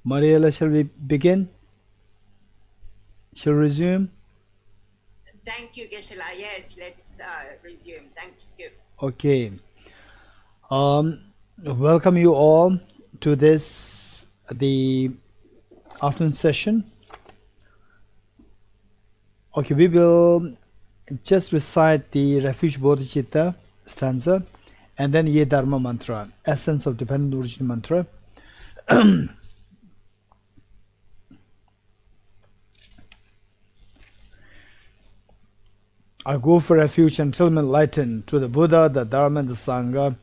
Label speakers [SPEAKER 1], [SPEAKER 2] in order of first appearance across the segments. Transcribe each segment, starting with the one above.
[SPEAKER 1] Mariela, shall we begin? Shall we resume?
[SPEAKER 2] Thank you, Geshe. Yes, let's resume. Thank you.
[SPEAKER 1] Okay. Welcome you all to this, the afternoon session. Okay, we will just recite the Refuge Bodhicitta stanza and then Ye Dharma mantra, essence of dependent origin mantra. I go for refuge until I'm enlightened to the Buddha, the Dharma, and the Sangha.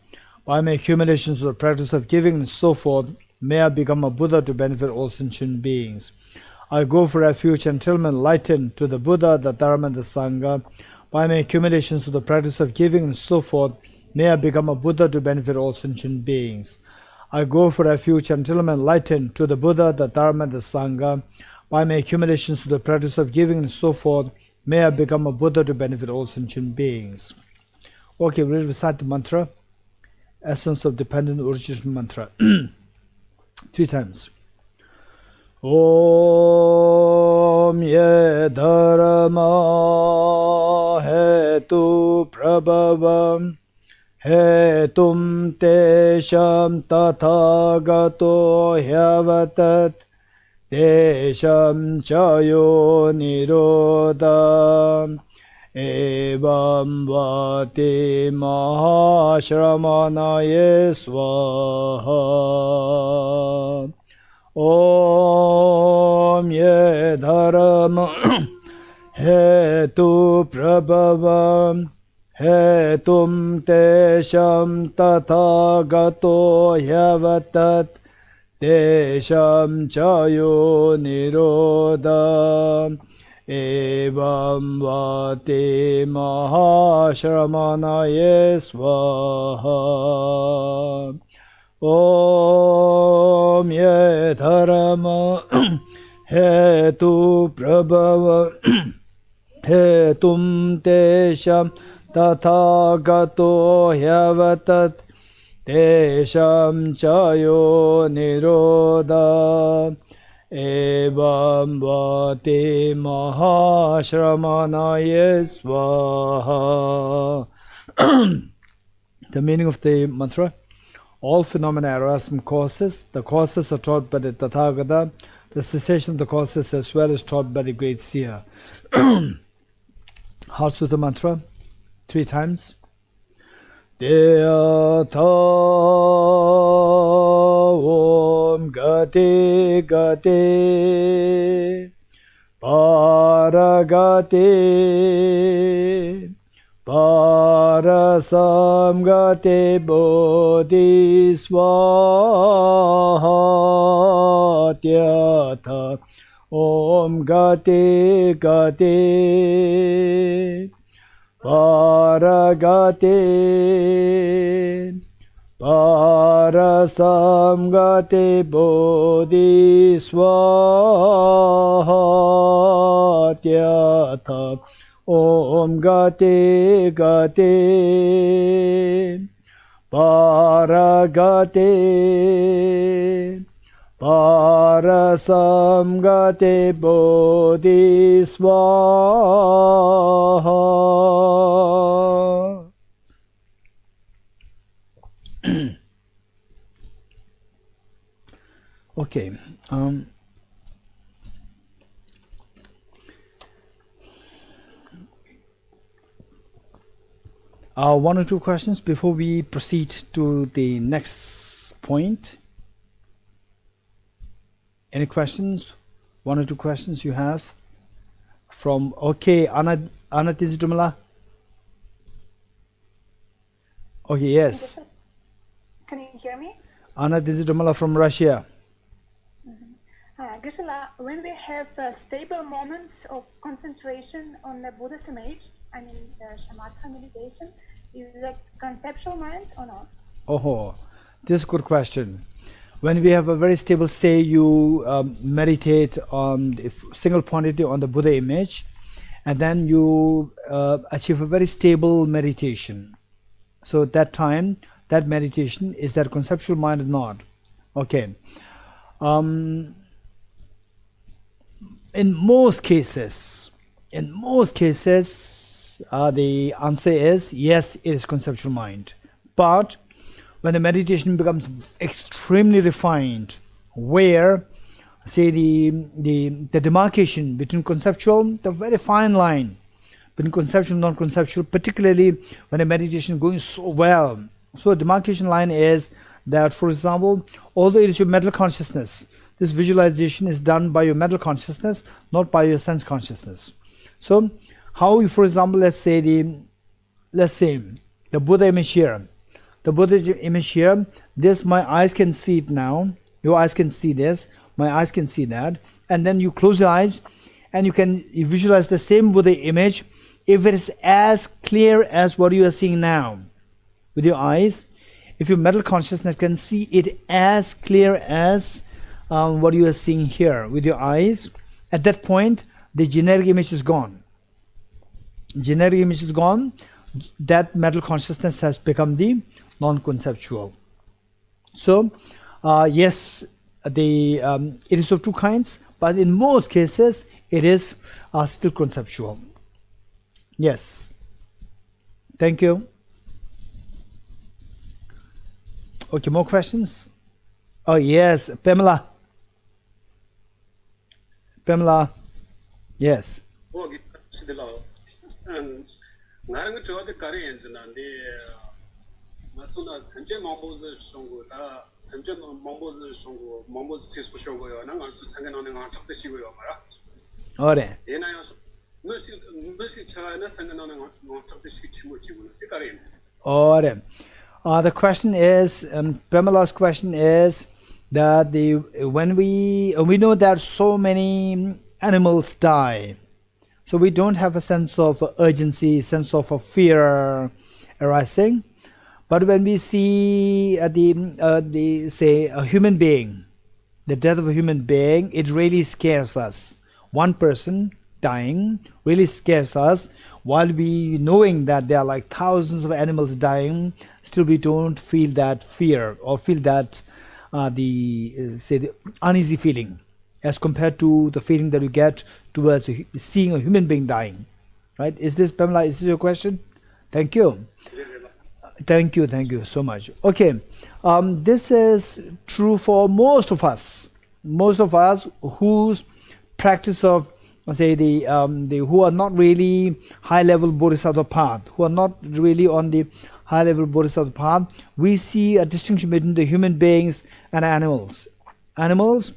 [SPEAKER 1] By my accumulations of the practice of giving and so forth, may I become a Buddha to benefit all sentient beings. I go for refuge until I'm enlightened to the Buddha, the Dharma, and the Sangha. By my accumulations of the practice of giving and so forth, may I become a Buddha to benefit all sentient beings. I go for refuge until I'm enlightened to the Buddha, the Dharma, and the Sangha. By my accumulations of the practice of giving and so forth, may I become a Buddha to benefit all sentient beings. Okay, we'll recite the mantra, essence of dependent origin mantra, 3 times. Om ye dharma hetu prabhavam hetum tesham tathagato hyavatat Desham chayo nirodha evam vati mahashramanaye swaha Om ye dharma hetu prabhavam hetum tesham tathagato hyavatat Desham chayo nirodha evam vati mahashramanaye swaha Om ye dharma hetu prabhava hetum tesham tathagato hyavatat Desham chayo nirodha evam vati mahashramanaye swaha. The meaning of the mantra: all phenomena arise from causes. The causes are taught by the Tathagata. The cessation of the causes as well is taught by the great seer. Heart Sutta mantra, 3 times. Deyatha Om Gati Gati Paragati Parasam Gati Bodhi Swaha Deyatha Om Gati Gati Paragati Parasam Gati Bodhi Swaha Tyatha Om Gati Gati Paragati Parasam Gati Bodhi Swaha. Okay. 1 or 2 questions before we proceed to the next point. Any questions? 1 or 2 questions you have? From, okay, Anna Tizidumala? Okay, yes.
[SPEAKER 3] Can you hear me?
[SPEAKER 1] Anna Tizidumala from Russia.
[SPEAKER 3] Geshe, when we have stable moments of concentration on the Buddha's image, I mean shamatha meditation, is it conceptual mind or not?
[SPEAKER 1] Oh, this is a good question. When we have a very stable, say you meditate on the single pointedly on the Buddha image, and then you achieve a very stable meditation. So at that time, that meditation, is that conceptual mind or not? Okay. In most cases, the answer is yes, it is conceptual mind. But when the meditation becomes extremely refined, where say the demarcation between conceptual, the very fine line between conceptual and non-conceptual, particularly when the meditation is going so well. So the demarcation line is that, for example, although it is your mental consciousness, this visualization is done by your mental consciousness, not by your sense consciousness. So how you, for example, let's say the Buddha image here. The Buddha image here, this, my eyes can see it now, your eyes can see this, my eyes can see that, and then you close your eyes and you visualize the same Buddha image. If it is as clear as what you are seeing now with your eyes, if your mental consciousness can see it as clear as what you are seeing here with your eyes, at that point the generic image is gone. Generic image is gone. That mental consciousnness has become the non-conceptual. So yes, it is of two kinds, but in most cases it is still conceptual. Yes. Thank you. Okay, more questions? Oh yes, Pamela. Yes.
[SPEAKER 4] 나랑 저한테 가리엔즈는데 맞소나 선제 망보즈 송고다 선제 망보즈 송고 망보즈 제수 송고요. 난 알수 생각나는 거 적대시고요, 말아.
[SPEAKER 1] 어래.
[SPEAKER 4] 얘나요. 무시 차나 생각나는 거 적대시 치고치고 가리엔.
[SPEAKER 1] 어래. The question is, Pamela's question is that when we know that so many animals die, so we don't have a sense of urgency, sense of fear arising. But when we see say a human being, the death of a human being, it really scares us. One person dying really scares us, while we knowing that there are like thousands of animals dying, still we don't feel that fear or feel that the uneasy feeling as compared to the feeling that you get towards seeing a human being dying. Right? Is this, Pamela, is this your question? Thank you. Thank you so much. Okay, this is true for most of us whose practice of, say, who are not really high-level bodhisattva path, who are not really on the high-level bodhisattva path. We see a distinction between the human beings and animals. Animals,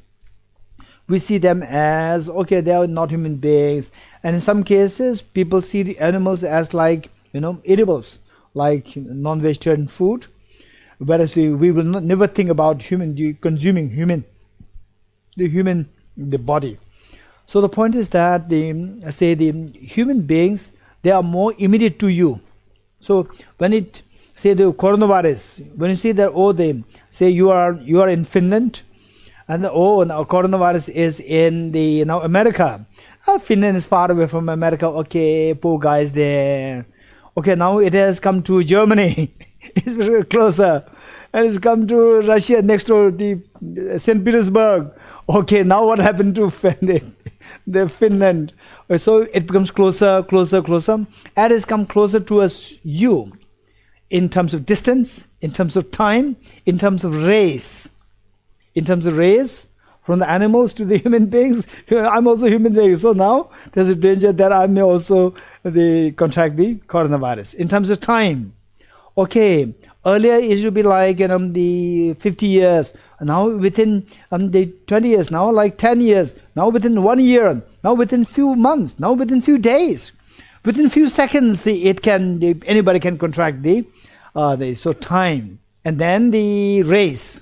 [SPEAKER 1] we see them as, okay, they are not human beings, and in some cases people see the animals as like, edibles, like non-vegetarian food, whereas we will never think about consuming the body. So the point is that the human beings, they are more immediate to you. So when the coronavirus, when you see that, say you are in Finland, and now coronavirus is in America. Finland is far away from America. Okay, poor guys there. Okay, now it has come to Germany. It's very closer. And it's come to Russia, next to the St. Petersburg. Okay, now what happened to the Finland? So it becomes closer, and it has come closer to you in terms of distance, in terms of time, in terms of race. In terms of race, from the animals to the human beings, I'm also a human being. So now there's a danger that I may also contract the coronavirus. In terms of time, okay, earlier it should be like the 50 years. Now within the 20 years, now like 10 years, now within 1 year, now within few months, now within few days, within few seconds, anybody can contract the time, and then the race.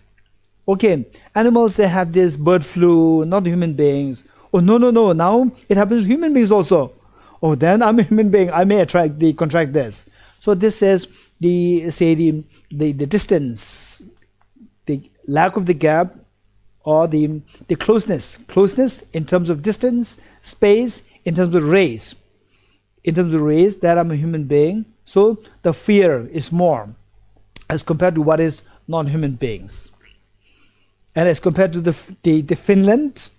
[SPEAKER 1] Okay, animals, they have this bird flu, not human beings. Oh no, now it happens to human beings also. Oh, then I'm a human being, I may contract this. So this is the distance, the lack of the gap, or the closeness in terms of distance, space, in terms of race. In terms of race, that I'm a human being. So the fear is more as compared to what is non-human beings. And as compared to the Finland,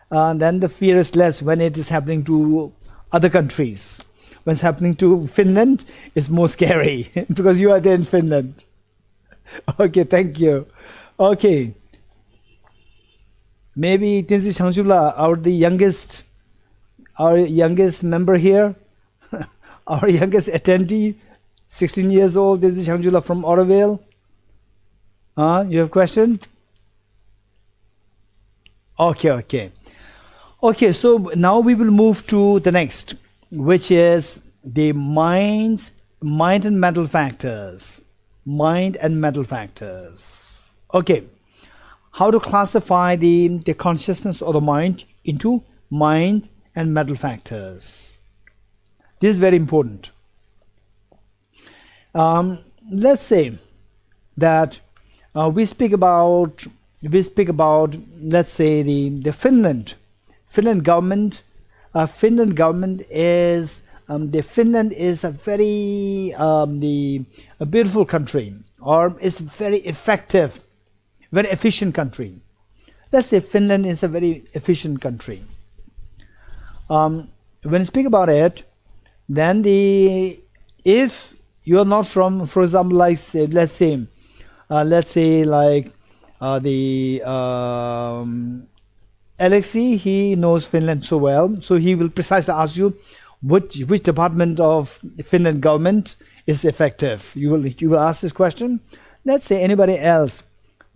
[SPEAKER 1] then the fear is less when it is happening to other countries. When it's happening to Finland, it's more scary because you are there in Finland. Okay, thank you. Okay. Maybe Tenzin Changchula, our youngest member here, our youngest attendee, 16 years old, Tenzin Changchula from Oroville. You have a question? Okay. Okay, so now we will move to the next, which is the mind and mental factors. Mind and mental factors. Okay, how to classify the consciousness or the mind into mind and mental factors. This is very important. Let's say that we speak about, let's say, the Finland government. Finland government is Finland is a very a beautiful country, or it's very effective, very efficient country. Let's say Finland is a very efficient country. When you speak about it, then if you are not from, for example, like let's say like Alexei, he knows Finland so well, so he will precisely ask you which department of the Finland government is effective. You will ask this question. Let's say anybody else.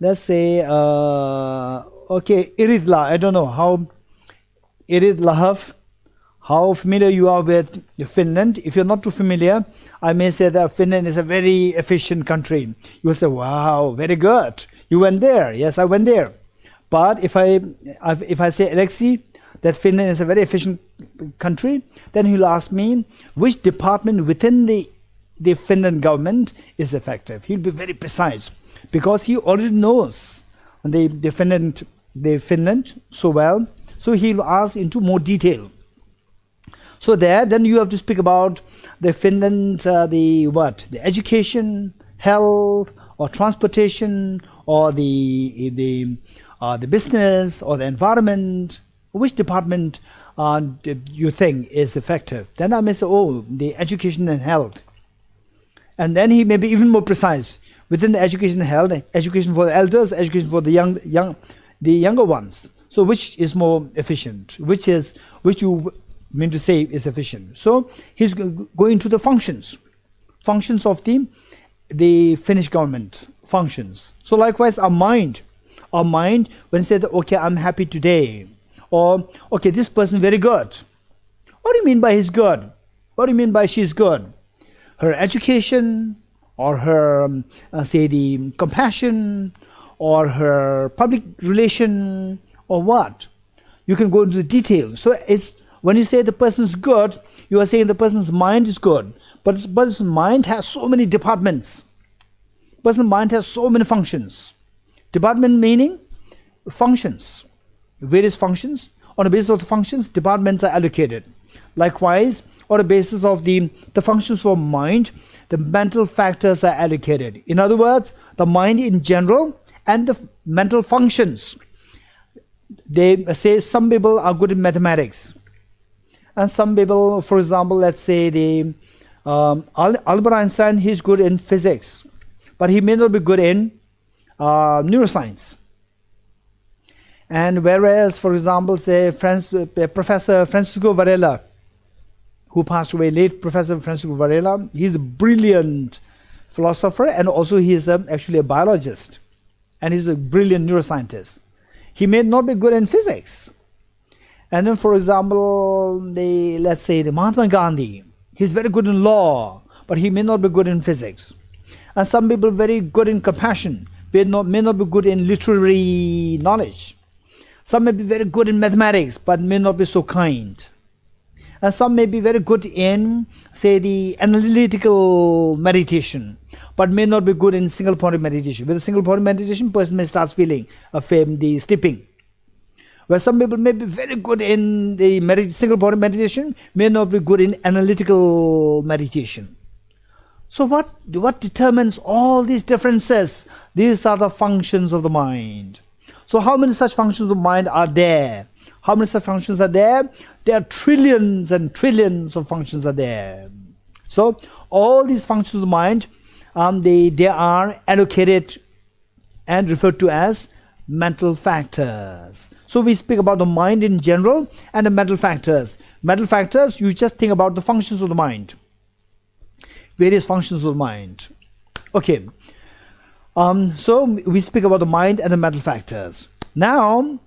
[SPEAKER 1] Let's say okay, Iridla. I don't know how Iridlahav, how familiar you are with Finland. If you're not too familiar, I may say that Finland is a very efficient country. You will say, wow, very good. You went there. Yes, I went there. But if I say, Alexei, that Finland is a very efficient country, then he'll ask me which department within the Finland government is effective. He'll be very precise because he already knows the Finland so well. So he'll ask into more detail. So then you have to speak about the Finland, the education, health, or transportation, or the business, or the environment. Which department you think is effective? Then I may say, oh, the education and health. And then he may be even more precise. Within the education and health, education for the elders, education for the younger ones. So which is more efficient? Which you mean to say is efficient? So he's going to the functions of the Finnish government functions. So likewise, our mind, when he said, okay, I'm happy today, or okay, this person very good. What do you mean by he's good? What do you mean by she's good? Her education, or her say the compassion, or her public relation, or what? You can go into the details. So it's when you say the person's good, you are saying the person's mind is good, but his mind has so many departments. Person's mind has so many functions. Department meaning functions, various functions. On the basis of the functions, departments are allocated. Likewise, on the basis of the functions for mind, the mental factors are allocated. In other words, the mind in general and the mental functions. They say some people are good in mathematics, and some people, for example, let's say Albert Einstein, he's good in physics, but he may not be good in neuroscience. And whereas, for example, say Professor Francisco Varela, who passed away late, Professor Francisco Varela, he's a brilliant philosopher, and also he is actually a biologist, and he's a brilliant neuroscientist. He may not be good in physics. And then, for example, let's say the Mahatma Gandhi, he's very good in law, but he may not be good in physics. And some people very good in compassion, may not be good in literary knowledge. Some may be very good in mathematics, but may not be so kind. And some may be very good in, say, the analytical meditation, but may not be good in single-point meditation. With a single-point meditation, person may start feeling the sleeping. Where some people may be very good in the single-point meditation, may not be good in analytical meditation. So what determines all these differences? These are the functions of the mind. So how many such functions of mind are there? How many such functions are there? There are trillions and trillions of functions are there. So all these functions of mind, they are allocated and referred to as mental factors. So we speak about the mind in general and the mental factors. Mental factors, you just think about the functions of the mind. Various functions of the mind. Okay. So we speak about the mind and the mental factors. Now,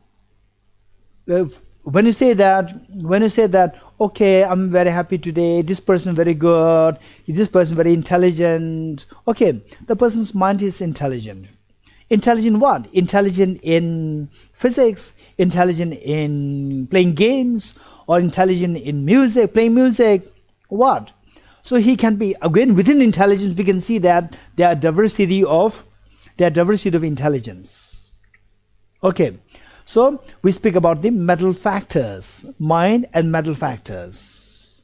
[SPEAKER 1] when you say that, okay, I'm very happy today, this person very good, this person very intelligent. Okay, the person's mind is intelligent. Intelligent what? Intelligent in physics, intelligent in playing games, or intelligent in music, playing music, what? So he can be, again, within intelligence, we can see that there are diversity of intelligence. Okay, so we speak about the mental factors, mind and mental factors.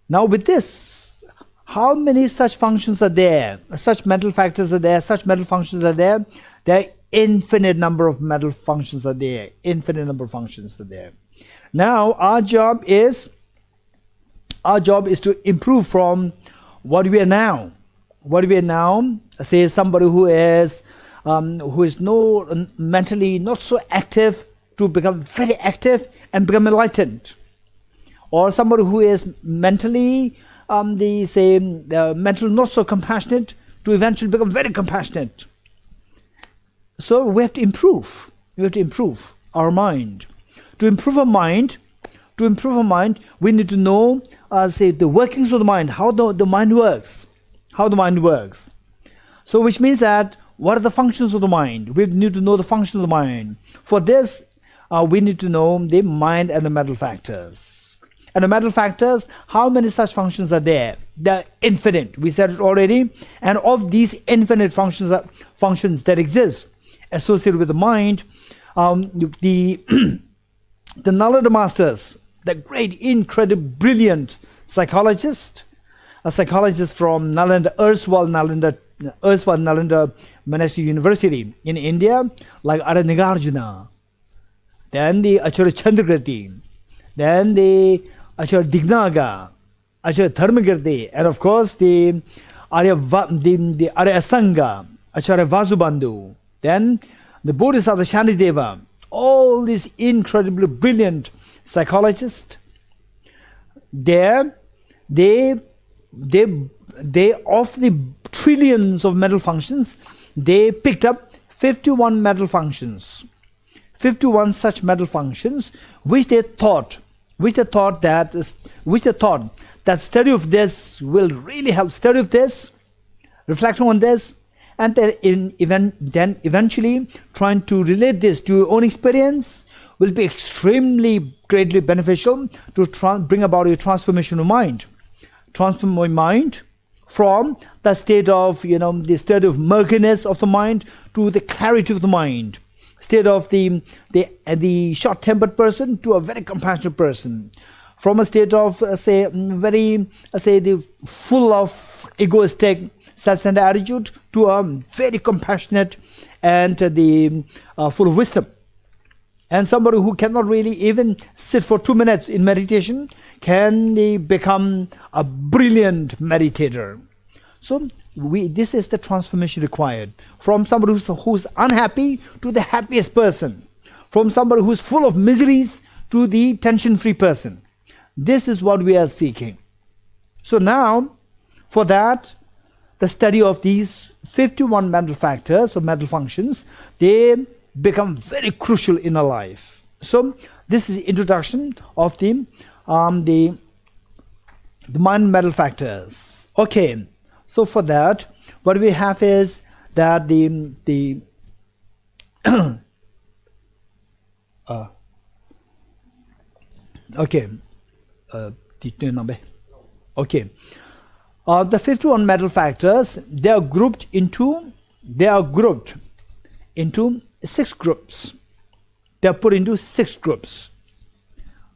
[SPEAKER 1] Now with this, how many such functions are there? Such mental factors are there, such mental functions are there. There are infinite number of mental functions are there. Infinite number of functions are there. Now our job is to improve from what we are now. What we are now, say somebody who is mentally not so active to become very active and become enlightened, or somebody who is mentally mental not so compassionate to eventually become very compassionate. So we have to improve. We have to improve our mind. To improve our mind, we need to know, the workings of the mind, how the mind works. How the mind works. So which means that what are the functions of the mind? We need to know the functions of the mind. For this, we need to know the mind and the mental factors. And the mental factors, how many such functions are there? They're infinite. We said it already. And of these infinite functions that exist associated with the mind, the Nalanda masters, the great, incredible, brilliant psychologist, a psychologist from Nalanda, erstwhile Nalanda Monastic University in India, like Aranagarjuna, then the Acharya Chandragirti, then the Acharya Dignaga, Acharya Dharmagirti, and of course the Arya Asanga, Acharya Vasubandhu, then the Bodhisattva Shanideva, all these incredibly brilliant psychologists, they of the trillions of mental functions, they picked up 51 mental functions, 51 such mental functions, which they thought that study of this will really help. Study of this, reflection on this, and then eventually trying to relate this to your own experience will be extremely greatly beneficial to bring about a transformation of mind. Transform my mind from the state of, the state of murkiness of the mind to the clarity of the mind. State of the short-tempered person to a very compassionate person. From a state of, the full of egoistic, self-centered attitude to a very compassionate and full of wisdom. And somebody who cannot really even sit for 2 minutes in meditation can become a brilliant meditator. So this is the transformation required. From somebody who's unhappy to the happiest person. From somebody who's full of miseries to the tension-free person. This is what we are seeking. So now, for that, the study of these 51 mental factors or mental functions, they become very crucial in our life. So this is the introduction of the mind and mental factors. Okay, so for that, what we have is that the 51 mental factors, they are grouped into 6 groups. They are put into 6 groups.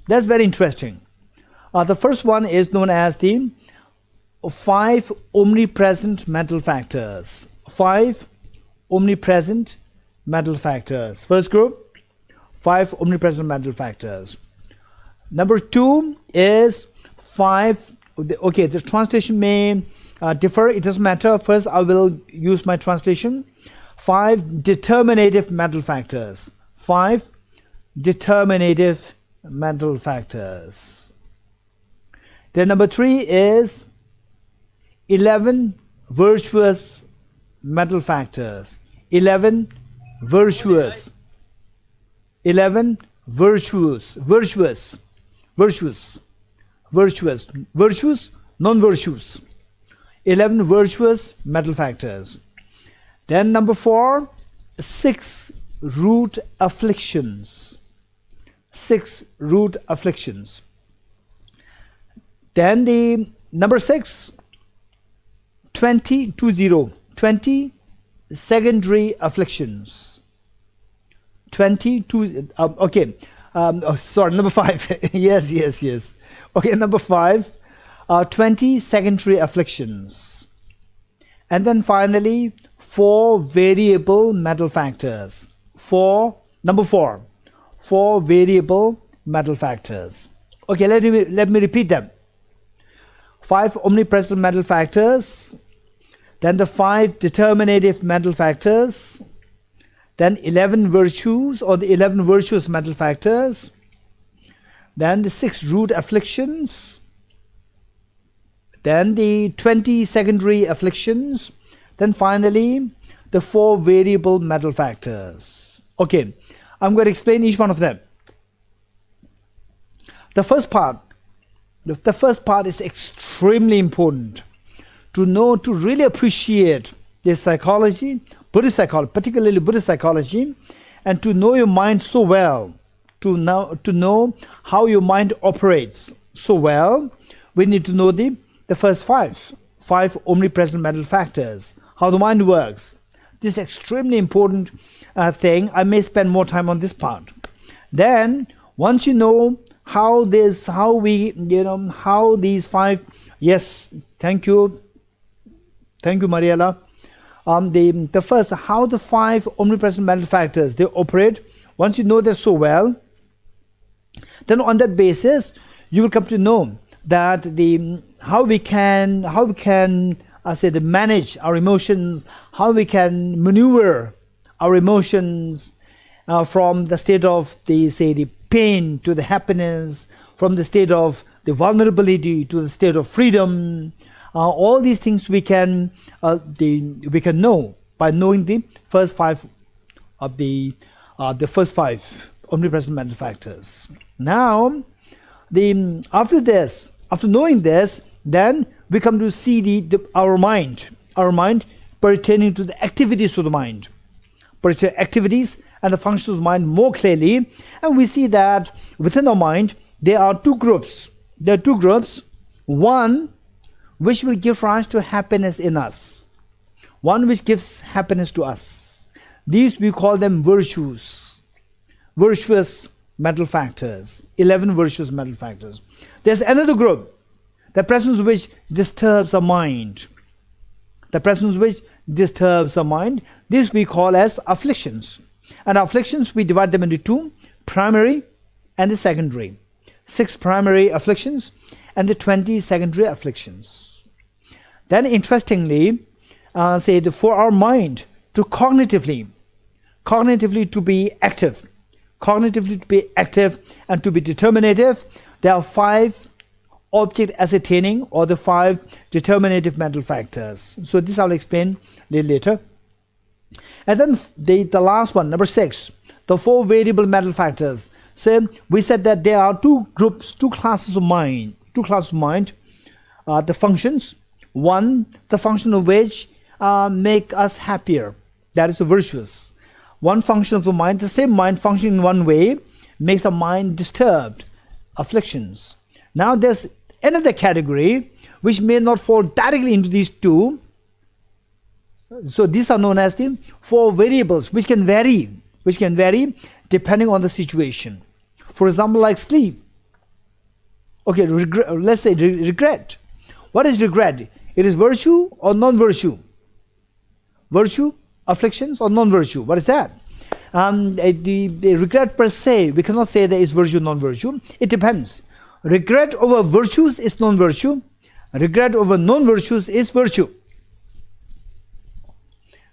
[SPEAKER 1] That's very interesting. The first one is known as the 5 omnipresent mental factors. 5 omnipresent mental factors. First group, 5 omnipresent mental factors. Number 2 is 5. Okay, the translation may differ. It doesn't matter. First, I will use my translation. 5 determinative mental factors. 5 determinative mental factors. Then number 3 is 11 virtuous mental factors. 11 virtuous. 11 virtuous. Virtuous. Virtuous. Virtuous. Virtuous, non-virtuous. 11 virtuous mental factors. Then number 4, 6 root afflictions. 6 root afflictions. Then the number 6, 20 secondary afflictions. 22 number 5. yes. Okay, number 5, 20 secondary afflictions. And then finally 4 variable mental factors. Number 4, 4 variable mental factors. Okay, let me repeat them. 5 omnipresent mental factors, then the 5 determinative mental factors, then 11 virtues or the 11 virtuous mental factors, then the 6 root afflictions, then the 20 secondary afflictions, then finally the 4 variable mental factors. Okay, I'm going to explain each one of them. The first part is extremely important to know, to really appreciate the psychology, Buddhist psychology, particularly Buddhist psychology, and to know your mind so well, to know how your mind operates so well. We need to know the first 5 omnipresent mental factors, how the mind works. This is extremely important thing. I may spend more time on this part. Then once you know how these 5, yes, thank you Mariela. The first, how the 5 omnipresent mental factors they operate. Once you know that so well, then on that basis you will come to know that how we can manage our emotions, how we can maneuver our emotions from the state of the pain to the happiness, from the state of the vulnerability to the state of freedom. All these things we can know by knowing the first 5 of the first 5 omnipresent mental factors. Now, after knowing this, then we come to see our mind pertaining to the activities of the mind, activities and the functions of the mind more clearly, and we see that within our mind there are 2 groups. There are 2 groups. One which will give rise to happiness in us. One which gives happiness to us. These we call them virtues. Virtuous mental factors. 11 virtuous mental factors. There's another group, the presence of which disturbs our mind. The presence of which disturbs our mind. This we call as afflictions. And afflictions, we divide them into 2, primary and the secondary. 6 primary afflictions and the 20 secondary afflictions. Then interestingly, for our mind to cognitively to be active, and to be determinative, there are 5 object ascertaining or the 5 determinative mental factors. So this I'll explain a little later. And then the last one, number 6, the 4 variable mental factors. So we said that there are 2 classes of mind. The functions. One, the function of which make us happier. That is virtuous. One function of the mind, the same mind functioning in one way, makes the mind disturbed. Afflictions. Now there's another category which may not fall directly into these 2. So these are known as the 4 variables which can vary depending on the situation. For example, like sleep. Okay, let's say regret. What is regret? It is virtue or non-virtue? Virtue, afflictions or non-virtue? What is that? the regret per se, we cannot say that it's virtue, non-virtue. It depends. Regret over virtues is non-virtue. Regret over non-virtues is virtue.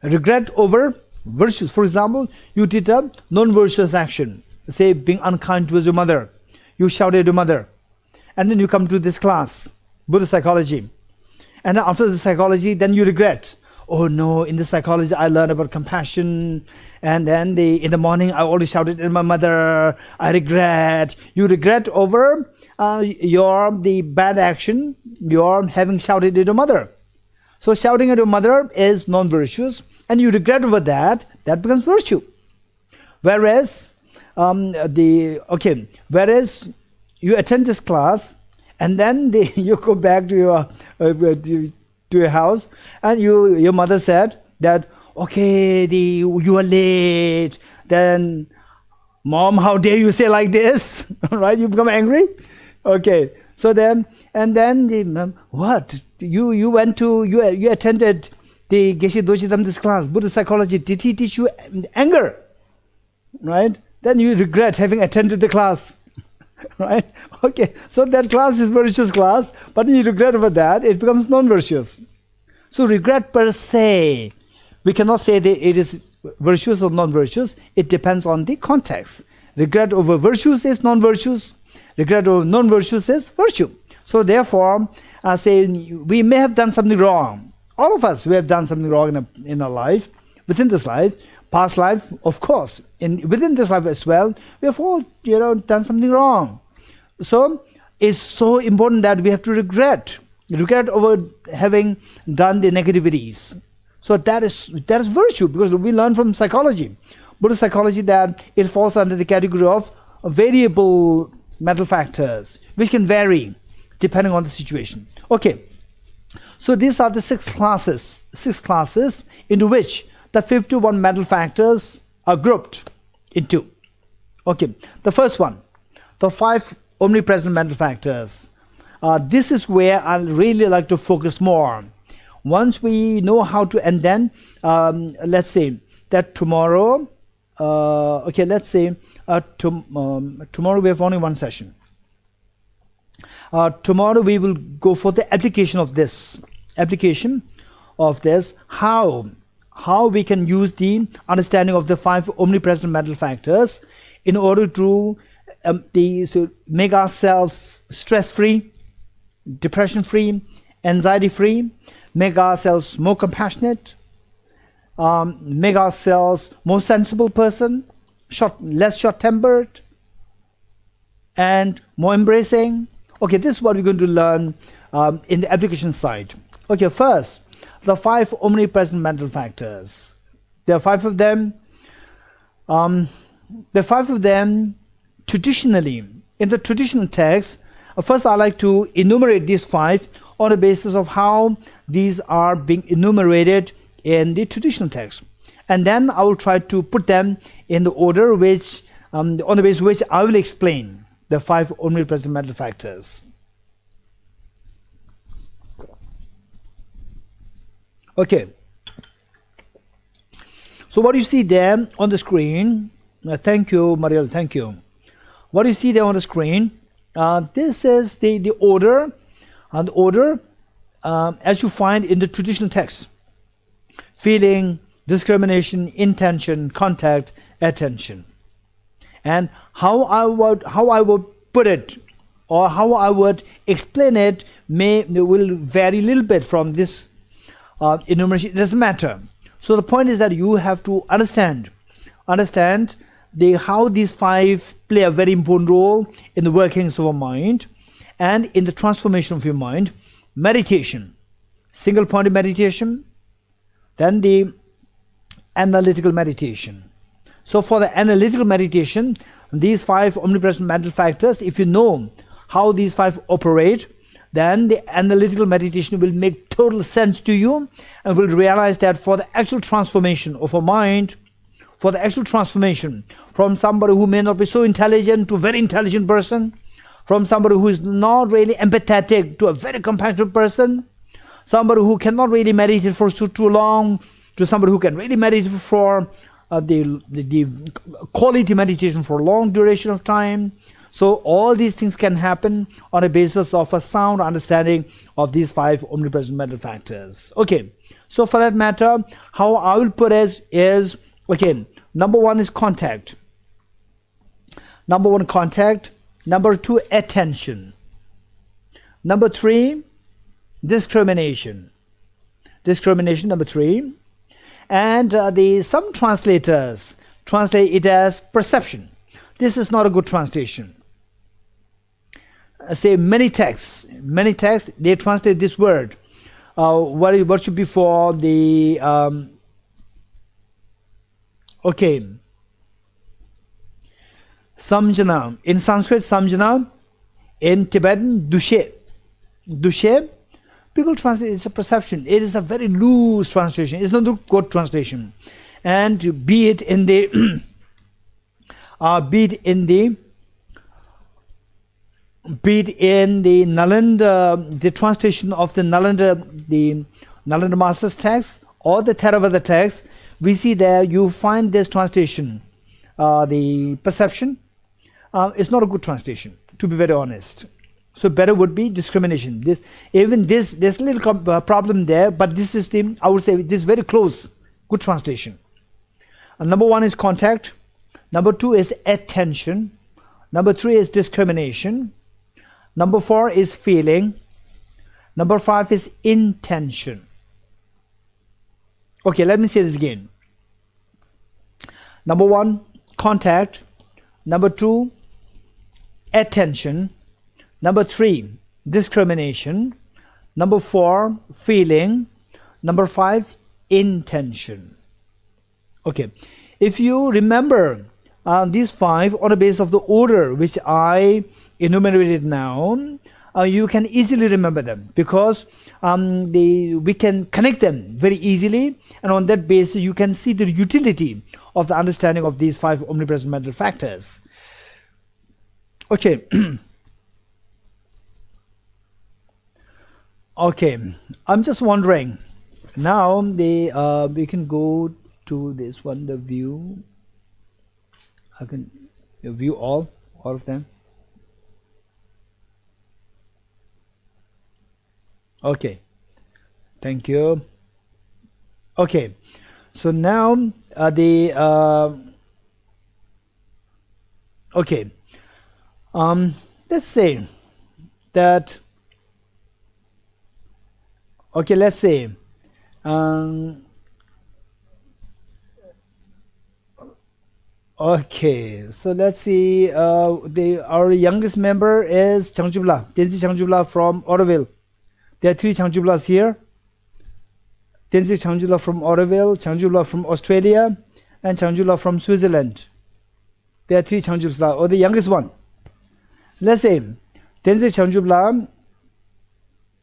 [SPEAKER 1] Regret over virtues. For example, you did a non-virtuous action. Say being unkind towards your mother. You shouted at your mother. And then you come to this class, Buddhist psychology. And after the psychology, then you regret. Oh no, in the psychology I learned about compassion, and then in the morning I always shouted at my mother. I regret. You regret over the bad action, you're having shouted at your mother. So shouting at your mother is non-virtuous, and you regret over that becomes virtue. Whereas whereas you attend this class, and then you go back to your house, and your mother said that, okay, you are late. Then, Mom, how dare you say like this? Right? You become angry. Okay. So then, and then what? You attended the Geshe Dorji Damdul class, Buddhist psychology. Did he teach you anger? Right? Then you regret having attended the class. Right? Okay. So that class is virtuous class, but you regret over that, it becomes non-virtuous. So regret per se, we cannot say that it is virtuous or non-virtuous. It depends on the context. Regret over virtues is non-virtuous. Regret over non-virtuous is virtue. So therefore, say we may have done something wrong. All of us, we have done something wrong in our life, within this life, past life, of course. Within this life as well, we have all done something wrong. So it's so important that we have to regret over having done the negativities. So that is virtue, because we learn from psychology, Buddhist psychology, that it falls under the category of variable mental factors, which can vary depending on the situation. Okay, so these are the six classes into which the 51 mental factors are grouped into. Okay, the first one, the 5 omnipresent mental factors. This is where I really like to focus more. Once we know how to, and then let's say that tomorrow, tomorrow we have only one session. Tomorrow we will go for the application of this, how we can use the understanding of the 5 omnipresent mental factors in order to make ourselves stress-free, depression-free, anxiety-free, make ourselves more compassionate, make ourselves more sensible person, less short-tempered, and more embracing. Okay, this is what we're going to learn in the application side. Okay, first, the 5 omnipresent mental factors. There are 5 of them. Traditionally, in the traditional text, first I like to enumerate these 5 on the basis of how these are being enumerated in the traditional text. And then I will try to put them in the order which, on the basis of which I will explain the 5 omnipresent mental factors. Okay. So what you see there on the screen, thank you, Mariel, thank you. What you see there on the screen, this is the order, as you find in the traditional text. Feeling, discrimination, intention, contact, attention. And how I would put it, or how I would explain it, will vary a little bit from this enumeration. It doesn't matter. So the point is that you have to understand how these 5 play a very important role in the workings of our mind and in the transformation of your mind. Meditation, single pointed meditation, then the analytical meditation. So for the analytical meditation, these 5 omnipresent mental factors, if you know how these 5 operate, then the analytical meditation will make total sense to you, and will realize that for the actual transformation of a mind, for the actual transformation from somebody who may not be so intelligent to a very intelligent person, from somebody who is not really empathetic to a very compassionate person, somebody who cannot really meditate for too long to somebody who can really meditate for the quality meditation for long duration of time. So all these things can happen on a basis of a sound understanding of these 5 omnipresent mental factors. Okay, so for that matter, how I will put it is, okay, number 1 is contact. Number 1, contact. Number 2, attention. Number 3, discrimination. Discrimination, number 3. And some translators translate it as perception. This is not a good translation. Say many texts, they translate this word. What should be for the okay, samjana. In Sanskrit, samjana. In Tibetan, dushe. Dushe, people translate it as a perception. It is a very loose translation. It's not a good translation. And be it in the Nalanda, the translation of the Nalanda Master's text or the Theravada text, we see there you find this translation, the perception. It's not a good translation, to be very honest. So better would be discrimination. There's a little problem there, but this is I would say this is very close, good translation. Number 1 is contact. Number 2 is attention. Number 3 is discrimination. Number 4 is feeling. Number 5 is intention. Okay, let me say this again. Number 1, contact. Number 2, attention. Number 3, discrimination. Number 4, feeling. Number 5, intention. Okay, if you remember these 5 on the basis of the order which I enumerated now, you can easily remember them because we can connect them very easily, and on that basis you can see the utility of the understanding of these 5 omnipresent mental factors. Okay. Okay, I'm just wondering now we can go to this one, the view. I can view all of them. Okay, thank you. Okay, so now okay, let's say that. Okay, let's say okay, so let's see, our youngest member is Changjubla, Tenzin Changjubla from Oroville. There are 3 Changjublas here. Tenzin Changjubla from Oroville, Changjubla from Australia, and Changjubla from Switzerland. There are 3 Changjublas, or the youngest one. Let's say Tenzin Changjubla,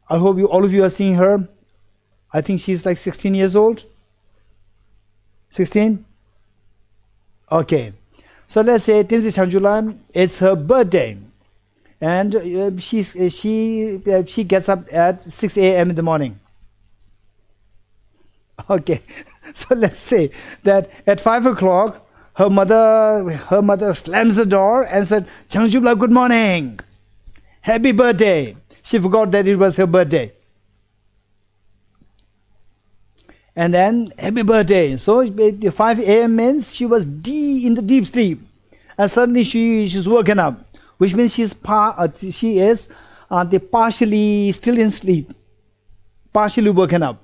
[SPEAKER 1] I hope all of you are seeing her. I think she's like 16 years old. 16? Okay. So let's say Tenzin Changjubla, it's her birthday. And she gets up at 6 a.m. in the morning. Okay. So let's say that at 5 o'clock, her mother slams the door and said, Changjubla, good morning. Happy birthday. She forgot that it was her birthday. And then, happy birthday. So 5 a.m. means she was in the deep sleep. And suddenly she's woken up, which means she is partially still in sleep, partially woken up.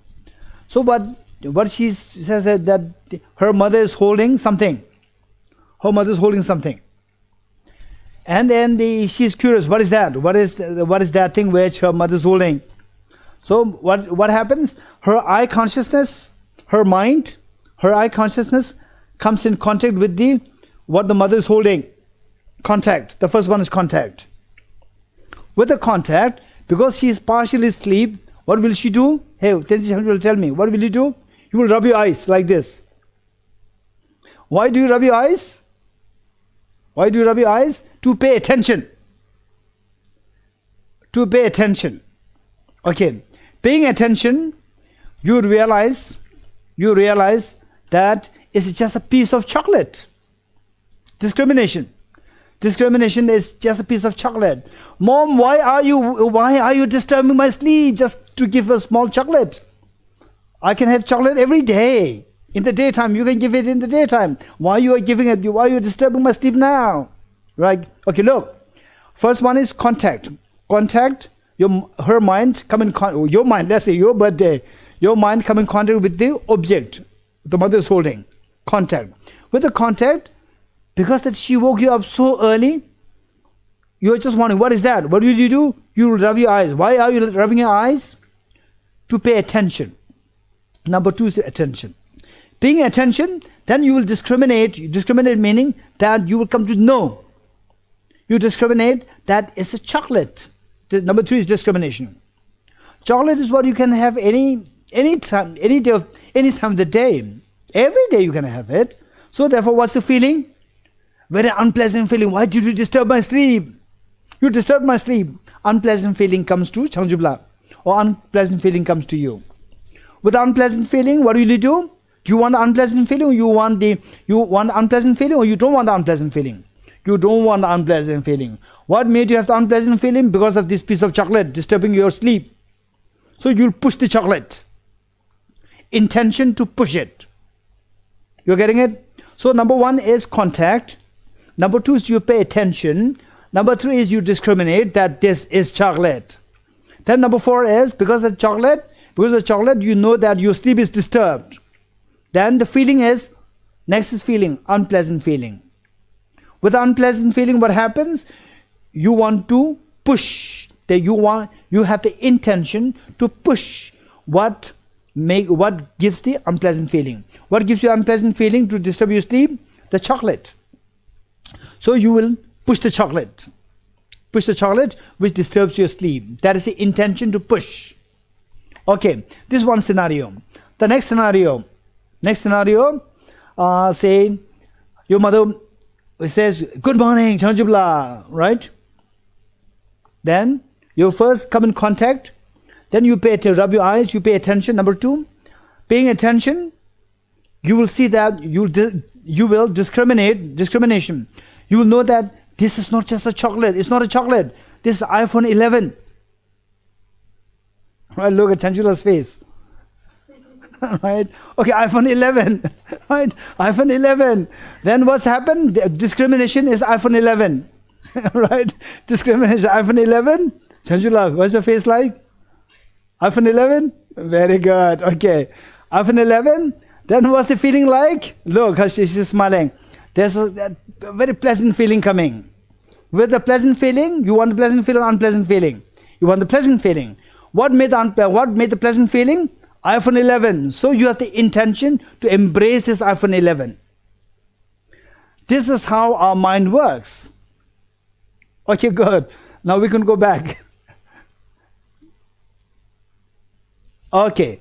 [SPEAKER 1] So what she says is that her mother is holding something. Her mother is holding something. And then she's curious, what is that? What is that thing which her mother is holding? So what happens? Her eye consciousness, her mind, her eye consciousness comes in contact with what the mother is holding. Contact. The first one is contact. With the contact, because she is partially asleep, what will she do? Hey, Tenzin Changjubla will tell me. What will you do? You will rub your eyes like this. Why do you rub your eyes? Why do you rub your eyes? To pay attention. To pay attention. Okay. Paying attention, you realize that is just a piece of chocolate. Discrimination. Discrimination is just a piece of chocolate. Mom, why are you disturbing my sleep just to give a small chocolate? I can have chocolate every day. In the daytime, you can give it in the daytime. Why you are giving it? Why are you disturbing my sleep now? Right? Okay, look. First one is contact. Contact. Her mind come in contact. Your mind. Let's say your birthday. Your mind come in contact with the object the mother is holding. Contact. With the contact, because that she woke you up so early, you're just wondering, what is that? What will you do? You rub your eyes. Why are you rubbing your eyes? To pay attention. Number 2 is attention. Paying attention, then you will discriminate. Discriminate meaning that you will come to know. You discriminate that it's a chocolate. Number 3 is discrimination. Chocolate is what you can have any time, any day, any time of the day. Every day you can have it. So therefore, what's the feeling? Very unpleasant feeling. Why did you disturb my sleep? You disturbed my sleep. Unpleasant feeling comes to Changjubla, or unpleasant feeling comes to you. With unpleasant feeling, what will you do? Do you want the unpleasant feeling, or you want the unpleasant feeling, or you don't want the unpleasant feeling? You don't want the unpleasant feeling. What made you have the unpleasant feeling? Because of this piece of chocolate disturbing your sleep. So you'll push the chocolate. Intention to push it. You're getting it? So number 1 is contact. Number 2 is you pay attention. Number 3 is you discriminate that this is chocolate. Then number 4 is because of chocolate, you know that your sleep is disturbed. Then the feeling is, next is feeling, unpleasant feeling. With unpleasant feeling, what happens? You want to push. You have the intention to push what gives the unpleasant feeling. What gives you unpleasant feeling to disturb your sleep? The chocolate. So you will push the chocolate. Push the chocolate which disturbs your sleep. That is the intention to push. Okay, this is one scenario. The next scenario, say your mother says, "Good morning, Changjubla," right? Then you first come in contact. Then you rub your eyes, you pay attention. Number 2, paying attention, you will see that you will discrimination. You will know that this is not just a chocolate. It's not a chocolate. This is iPhone 11. Right, look at Chanjula's face. Right, okay, iPhone 11. Right, iPhone 11. Then what's happened? The discrimination is iPhone 11. Right, discrimination, iPhone 11. Chanjula, what's your face like? iPhone 11? Very good. Okay. iPhone 11. Then what's the feeling like? Look, she's smiling. There's a very pleasant feeling coming. With the pleasant feeling, you want the pleasant feeling or unpleasant feeling? You want the pleasant feeling. What made the pleasant feeling? iPhone 11. So you have the intention to embrace this iPhone 11. This is how our mind works. Okay, good. Now we can go back. Okay.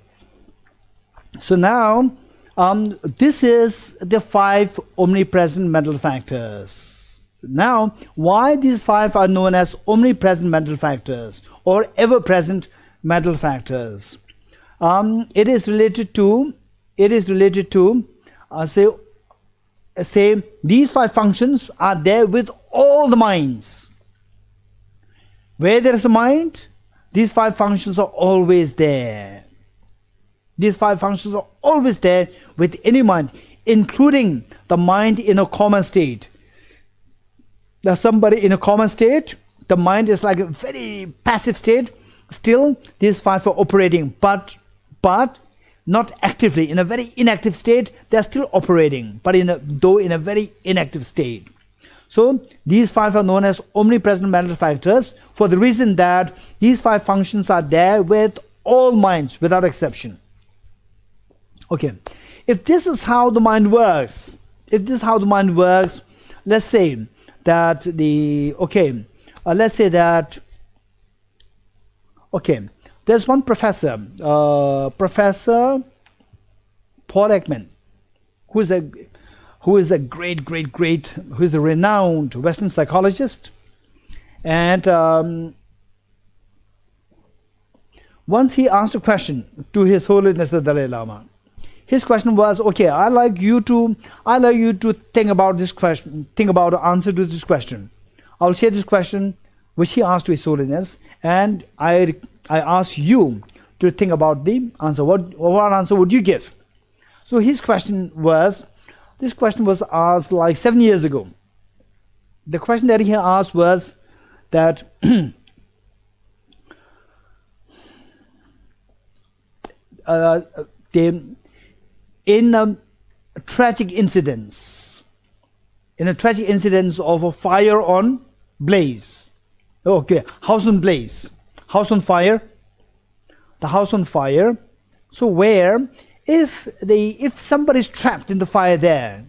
[SPEAKER 1] So now, this is the 5 omnipresent mental factors. Now, why these 5 are known as omnipresent mental factors or ever-present mental factors? It is related to say these 5 functions are there with all the minds. Where there is a mind, these 5 functions are always there. These 5 functions are always there with any mind, including the mind in a coma state. There's somebody in a coma state, the mind is like a very passive state. Still, these 5 are operating, but not actively. In a very inactive state, they are still operating, but in a very inactive state. So these 5 are known as omnipresent mental factors for the reason that these 5 functions are there with all minds without exception. Okay, if this is how the mind works, let's say that there's one professor, Professor Paul Ekman, who is a renowned Western psychologist. And once he asked a question to His Holiness the Dalai Lama. His question was, okay, I like you to think about this question, think about the answer to this question. I'll share this question which he asked to His Holiness, and I ask you to think about the answer. What answer would you give? So this question was asked like 7 years ago. The question that he asked was that in tragic incidents of a fire on blaze. Okay, house on blaze, house on fire. The house on fire. So where if somebody's trapped in the fire there,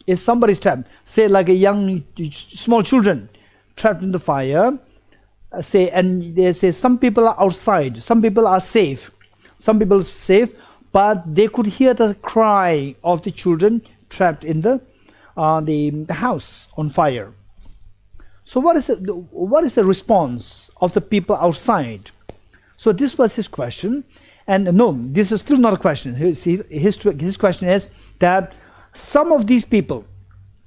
[SPEAKER 1] if somebody's trapped, say like a young small children trapped in the fire, and they say some people are outside, some people are safe, but they could hear the cry of the children trapped in the house on fire. So what is the response of the people outside? So this was his question, and no, this is still not a question. His question is that some of these people,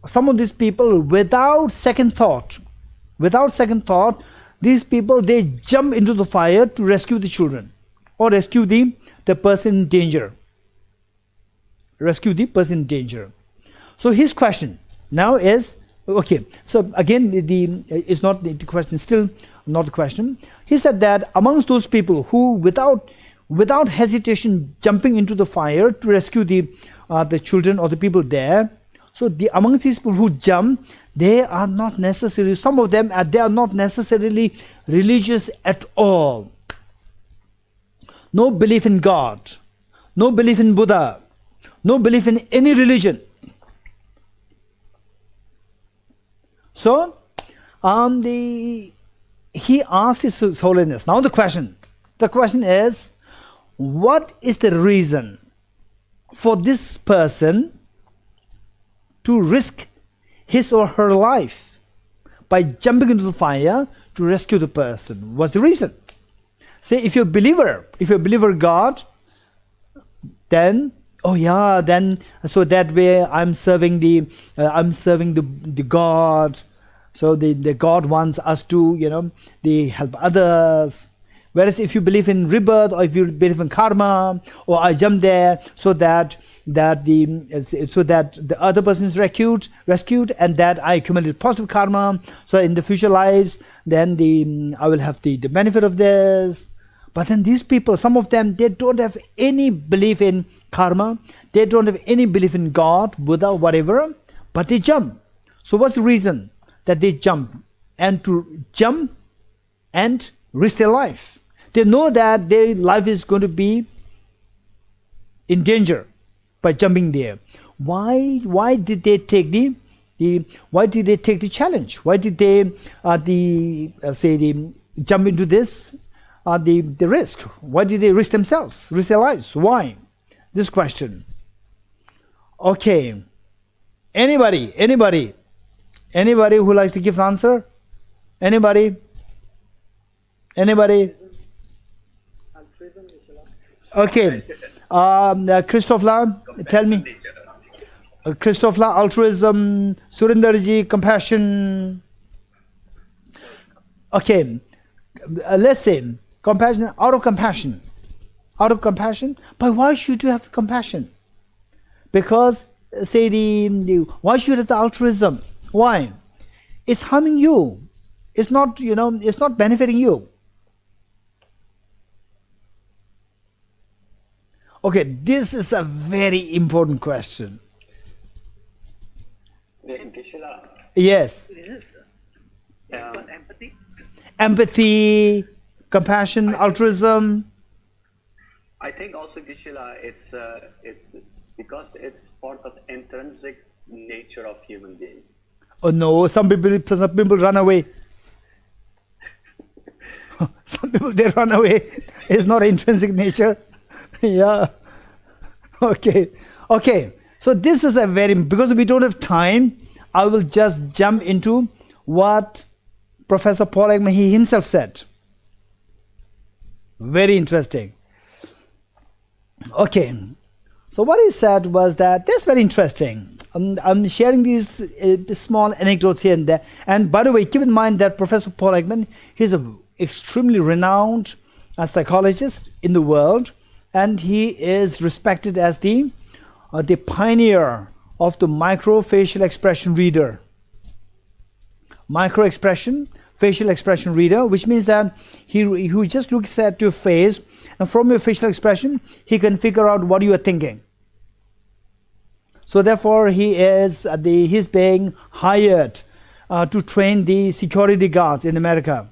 [SPEAKER 1] without second thought, these people, they jump into the fire to rescue the children, or rescue the person in danger. So his question now is, okay, so again, it's not the question, still not the question. He said that amongst those people who without hesitation jumping into the fire to rescue the children or the people there, so amongst these people who jump, they are not necessarily, some of them they are not necessarily religious at all. No belief in God, no belief in Buddha, no belief in any religion. So he asked His Holiness. Now the question is, what is the reason for this person to risk his or her life by jumping into the fire to rescue the person? What's the reason? Say if you're a believer God, then so that way I'm serving the God. So the God wants us to they help others. Whereas if you believe in rebirth, or if you believe in karma, or I jump there so that the other person is rescued, and that I accumulate positive karma, so in the future lives, then I will have the benefit of this. But then these people, some of them, they don't have any belief in karma, they don't have any belief in God, Buddha, whatever, but they jump. So what's the reason that they jump? And to jump and risk their life. They know that their life is going to be in danger by jumping there. Why did they take the challenge? Why did they jump into this the risk? Why did they risk themselves, risk their lives? Why? This question. Okay. Anybody who likes to give the answer? Anybody? Okay. Christopher, tell me. Christopher, altruism, Surendarji, compassion. Okay. Let's say compassion, out of compassion. But why should you have compassion? Because say why should you have the altruism? Why? It's harming you. It's not it's not benefiting you. Okay, this is a very important question. Yes. Empathy, compassion, altruism.
[SPEAKER 5] I think also, Gishila, it's because it's part of the intrinsic nature of human being.
[SPEAKER 1] Oh no, some people run away. Some people, they run away. It's not intrinsic nature. Yeah. Okay. So this is because we don't have time, I will just jump into what Professor Paul Ekman himself said. Very interesting. Okay. So what he said was that that's very interesting. I'm sharing these small anecdotes here and there. And by the way, keep in mind that Professor Paul Ekman, he's an extremely renowned psychologist in the world, and he is respected as the pioneer of the micro-facial expression reader. Facial expression reader, which means that he just looks at your face, and from your facial expression, he can figure out what you are thinking. So therefore, he's being hired to train the security guards in America.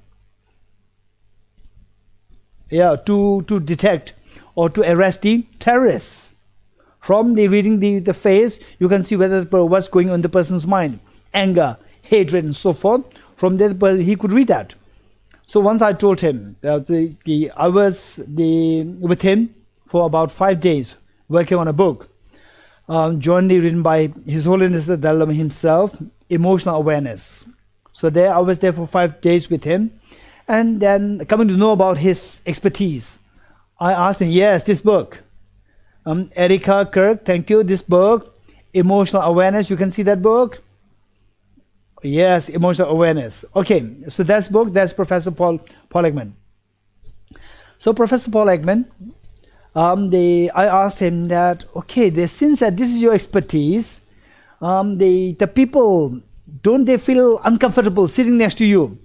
[SPEAKER 1] Yeah, to detect or to arrest the terrorists. From reading the face, you can see what's going on in the person's mind, anger, hatred, and so forth. From there, he could read that. So once I told him that I was with him for about 5 days working on a book, jointly written by His Holiness the Dalai Lama himself, Emotional Awareness. So I was there for 5 days with him, and then coming to know about his expertise, I asked him, yes, this book, Erica Kirk, thank you, this book, Emotional Awareness, you can see that book? Yes, Emotional Awareness. Okay, so that's book, that's Professor Paul Ekman. So Professor Paul Ekman, I asked him that, okay, since that this is your expertise, the people, don't they feel uncomfortable sitting next to you?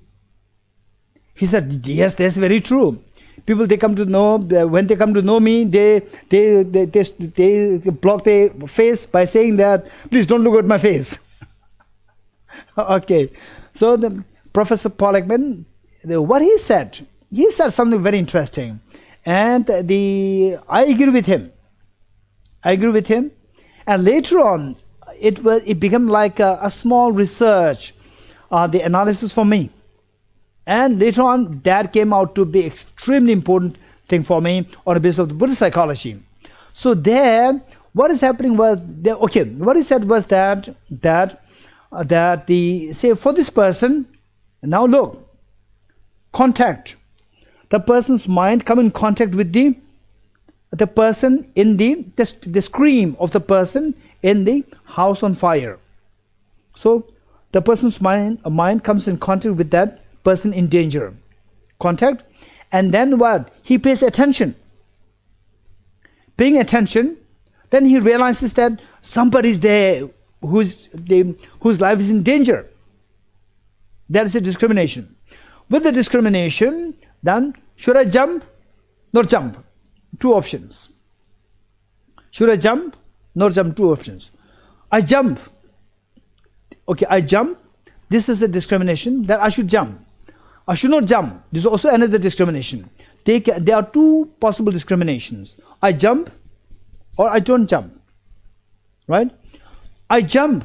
[SPEAKER 1] He said, yes, that's very true. People, when they come to know me, they block their face by saying that, please don't look at my face. Okay, so the Professor Paul Ekman, what he said something very interesting. And I agree with him. And later on, it became like a small research, the analysis for me. And later on, that came out to be extremely important thing for me on the basis of the Buddhist psychology. So there, what is happening was, what he said was that for this person, now look, contact. The person's mind come in contact with the person in the scream of the person in the house on fire. So the person's mind comes in contact with that person in danger. Contact. And then what? He pays attention. Paying attention, then he realizes that somebody's there whose life is in danger. That is a discrimination. With the discrimination, then should I jump? Not jump. 2 options. Should I jump? Not jump. 2 options. I jump. Okay, I jump. This is the discrimination that I should jump. I should not jump. This is also another discrimination. There are 2 possible discriminations. I jump or I don't jump. Right? I jump.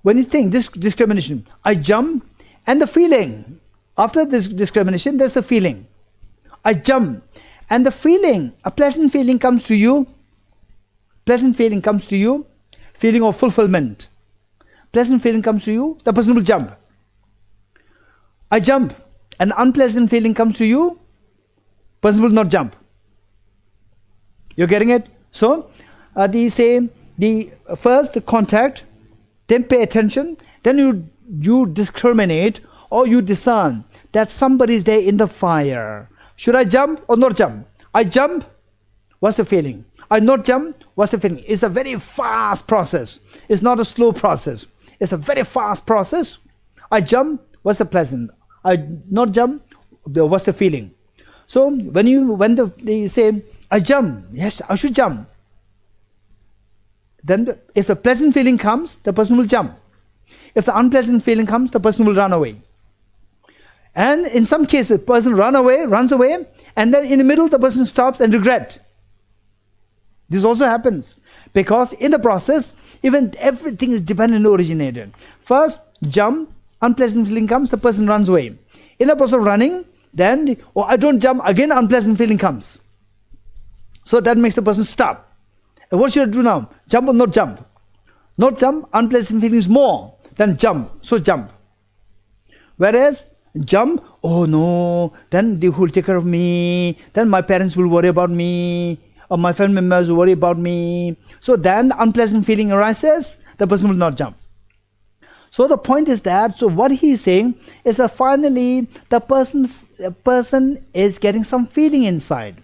[SPEAKER 1] When you think this discrimination, I jump, and the feeling. After this discrimination, there's the feeling. I jump, and the feeling, a pleasant feeling comes to you. Pleasant feeling comes to you. Feeling of fulfillment. Pleasant feeling comes to you, the person will jump. I jump, an unpleasant feeling comes to you, person will not jump. You're getting it? So, they say, first the contact, then pay attention, then you discriminate or you discern that somebody is there in the fire. Should I jump or not jump? I jump, what's the feeling? I not jump, what's the feeling? It's a very fast process. It's not a slow process. It's a very fast process. I jump, what's the pleasant? I not jump, what's the feeling? So when they say, I jump, yes, I should jump. Then if the pleasant feeling comes, the person will jump. If the unpleasant feeling comes, the person will run away. And in some cases, the person runs away, and then in the middle, the person stops and regrets. This also happens. Because in the process, even everything is dependent and originated. First, jump, unpleasant feeling comes, the person runs away. In the process of running, then, I don't jump, again unpleasant feeling comes. So that makes the person stop. And what should I do now? Jump or not jump? Not jump, unpleasant feeling is more than jump. So jump. Whereas, jump, oh no, then they will take care of me, then my parents will worry about me, my family members worry about me. So then the unpleasant feeling arises, the person will not jump. So the point is that, so what he is saying is that finally the person is getting some feeling inside.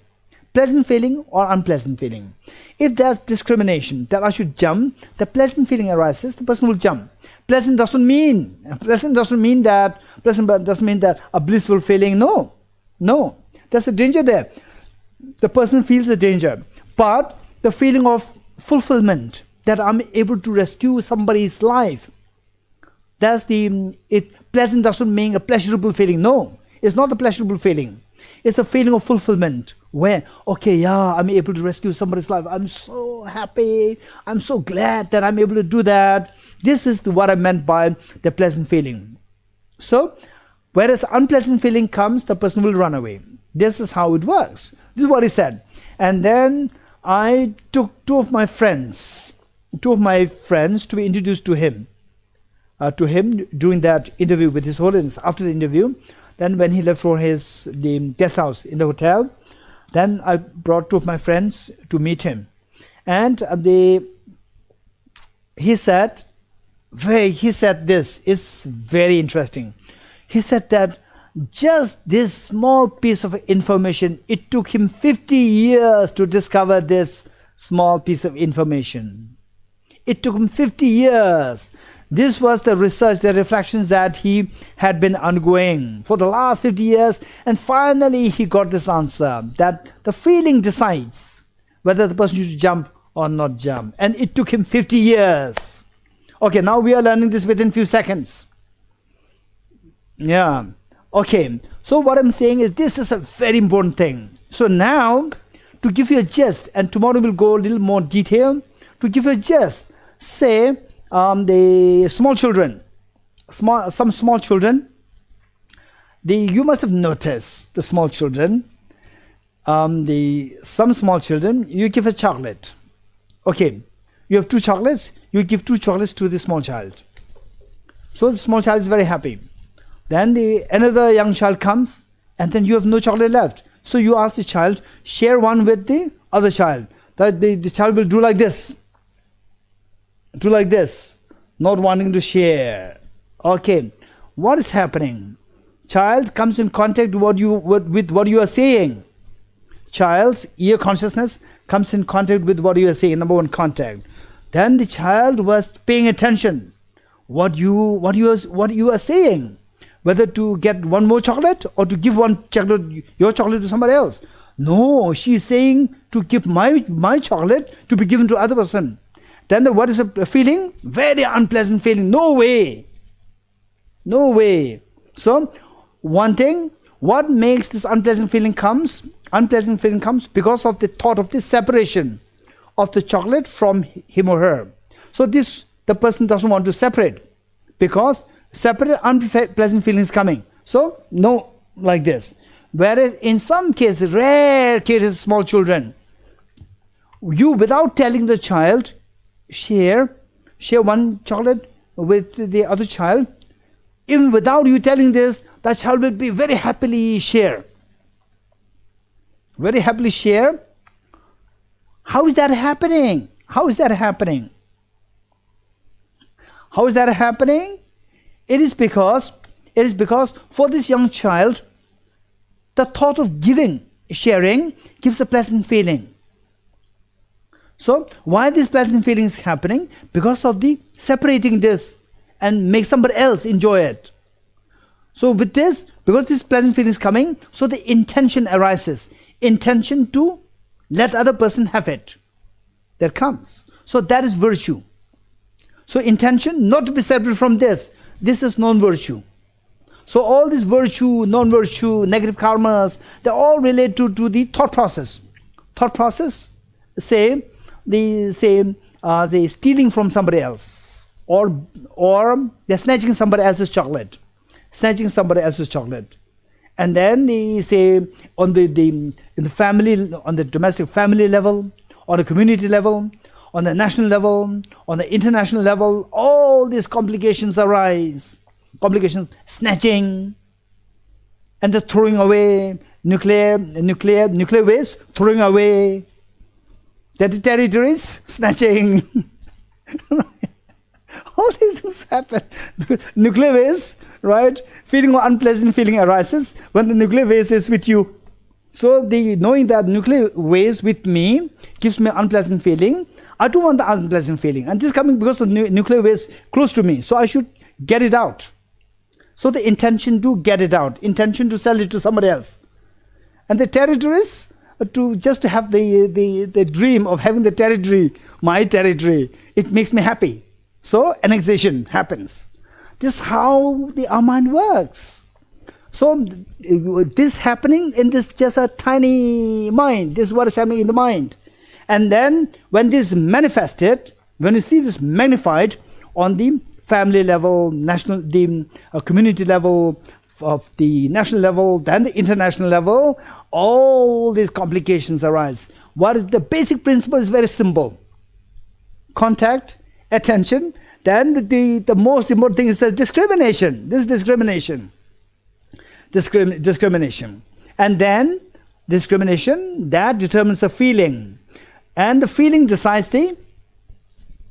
[SPEAKER 1] Pleasant feeling or unpleasant feeling. If there's discrimination that I should jump, the pleasant feeling arises, the person will jump. Pleasant doesn't mean that a blissful feeling. No. There's a danger there. The person feels the danger. But the feeling of fulfillment, that I'm able to rescue somebody's life. Pleasant doesn't mean a pleasurable feeling. No, it's not a pleasurable feeling. It's a feeling of fulfillment where, I'm able to rescue somebody's life. I'm so happy. I'm so glad that I'm able to do that. This is what I meant by the pleasant feeling. So, whereas unpleasant feeling comes, the person will run away. This is how it works. This is what he said. And then I took two of my friends to be introduced to him during that interview with His Holiness. After the interview, then when he left for the guest house in the hotel, then I brought two of my friends to meet him. And he said this is very interesting. He said that just this small piece of information, it took him 50 years to discover this small piece of information. It took him 50 years. This was the research, the reflections that he had been undergoing for the last 50 years, and finally he got this answer, that the feeling decides whether the person should jump or not jump. And it took him 50 years. Okay, now we are learning this within few seconds. Yeah. Okay, so what I'm saying is this is a very important thing. So now, to give you a gist, and tomorrow we'll go a little more detail, to give you a gist, say, the small children, some small children, you must have noticed the small children, some small children, you give a chocolate. Okay, you have 2 chocolates, you give 2 chocolates to the small child. So the small child is very happy. Then another young child comes, and then you have no chocolate left. So you ask the child, share one with the other child. The child will do like this. Not wanting to share. Okay, what is happening? Child comes in contact with what you are saying. Child's ear consciousness comes in contact with what you are saying. Number 1, contact. Then the child was paying attention. What you are saying. Whether to get one more chocolate or to give your chocolate to somebody else. No, she's saying to give my chocolate to be given to other person. Then what is a feeling? Very unpleasant feeling. No way. So, what makes this unpleasant feeling comes? Unpleasant feeling comes because of the thought of this separation of the chocolate from him or her. So the person doesn't want to separate, because separate unpleasant feelings coming. So, no, like this. Whereas in some cases, rare cases, small children, you, without telling the child, share one chocolate with the other child. Even without you telling this, that child will be very happily share. Very happily share. How is that happening? It is because for this young child, the thought of giving, sharing, gives a pleasant feeling. So, why this pleasant feeling is happening? Because of the separating this and make somebody else enjoy it. So, with this, because this pleasant feeling is coming, so the intention arises. Intention to let other person have it. That comes. So, that is virtue. So, intention not to be separate from this. This is non-virtue. So, all this virtue, non-virtue, negative karmas, they all relate to the thought process. Thought process, say, the stealing from somebody else, or they're snatching somebody else's chocolate, and then they say on in the family, on the domestic family level, on the community level, on the national level, on the international level, all these complications arise. Complications, snatching, and the throwing away, nuclear waste, throwing away. that the territories, snatching. All these things happen. Nuclear waste, right? Feeling of unpleasant feeling arises when the nuclear waste is with you. So the knowing that nuclear waste with me gives me unpleasant feeling. I don't want the unpleasant feeling. And this is coming because the nuclear waste close to me. So I should get it out. So the intention to get it out. Intention to sell it to somebody else. And the territories, to just to have the dream of having the territory, my territory, it makes me happy. So annexation happens. This is how our mind works. So this happening in this just a tiny mind. This is what is happening in the mind. And then when this is manifested, when you see this magnified on the family level, national, the community level, of the national level, then the international level, all these complications arise. What is the basic principle is very simple. Contact, attention, then the most important thing is the discrimination. This discrimination. Discrimination. And then discrimination, that determines the feeling. And the feeling decides the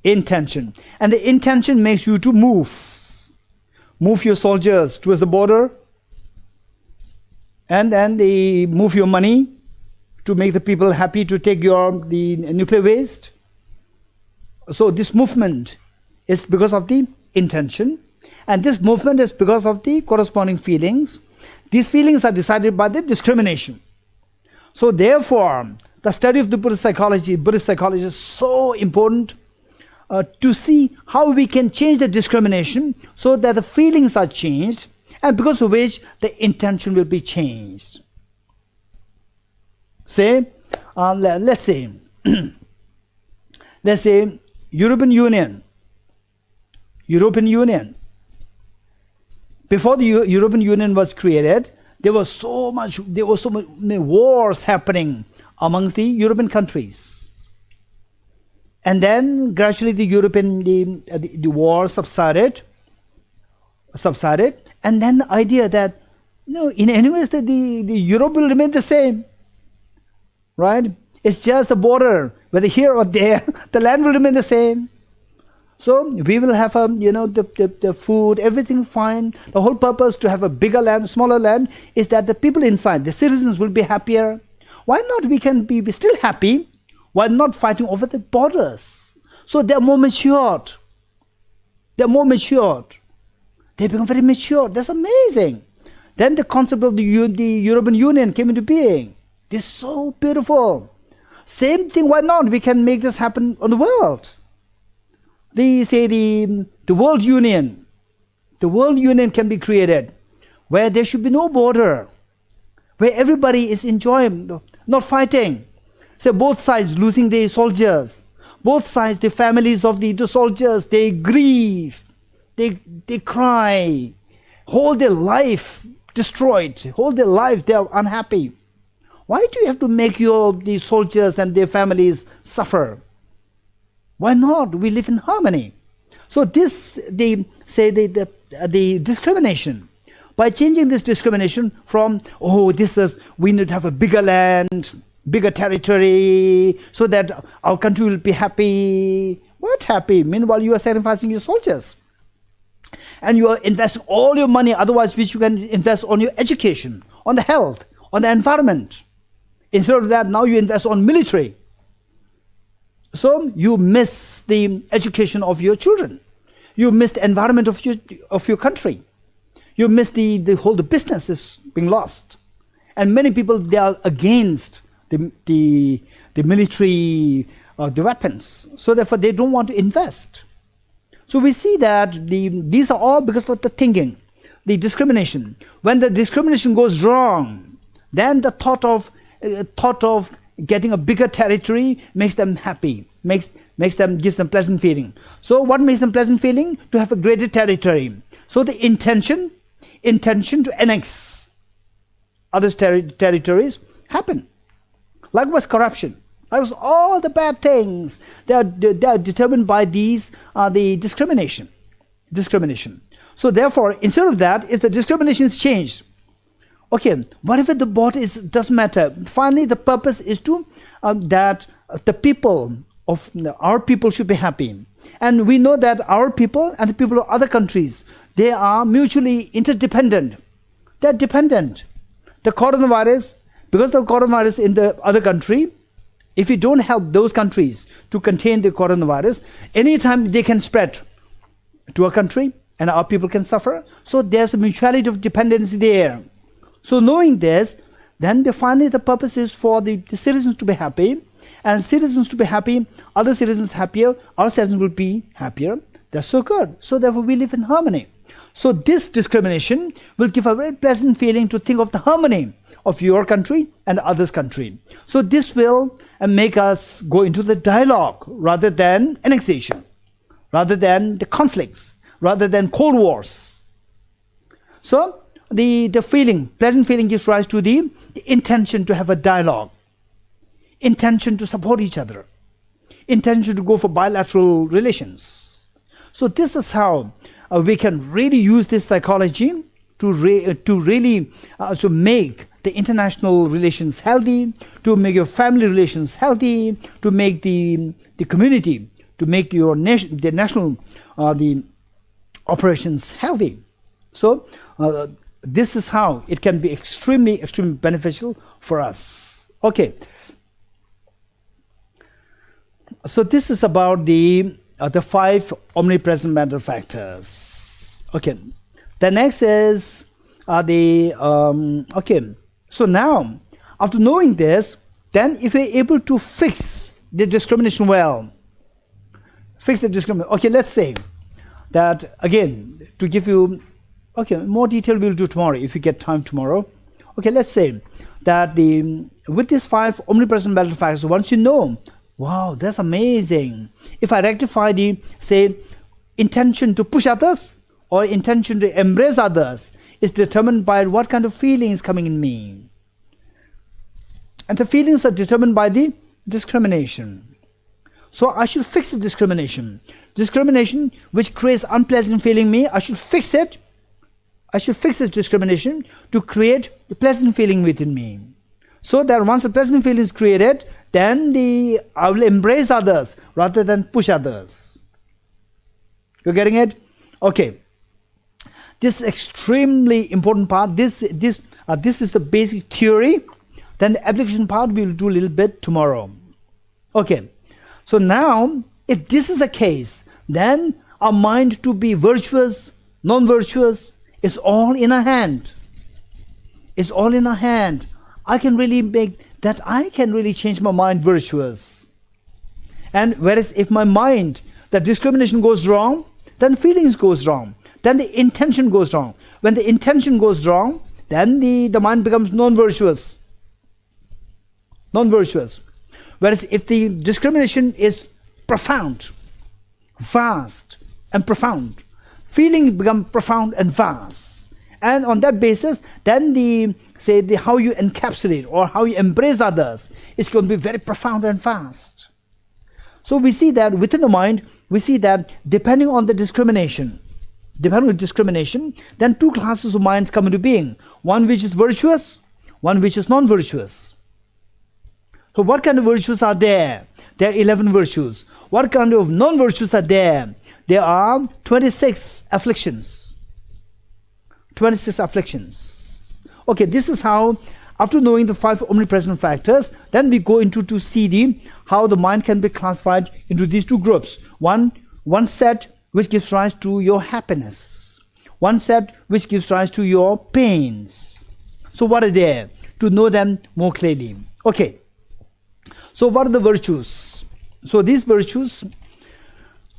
[SPEAKER 1] intention. And the intention makes you to move. Move your soldiers towards the border. And then they move your money to make the people happy to take the nuclear waste. So this movement is because of the intention. And this movement is because of the corresponding feelings. These feelings are decided by the discrimination. So therefore, the study of the Buddhist psychology is so important to see how we can change the discrimination so that the feelings are changed, and because of which the intention will be changed. Say, let's say European Union. Before the European Union was created, there were so many wars happening amongst the European countries. And then gradually the war subsided, and then the idea that in any ways the Europe will remain the same, right? It's just the border, whether here or there, the land will remain the same. So we will have the food, everything fine. The whole purpose to have a bigger land, smaller land, is that the people inside, the citizens, will be happier. Why not? We can be still happy while not fighting over the borders. So they're more matured. They become very mature. That's amazing. Then the concept of the European Union came into being. This is so beautiful. Same thing, why not? We can make this happen on the world. They say the world union. The world union can be created where there should be no border, where everybody is enjoying, not fighting. So both sides losing their soldiers. Both sides, the families of the soldiers, they grieve. They cry. Whole their life destroyed. Whole their life they are unhappy. Why do you have to make the soldiers and their families suffer? Why not? We live in harmony. So this, they say the discrimination. By changing this discrimination from, we need to have a bigger land, bigger territory, so that our country will be happy. What happy? Meanwhile, you are sacrificing your soldiers. And you are investing all your money, otherwise which you can invest on your education, on the health, on the environment. Instead of that, now you invest on military. So you miss the education of your children. You miss the environment of your country. You miss the business is being lost. And many people, they are against the military, the weapons. So therefore they don't want to invest. So we see that these are all because of the thinking, the discrimination. When the discrimination goes wrong, then the thought of getting a bigger territory makes them happy, gives them pleasant feeling. So what makes them pleasant feeling? To have a greater territory. So the intention to annex other territories happen. Likewise, corruption. Likewise, all the bad things, they are determined by these the discrimination. So therefore, instead of that, if the discrimination is changed, okay, whatever the border is, doesn't matter. Finally, the purpose is to that the people of our people should be happy. And we know that our people and the people of other countries, they are mutually interdependent. They're dependent. The coronavirus, because the coronavirus in the other country, if you don't help those countries to contain the coronavirus, anytime they can spread to a country and our people can suffer. So there's a mutuality of dependency there. So knowing this, then finally the purpose is for the citizens to be happy, and citizens to be happy, other citizens happier, our citizens will be happier. That's so good. So therefore we live in harmony. So this discrimination will give a very pleasant feeling to think of the harmony of your country and others' country. So this will make us go into the dialogue rather than annexation, rather than the conflicts, rather than Cold Wars. So the feeling, pleasant feeling gives rise to the intention to have a dialogue, intention to support each other, intention to go for bilateral relations. So this is how we can really use this psychology to really make the international relations healthy, to make your family relations healthy, to make the community, to make your the national the operations healthy. So this is how it can be extremely beneficial for us. Okay. So this is about the 5 omnipresent mental factors. Okay. The next is okay. So now, after knowing this, then if we're able to fix the discrimination well, okay, let's say that, again, to give you, okay, more detail we'll do tomorrow if we get time tomorrow. Okay, let's say that with these 5 omnipresent mental factors, once you know, wow, that's amazing. If I rectify the, say, intention to push others or intention to embrace others, is determined by what kind of feelings coming in me. And the feelings are determined by the discrimination. So I should fix the discrimination. Discrimination which creates unpleasant feeling in me, I should fix it. I should fix this discrimination to create the pleasant feeling within me. So that once the pleasant feeling is created, then I will embrace others rather than push others. You're getting it? Okay. This is extremely important part. This is the basic theory. Then the application part we will do a little bit tomorrow. Okay. So now, if this is the case, then our mind to be virtuous, non-virtuous, is all in our hand. It's all in our hand. I can really change my mind virtuous. And whereas if my mind, the discrimination goes wrong, then feelings goes wrong. Then the intention goes wrong. When the intention goes wrong, then the mind becomes non-virtuous. Non-virtuous. Whereas if the discrimination is profound, vast and profound, feelings become profound and vast. And on that basis, then how you encapsulate or how you embrace others is going to be very profound and vast. So we see that within the mind, we see that depending on the discrimination, then 2 classes of minds come into being. One which is virtuous, one which is non-virtuous. So what kind of virtues are there? There are 11 virtues. What kind of non-virtues are there? There are 26 afflictions. 26 afflictions. Okay, this is how, after knowing the 5 omnipresent factors, then we go into to see how the mind can be classified into these 2 groups. One set which gives rise to your happiness. One set which gives rise to your pains. So what are there? To know them more clearly. Okay. So what are the virtues? So these virtues,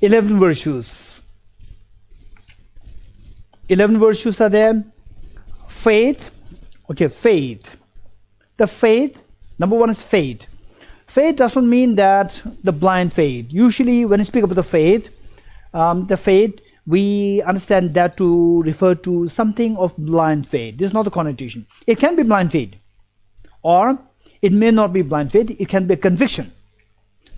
[SPEAKER 1] 11 virtues. 11 virtues are there. Faith. Okay, faith. The faith, number 1 is faith. Faith doesn't mean that the blind faith. Usually when I speak about the faith, we understand that to refer to something of blind faith. This is not the connotation. It can be blind faith, or it may not be blind faith. It can be a conviction.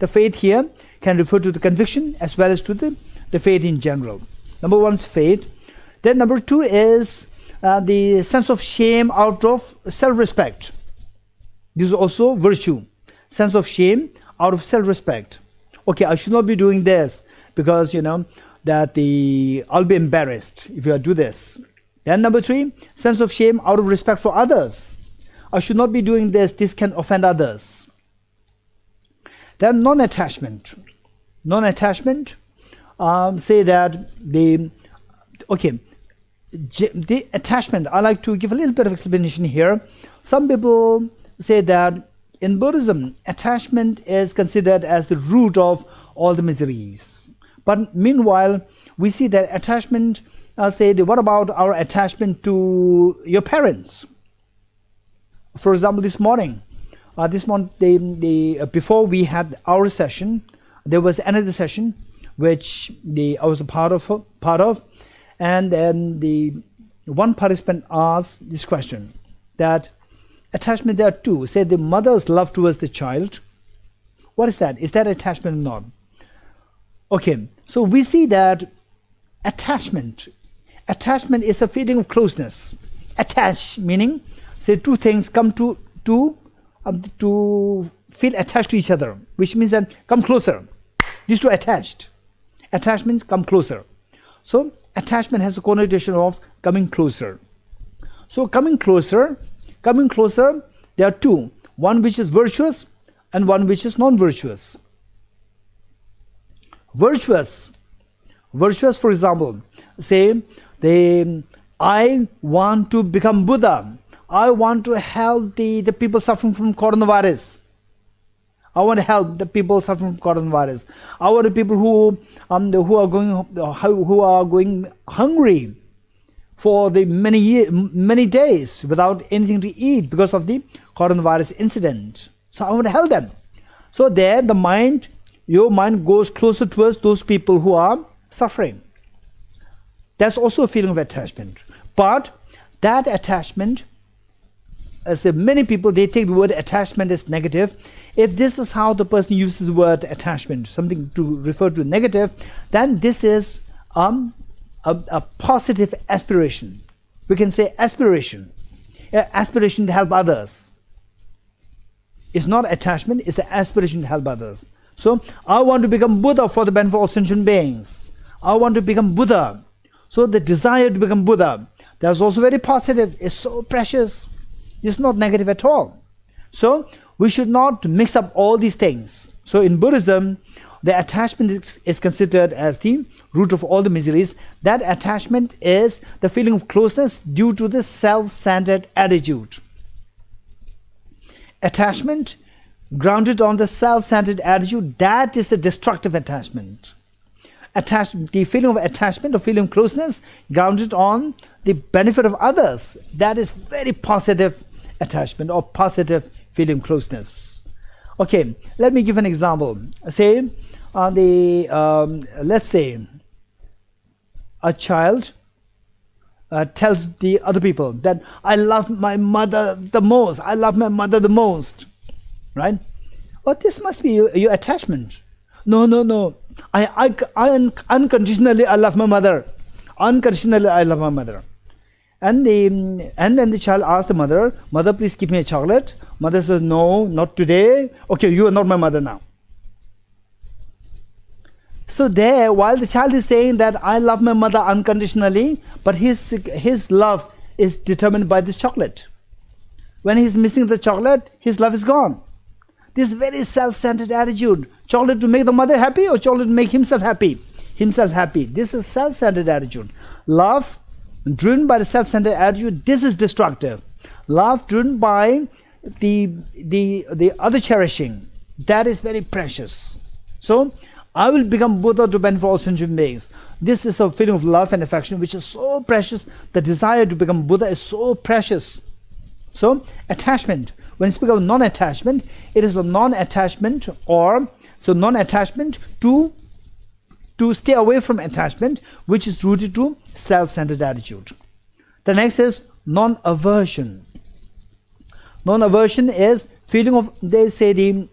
[SPEAKER 1] The faith here can refer to the conviction as well as to the faith in general. Number 1 is faith. Then number 2 is the sense of shame out of self-respect. This is also virtue. Sense of shame out of self-respect. Okay, I should not be doing this because that I'll be embarrassed if I do this. Then number 3, sense of shame out of respect for others. I should not be doing this. This can offend others. Then non-attachment. Non-attachment. Say that the attachment. I like to give a little bit of explanation here. Some people say that in Buddhism, attachment is considered as the root of all the miseries. But meanwhile, we see that attachment, what about our attachment to your parents? For example, this morning, before we had our session, there was another session which I was a part of, and then the one participant asked this question, that attachment there are two. Say the mother's love towards the child. What is that? Is that attachment or not? Okay, so we see that attachment is a feeling of closeness. Attach meaning, say two things come to feel attached to each other, which means that come closer. These two attached. Attachments come closer. So attachment has a connotation of coming closer. So coming closer, there are two. One which is virtuous and one which is non-virtuous. Virtuous, for example, say I want to become Buddha. I want to help the people suffering from coronavirus. I want to help the people suffering from coronavirus. I want the people who are going hungry for the many days without anything to eat because of the coronavirus incident. So I want to help them. So there, your mind goes closer towards those people who are suffering. That's also a feeling of attachment. But that attachment, as many people, they take the word attachment as negative. If this is how the person uses the word attachment, something to refer to negative, then this is a positive aspiration. We can say aspiration. Aspiration to help others. It's not attachment, it's the aspiration to help others. So, I want to become Buddha for the benefit of all sentient beings. I want to become Buddha. So, the desire to become Buddha, that's also very positive. It's so precious. It's not negative at all. So, we should not mix up all these things. So, in Buddhism, the attachment is considered as the root of all the miseries. That attachment is the feeling of closeness due to the self-centered attitude. Attachment grounded on the self-centered attitude, that is the destructive attachment. The feeling of attachment or feeling of closeness grounded on the benefit of others, that is very positive attachment or positive feeling of closeness. Okay, let me give an example. Say, let's say a child tells the other people that I love my mother the most. I love my mother the most. Right? Well, this must be your attachment. No. I unconditionally I love my mother. Unconditionally I love my mother. And then the child asks the mother, "Mother, please give me a chocolate." Mother says, "No, not today." Okay, you are not my mother now. So there, while the child is saying that I love my mother unconditionally, but his love is determined by this chocolate. When he's missing the chocolate, his love is gone. This very self-centered attitude. Chocolate to make the mother happy or chocolate to make himself happy? Himself happy. This is self-centered attitude. Love driven by the self-centered attitude, this is destructive. Love driven by the other cherishing, that is very precious. So, I will become Buddha to benefit all sentient beings. This is a feeling of love and affection which is so precious. The desire to become Buddha is so precious. So, attachment. When we speak of non-attachment, it is a non-attachment to stay away from attachment, which is rooted to self-centered attitude. The next is non-aversion. Non-aversion is feeling of, they say the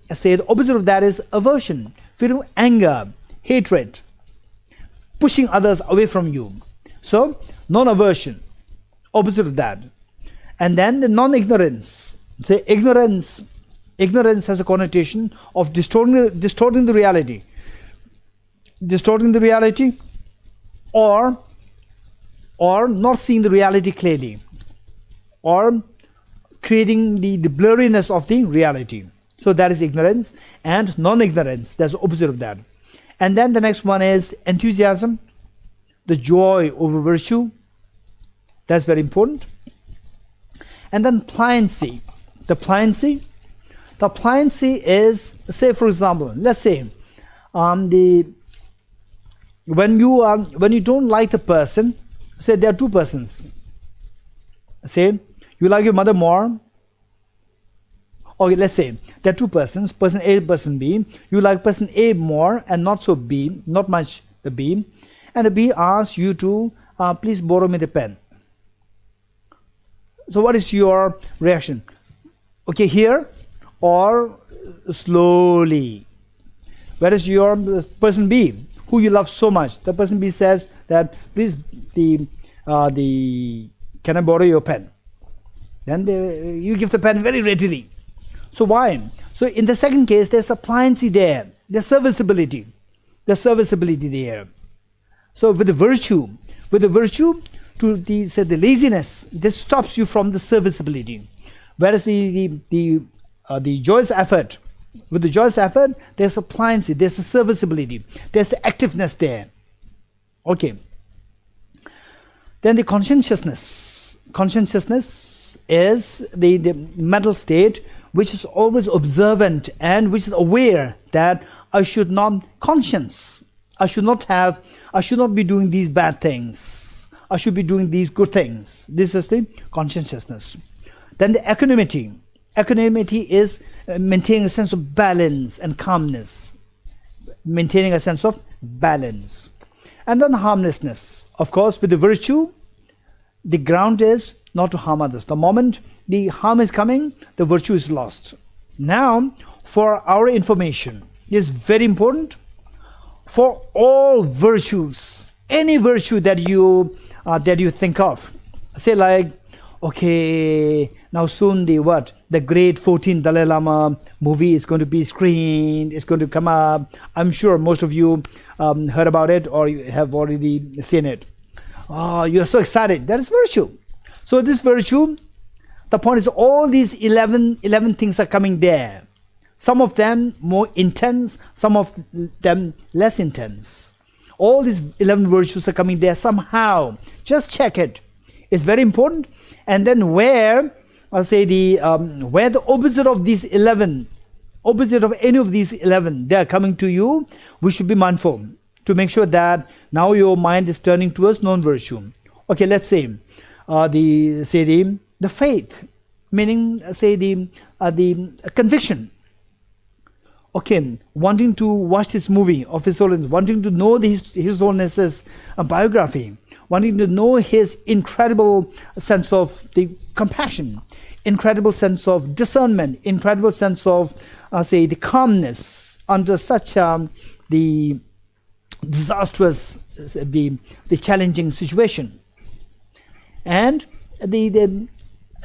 [SPEAKER 1] opposite of that is aversion. Feeling of anger, hatred, pushing others away from you. So, non-aversion, opposite of that. And then the non-ignorance. The ignorance Ignorance has a connotation of distorting the reality. Distorting the reality, or not seeing the reality clearly, or creating the blurriness of the reality. So that is ignorance. And non-ignorance, that's the opposite of that. And then the next one is enthusiasm, the joy over virtue. That's very important. And then pliancy. The pliancy is, say for example, let's say when you don't like the person, say there are two persons. Say you like your mother more. Okay, let's say there are two persons, person A, person B. You like person A more and not so B, not much the B. And the B asks you to please borrow me the pen. So what is your reaction? Okay, here or slowly? Whereas your person B, who you love so much, the person B says that please can I borrow your pen? Then you give the pen very readily. So why? So in the second case, there's a pliancy there, there's serviceability there. So with the virtue, to the laziness, this stops you from the serviceability. Whereas the joyous effort, with the joyous effort, there's a pliancy, there's a serviceability, there's the activeness there. Okay. Then the conscientiousness. Conscientiousness is the mental state which is always observant and which is aware that I should not I should not be doing these bad things. I should be doing these good things. This is the conscientiousness. Then the equanimity. Equanimity is maintaining a sense of balance and calmness. Maintaining a sense of balance. And then harmlessness. Of course, with the virtue, the ground is not to harm others. The moment the harm is coming, the virtue is lost. Now, for our information, it is very important for all virtues, any virtue that you think of. Say like, okay, now soon the great 14th Dalai Lama movie is going to be screened, it's going to come up. I'm sure most of you heard about it or you have already seen it. Oh, you're so excited. That is virtue. So this virtue, the point is all these 11 things are coming there. Some of them more intense, some of them less intense. All these 11 virtues are coming there somehow. Just check it. It's very important. And then where the opposite of these 11, opposite of any of these 11, they are coming to you, we should be mindful to make sure that now your mind is turning towards non-virtue. Okay, let's say the faith, meaning the conviction. Okay, wanting to watch this movie of His Holiness, wanting to know His Holiness's biography, wanting to know his incredible sense of the compassion, incredible sense of discernment, incredible sense of the calmness under such the disastrous, the challenging situation, and the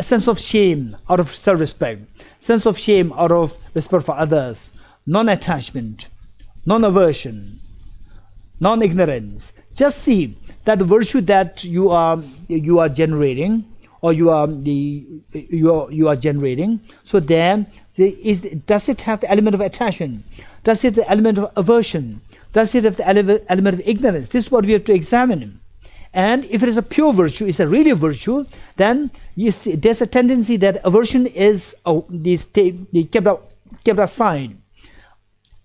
[SPEAKER 1] sense of shame out of self-respect, sense of shame out of respect for others, non-attachment, non-aversion, non-ignorance. Just see that the virtue that you are generating, or you are generating. So does it have the element of attachment? Does it have the element of aversion? Does it have the element of ignorance? This is what we have to examine. And if it is a pure virtue, it's a really virtue, then you see, there's a tendency that aversion is kept aside.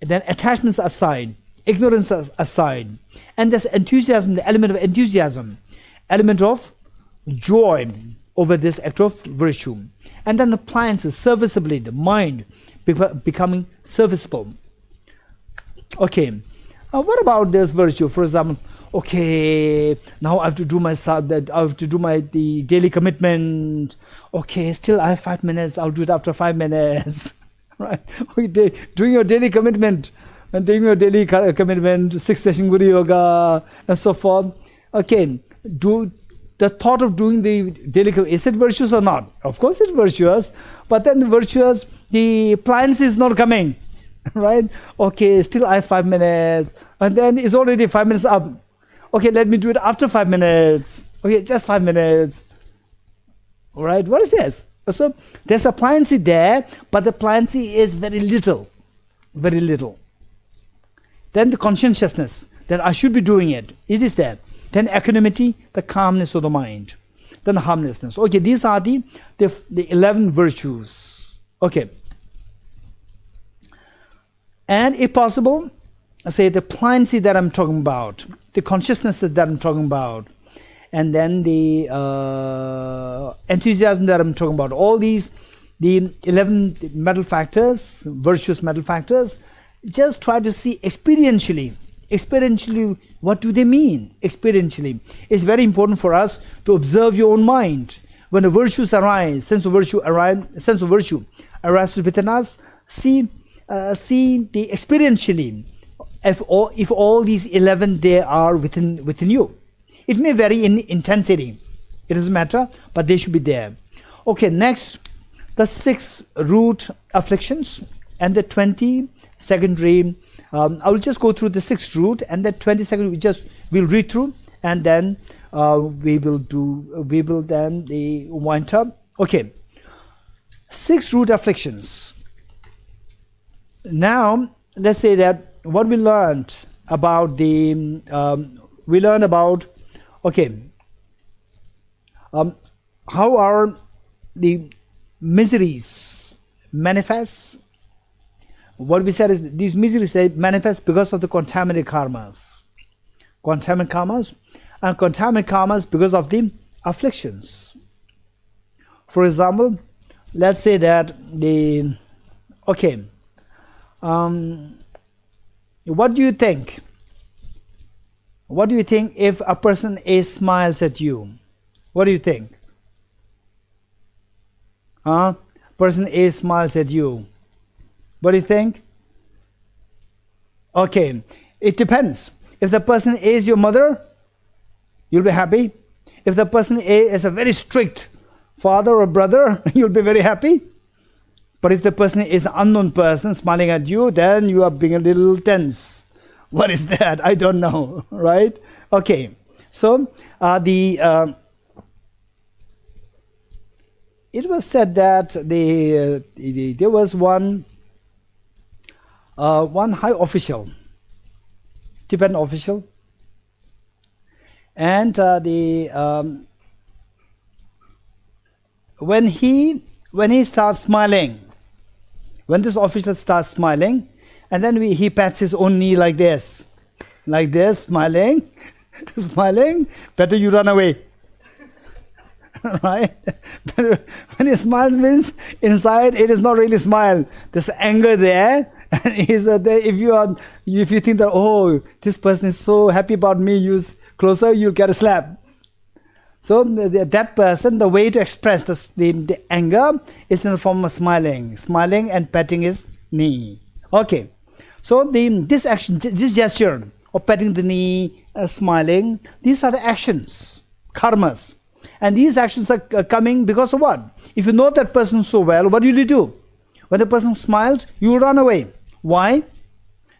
[SPEAKER 1] Then attachments aside, ignorance aside, and there's enthusiasm, the element of enthusiasm, element of joy over this act of virtue. And then appliances, serviceability, the mind becoming serviceable. Okay, what about this virtue? For example, okay, now I have to do the daily commitment. Okay, still I have 5 minutes. I'll do it after 5 minutes. Right? Doing your daily commitment and doing your daily commitment, 6 session Guru Yoga and so forth. Okay, do the thought of doing the daily, is it virtuous or not? Of course it's virtuous, but then the virtuous, the pliancy is not coming, right? Okay, still I have 5 minutes, and then it's already 5 minutes up. Okay, let me do it after 5 minutes. Okay, just 5 minutes. All right, what is this? So there's a pliancy there, but the pliancy is very little, very little. Then the conscientiousness that I should be doing it, is this there? Then equanimity, the calmness of the mind. Then the harmlessness. Okay, these are the 11 virtues. Okay. And if possible, say the pliancy that I'm talking about, the consciousness that I'm talking about, and then the enthusiasm that I'm talking about, all these, the 11 mental factors, virtuous mental factors, just try to see experientially, what do they mean experientially? It's very important for us to observe your own mind. When the virtues arise, sense of virtue arises within us, see the experientially, if all these 11 they are within you. It may vary in intensity, it doesn't matter, but they should be there. Okay, next, the 6 root afflictions and the 20 secondary. I will just go through the 6th root, and the 22nd we'll read through, and then we will then the wind up. Okay, 6 root afflictions. Now let's say that what we learned about how are the miseries manifest. What we said is these miseries, they manifest because of the contaminated karmas. Contaminated karmas because of the afflictions. For example, let's say that what do you think? What do you think if a person A smiles at you? What do you think? Person A smiles at you. What do you think? Okay, it depends. If the person A is your mother, you'll be happy. If the person A is a very strict father or brother, you'll be very happy. But if the person is an unknown person smiling at you, then you are being a little tense. What is that? I don't know, right? Okay, so it was said that there was one high official, Tibetan official, and when he starts smiling, when this official starts smiling, and then he pats his own knee like this, smiling, smiling, better you run away. Right? When he smiles means inside it is not really smile. There's anger there. And if you think that, oh, this person is so happy about me, use closer, you'll get a slap. So that person, the way to express the anger is in the form of smiling and patting his knee. Okay, so this action, this gesture of patting the knee, smiling, these are the actions, karmas. And these actions are coming because of what? If you know that person so well, what will you do? When the person smiles, you will run away. Why?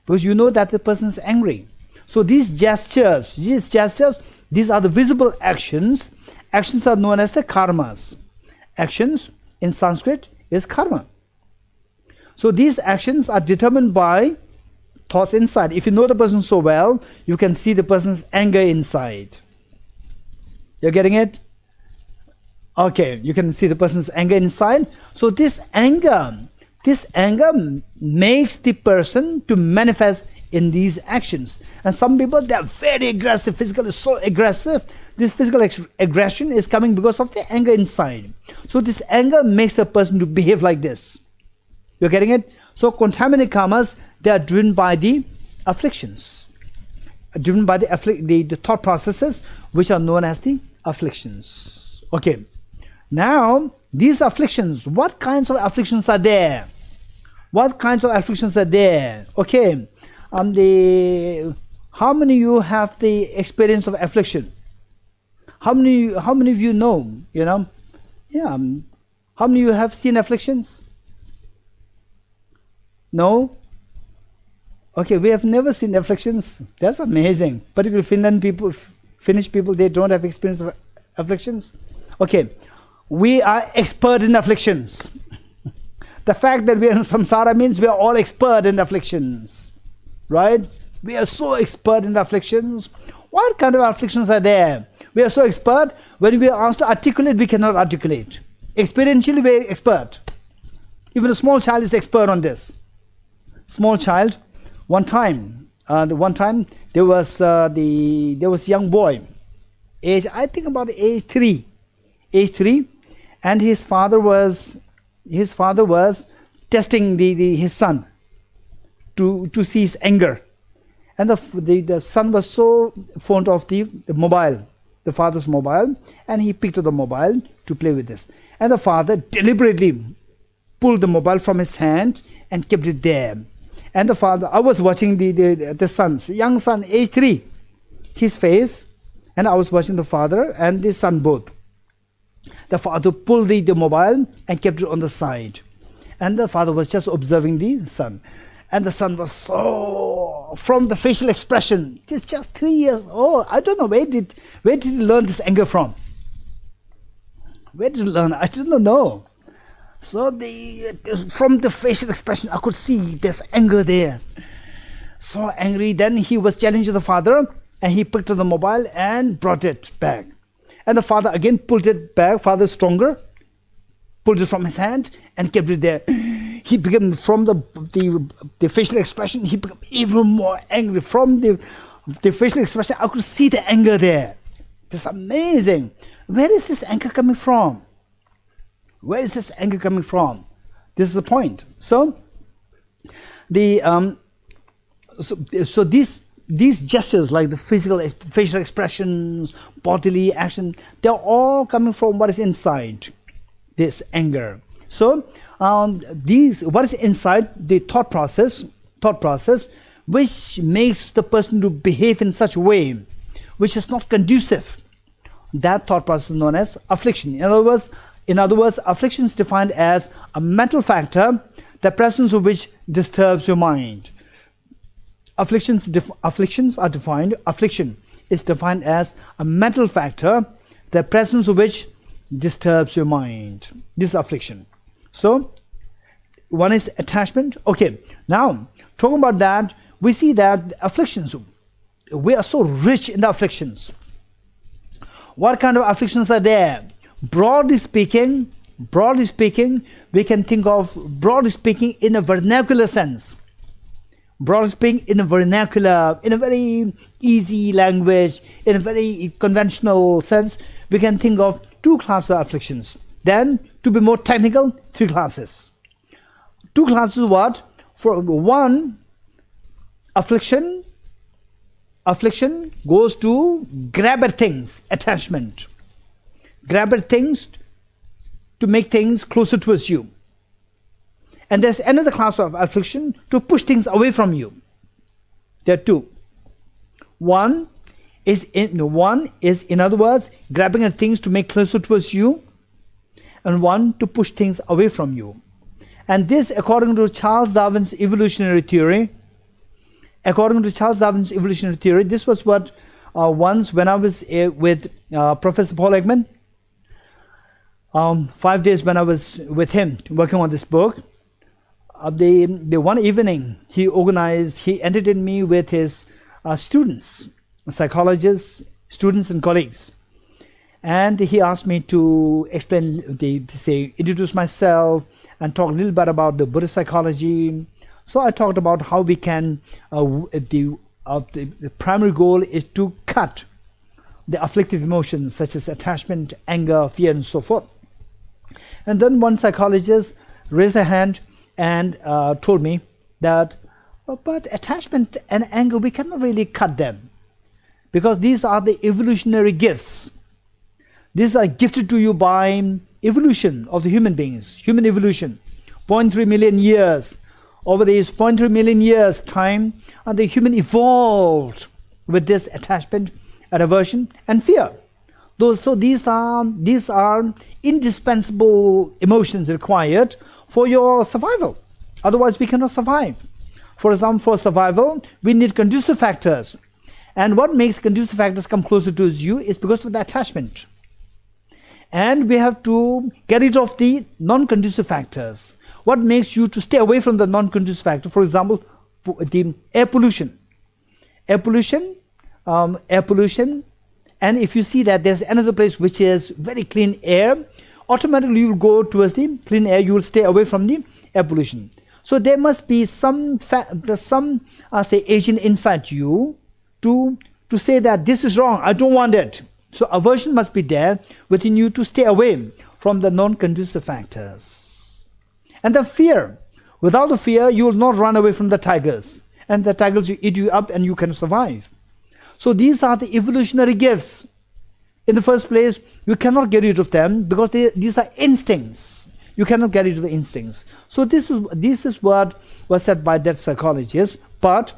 [SPEAKER 1] Because you know that the person is angry. So these gestures, these are the visible actions. Actions are known as the karmas. Actions in Sanskrit is karma. So these actions are determined by thoughts inside. If you know the person so well, you can see the person's anger inside. You're getting it? Okay, you can see the person's anger inside. So this anger makes the person to manifest in these actions. And some people, they are very aggressive, physically so aggressive. This physical aggression is coming because of the anger inside. So this anger makes the person to behave like this. You're getting it? So contaminated karmas, they are driven by the afflictions. Driven by the thought processes, which are known as the afflictions. Okay. Now, these afflictions, what kinds of afflictions are there? What kinds of afflictions are there? Okay. How many of you have the experience of affliction? How many of you know, yeah, how many of you have seen afflictions? No? Okay, we have never seen afflictions. That's amazing. Particularly Finnish people, they don't have experience of afflictions. Okay, we are expert in afflictions. The fact that we are in samsara means we are all expert in afflictions, right? We are so expert in afflictions. What kind of afflictions are there? We are so expert, when we are asked to articulate, we cannot articulate. Experientially, we are expert. Even a small child is expert on this. Small child, one time there was a young boy, I think about age 3, and his father was testing his son to see his anger, and the son was so fond of the mobile, the father's mobile, and he picked up the mobile to play with this, and the father deliberately pulled the mobile from his hand and kept it there. And the father, I was watching the young son, age 3, his face, and I was watching the father and the son both. The father pulled the mobile and kept it on the side. And the father was just observing the son. And the son was so, from the facial expression, he's just 3 years old. I don't know, where did he learn this anger from? Where did he learn? I didn't know. So from the facial expression, I could see there's anger there. So angry. Then he was challenging the father, and he picked up the mobile and brought it back. And the father again pulled it back. Father stronger, pulled it from his hand and kept it there. He became, from the facial expression, he became even more angry. From the facial expression, I could see the anger there. That's amazing. Where is this anger coming from? Where is this anger coming from? This is the point. So, these gestures, like the facial expressions, bodily action, they're all coming from what is inside this anger. So, what is inside the thought process, which makes the person to behave in such a way which is not conducive. That thought process is known as affliction. In other words, affliction is defined as a mental factor, the presence of which disturbs your mind. Affliction is defined as a mental factor, the presence of which disturbs your mind. This is affliction. So, one is attachment. Okay, now, talking about that, we see that afflictions, we are so rich in the afflictions. What kind of afflictions are there? Broadly speaking, we can think of, in a vernacular sense. Broadly speaking, in a very easy language, in a very conventional sense, we can think of 2 classes of afflictions. Then, to be more technical, 3 classes. 2 classes what? For one, affliction goes to grab at things, attachment. Grab at things to make things closer towards you. And there's another class of affliction to push things away from you. There are 2. One is in other words, grabbing at things to make closer towards you, and one to push things away from you. And this, according to Charles Darwin's evolutionary theory, this was what once when I was with Professor Paul Ekman, 5 days when I was with him working on this book, the one evening he entertained me with his students, psychologists, students and colleagues. And he asked me to introduce myself and talk a little bit about the Buddhist psychology. So I talked about how we can, the primary goal is to cut the afflictive emotions such as attachment, anger, fear, and so forth. And then one psychologist raised a hand and told me that, but attachment and anger, we cannot really cut them, because these are the evolutionary gifts. These are gifted to you by evolution of the human beings, human evolution. 0.3 million years. Over these 0.3 million years time, and the human evolved with this attachment and aversion and fear. These are indispensable emotions required for your survival. Otherwise, we cannot survive. For example, for survival, we need conducive factors. And what makes conducive factors come closer to you is because of the attachment. And we have to get rid of the non-conducive factors. What makes you to stay away from the non-conducive factor? For example, the air pollution. Air pollution, and if you see that there's another place which is very clean air, automatically you will go towards the clean air, you will stay away from the air pollution. So there must be some agent inside you to say that this is wrong, I don't want it. So aversion must be there within you to stay away from the non-conducive factors. And the fear. Without the fear, you will not run away from the tigers. And the tigers will eat you up and you can survive. So these are the evolutionary gifts. In the first place, you cannot get rid of them because these are instincts. You cannot get rid of the instincts. So this is what was said by that psychologist. But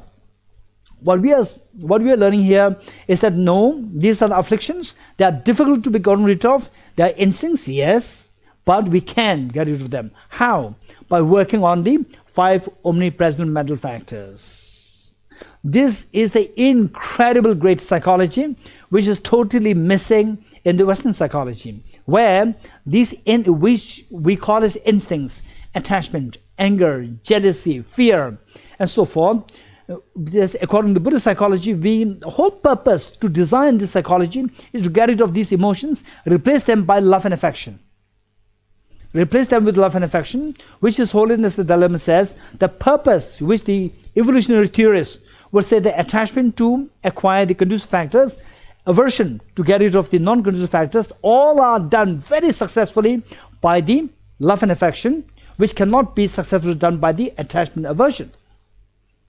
[SPEAKER 1] what we are learning here is that no, these are the afflictions. They are difficult to be gotten rid of. They are instincts, yes, but we can get rid of them. How? By working on the 5 omnipresent mental factors. This is the incredible great psychology which is totally missing in the Western psychology, where which we call as instincts, attachment, anger, jealousy, fear, and so forth. According to Buddhist psychology, the whole purpose to design this psychology is to get rid of these emotions, replace them by love and affection. Replace them with love and affection, which is Holiness the Dalai Lama says, the purpose which the evolutionary theorists would say the attachment to acquire the conducive factors, aversion to get rid of the non-conducive factors, all are done very successfully by the love and affection, which cannot be successfully done by the attachment aversion.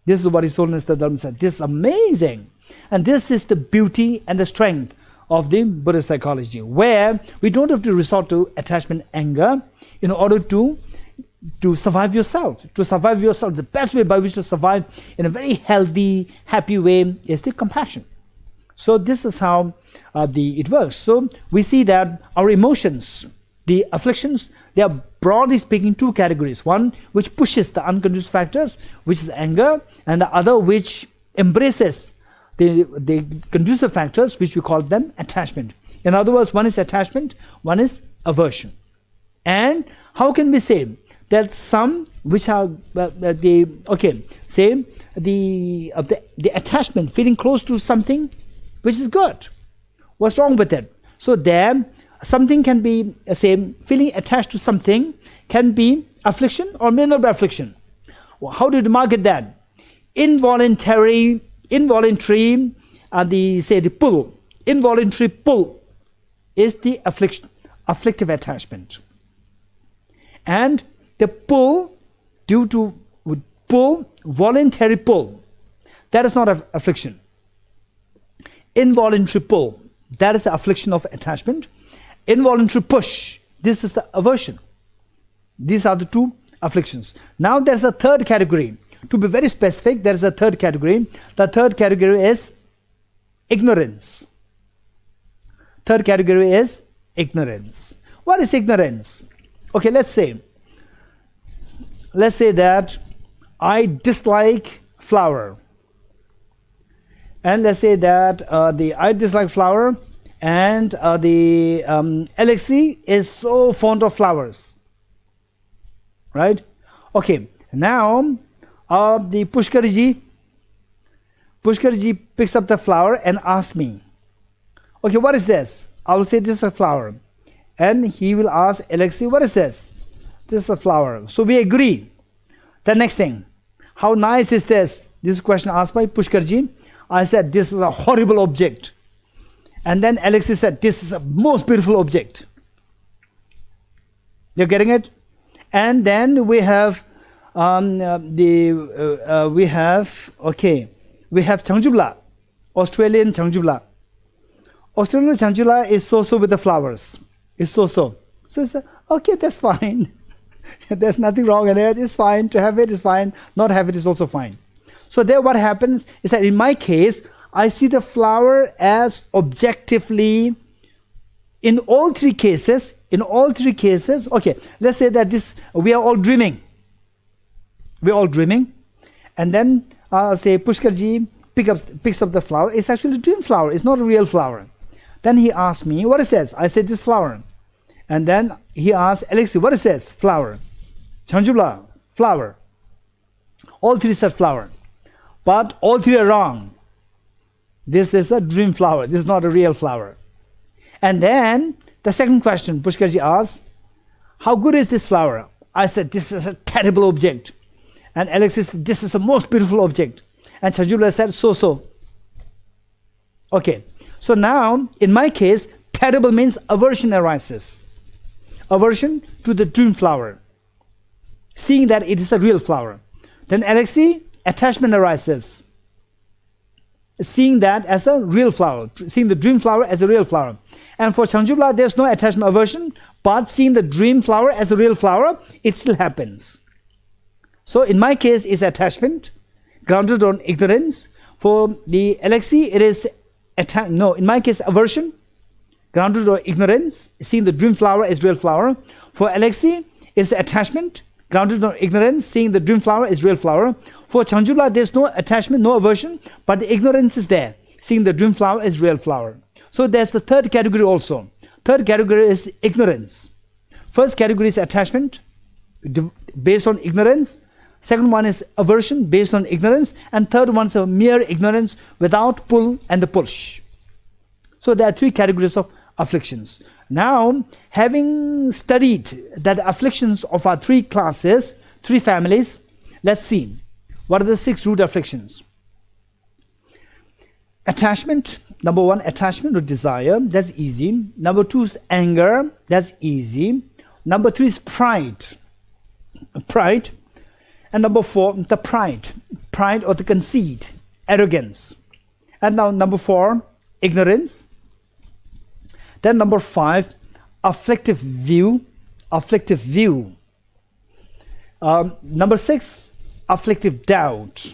[SPEAKER 1] This is what His Holiness the Dalai Lama said. This is amazing. And this is the beauty and the strength of the Buddhist psychology, where we don't have to resort to attachment anger in order to survive yourself. To survive yourself, the best way by which to survive in a very healthy, happy way is the compassion. So this is how it works. So we see that our emotions, the afflictions, they are broadly speaking 2 categories. One which pushes the unconducive factors, which is anger, and the other which embraces the conducive factors, which we call them attachment. In other words, one is attachment, one is aversion. And how can we say that some which are the attachment, feeling close to something which is good. What's wrong with it? So there, something can be, feeling attached to something can be affliction or may not be affliction. Well, how do you market that? Involuntary, the pull. Involuntary pull is the afflictive attachment. And the pull, due to pull, voluntary pull, that is not an affliction. Involuntary pull, that is the affliction of attachment. Involuntary push, this is the aversion. These are the 2 afflictions. Now there's a third category. To be very specific, there is a third category. The third category is ignorance. Third category is ignorance. What is ignorance? Okay, let's say that I dislike flower. And let's say that I dislike flower, and Alexei is so fond of flowers. Right? Okay, now the Pushkarji picks up the flower and asks me, okay, what is this? I will say this is a flower. And he will ask Alexei, what is this? This is a flower. So we agree. The next thing, how nice is this? This question asked by Pushkarji. I said, this is a horrible object. And then Alexei said, this is a most beautiful object. You're getting it? And then we have Changjubla, Australian Changjubla. Australian Changjubla is so with the flowers. It's so. So it's okay, that's fine. There's nothing wrong in it. It's fine. To have it is fine. Not have it is also fine. So there what happens is that in my case, I see the flower as objectively in all three cases, okay, let's say that we are all dreaming. We're all dreaming. And then, say, Pushkarji picks up the flower. It's actually a dream flower. It's not a real flower. Then he asked me, what is this? I said, this flower. And then he asked, Alexei, what is this? Flower. Chanjula, flower. All three said flower. But all three are wrong. This is a dream flower. This is not a real flower. And then the second question, Pushkarji asked, how good is this flower? I said, this is a terrible object. And Alexei said, this is the most beautiful object. And Chanjula said, so. Okay. So now, in my case, terrible means aversion arises. Aversion to the dream flower. Seeing that it is a real flower. Then Alexei, attachment arises. Seeing that as a real flower. Seeing the dream flower as a real flower. And for Chanjula, there's no attachment aversion. But seeing the dream flower as a real flower, it still happens. So in my case, it's attachment, grounded on ignorance. For the Alexei, it is, in my case, aversion, grounded on ignorance, seeing the dream flower as real flower. For Alexei, it's attachment, grounded on ignorance, seeing the dream flower as real flower. For Chanjula, there's no attachment, no aversion, but the ignorance is there, seeing the dream flower as real flower. So there's the third category also. Third category is ignorance. First category is attachment, based on ignorance. Second one is aversion based on ignorance. And third one is a mere ignorance without pull and the push. So there are three categories of afflictions. Now, having studied that the afflictions of our three classes, three families, let's see. What are the 6 root afflictions? Attachment. Number 1, attachment or desire. That's easy. Number 2 is anger. That's easy. Number 3 is pride. Pride. And number 4, the pride. Pride or the conceit, arrogance. And now number 4, ignorance. Then number 5, afflictive view. Afflictive view. Number 6, afflictive doubt.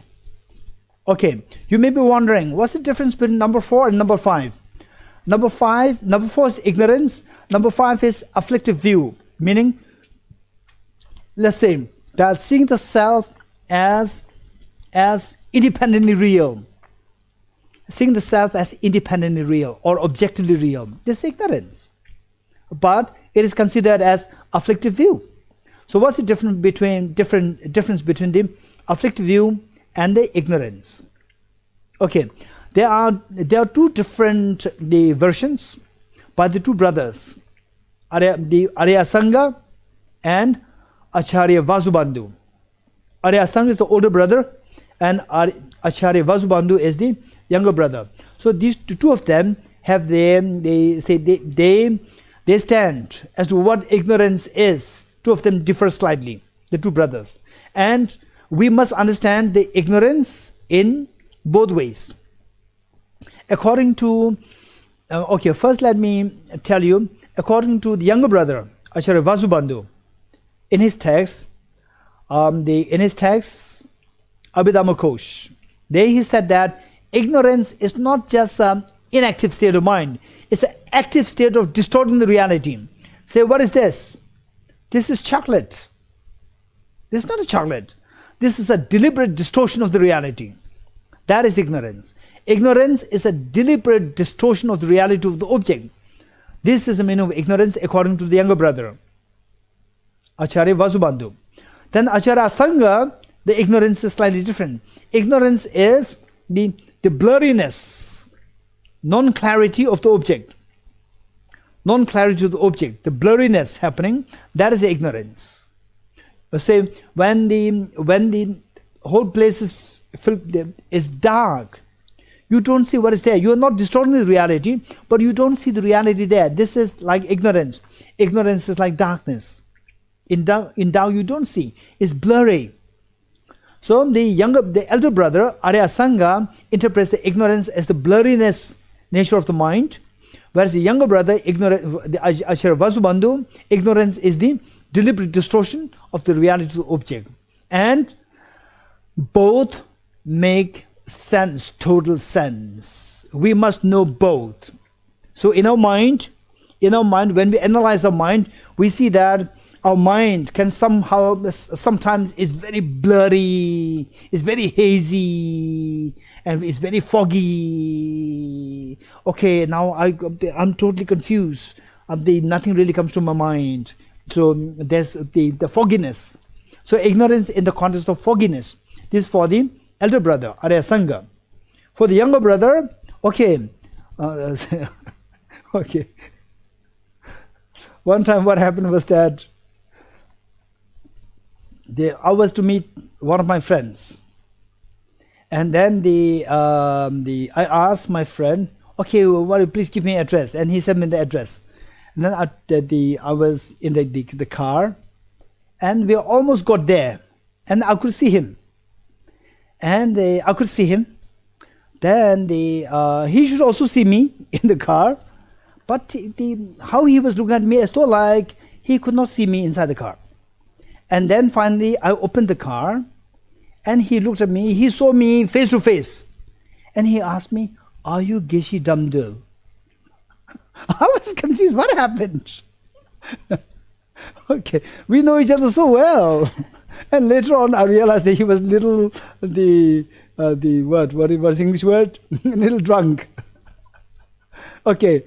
[SPEAKER 1] Okay, you may be wondering, what's the difference between number 4 and number 5? Number 4 is ignorance. Number 5 is afflictive view. Meaning, let's say, that seeing the self as independently real. Seeing the self as independently real or objectively real. This is ignorance. But it is considered as afflictive view. So what's the difference between the afflictive view and the ignorance? Okay, there are 2 different versions by the 2 brothers, the Arya Sangha and Acharya Vasubandhu. Arya Sangha is the older brother and Acharya Vasubandhu is the younger brother. So these 2 of them have they stand as to what ignorance is. 2 of them differ slightly, the 2 brothers. And we must understand the ignorance in both ways. According to, first let me tell you, according to the younger brother, Acharya Vasubandhu, in his text, Abhidhamma Kosh, there he said that ignorance is not just an inactive state of mind, it's an active state of distorting the reality. Say, what is this? This is chocolate. This is not a chocolate. This is a deliberate distortion of the reality. That is ignorance. Ignorance is a deliberate distortion of the reality of the object. This is the meaning of ignorance according to the younger brother, Acharya Vasubandhu. Then Acharya Sangha, the ignorance is slightly different. Ignorance is the blurriness, non-clarity of the object. Non-clarity of the object, the blurriness happening, that is the ignorance. Say, when the whole place is dark, you don't see what is there. You are not distorting the reality, but you don't see the reality there. This is like ignorance. Ignorance is like darkness. In doubt you don't see. It's blurry. So the elder brother, Arya Sangha, interprets the ignorance as the blurriness nature of the mind, whereas the younger brother, the Acharya Vasubandhu, ignorance is the deliberate distortion of the reality of the object. And both make sense, total sense. We must know both. So in our mind, in our mind, when we analyze our mind, we see that our mind can sometimes is very blurry, is very hazy, and is very foggy. Okay, now I'm totally confused. Nothing really comes to my mind. So there's the fogginess. So ignorance in the context of fogginess. This is for the elder brother, Arya Sangha. For the younger brother, okay. Okay. One time what happened was that I was to meet one of my friends. And then I asked my friend, okay, well, please give me address. And he sent me the address. And then I was in the car, and we almost got there. And I could see him. And I could see him. Then he should also see me in the car. But how he was looking at me as though like he could not see me inside the car. And then finally I opened the car, and he looked at me. He saw me face to face. And he asked me, are you Geshe Damdul? I was confused. What happened? Okay, we know each other so well. And later on I realized that he was little, what was English word? Little drunk. Okay.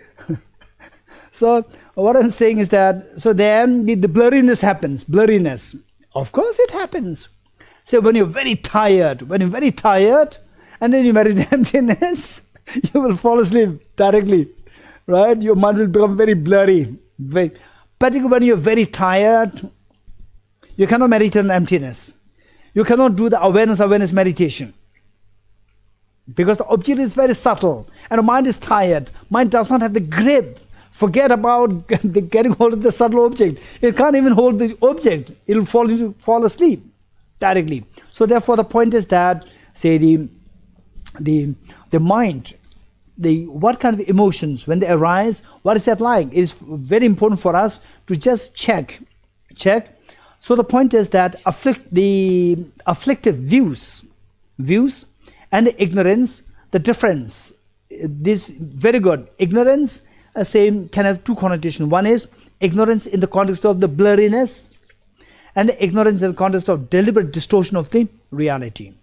[SPEAKER 1] So what I'm saying is that, so then the blurriness happens, blurriness. Of course it happens. So when you're very tired, and then you meditate emptiness, you will fall asleep directly, right? Your mind will become very blurry. Particularly when you're very tired, you cannot meditate on emptiness. You cannot do the awareness meditation. Because the object is very subtle, and the mind is tired. Mind does not have the grip. Forget about getting hold of the subtle object. It can't even hold the object. It will fall asleep directly. So therefore, the point is that, say, the mind, what kind of emotions when they arise, what is that like? It is very important for us to just check. So the point is that the afflictive views, and the ignorance, the difference. This very good. Ignorance, same can have two connotations. One is ignorance in the context of the blurriness, and the ignorance in the context of deliberate distortion of the reality.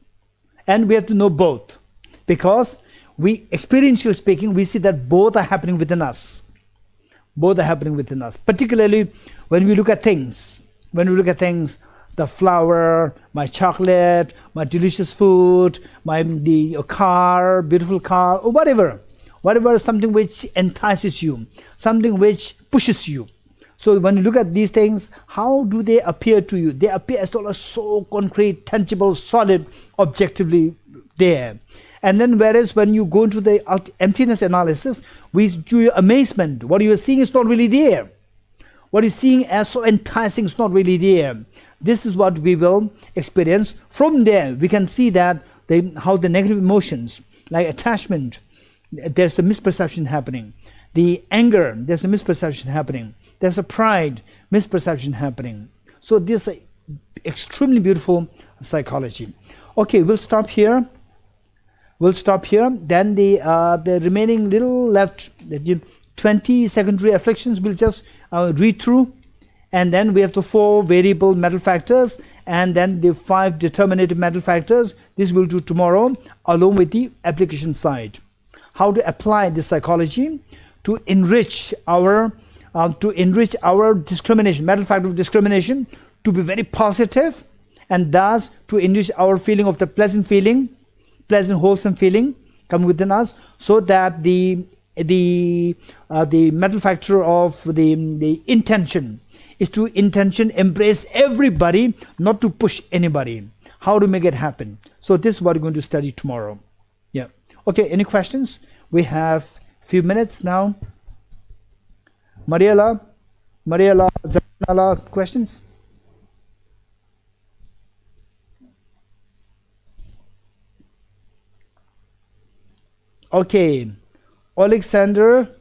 [SPEAKER 1] And we have to know both, because we, experientially speaking, we see that both are happening within us. Both are happening within us. Particularly when we look at things. The flower, my chocolate, my delicious food, the car, beautiful car, or whatever, something which entices you, something which pushes you. So when you look at these things, how do they appear to you? They appear as though so concrete, tangible, solid, objectively there. And then whereas when you go into the emptiness analysis, to your amazement, what you are seeing is not really there. What you're seeing as so enticing is not really there. This is what we will experience. From there, we can see that how the negative emotions, like attachment, there's a misperception happening. The anger, there's a misperception happening. There's a pride, misperception happening. So this is extremely beautiful psychology. Okay, we'll stop here. Then the remaining little left, the 20 secondary afflictions, we'll just read through. And then we have the 4 variable mental factors, and then the 5 determinative mental factors. This we'll do tomorrow, along with the application side. How to apply this psychology to enrich our discrimination, mental factor of discrimination, to be very positive, and thus to enrich our feeling of the pleasant wholesome feeling come within us, so that the mental factor of the intention is to embrace everybody, not to push anybody. How to make it happen? So this is what we're going to study tomorrow. Yeah. Okay, any questions? We have a few minutes now. Mariela, Zanala, questions? Okay, Alexander.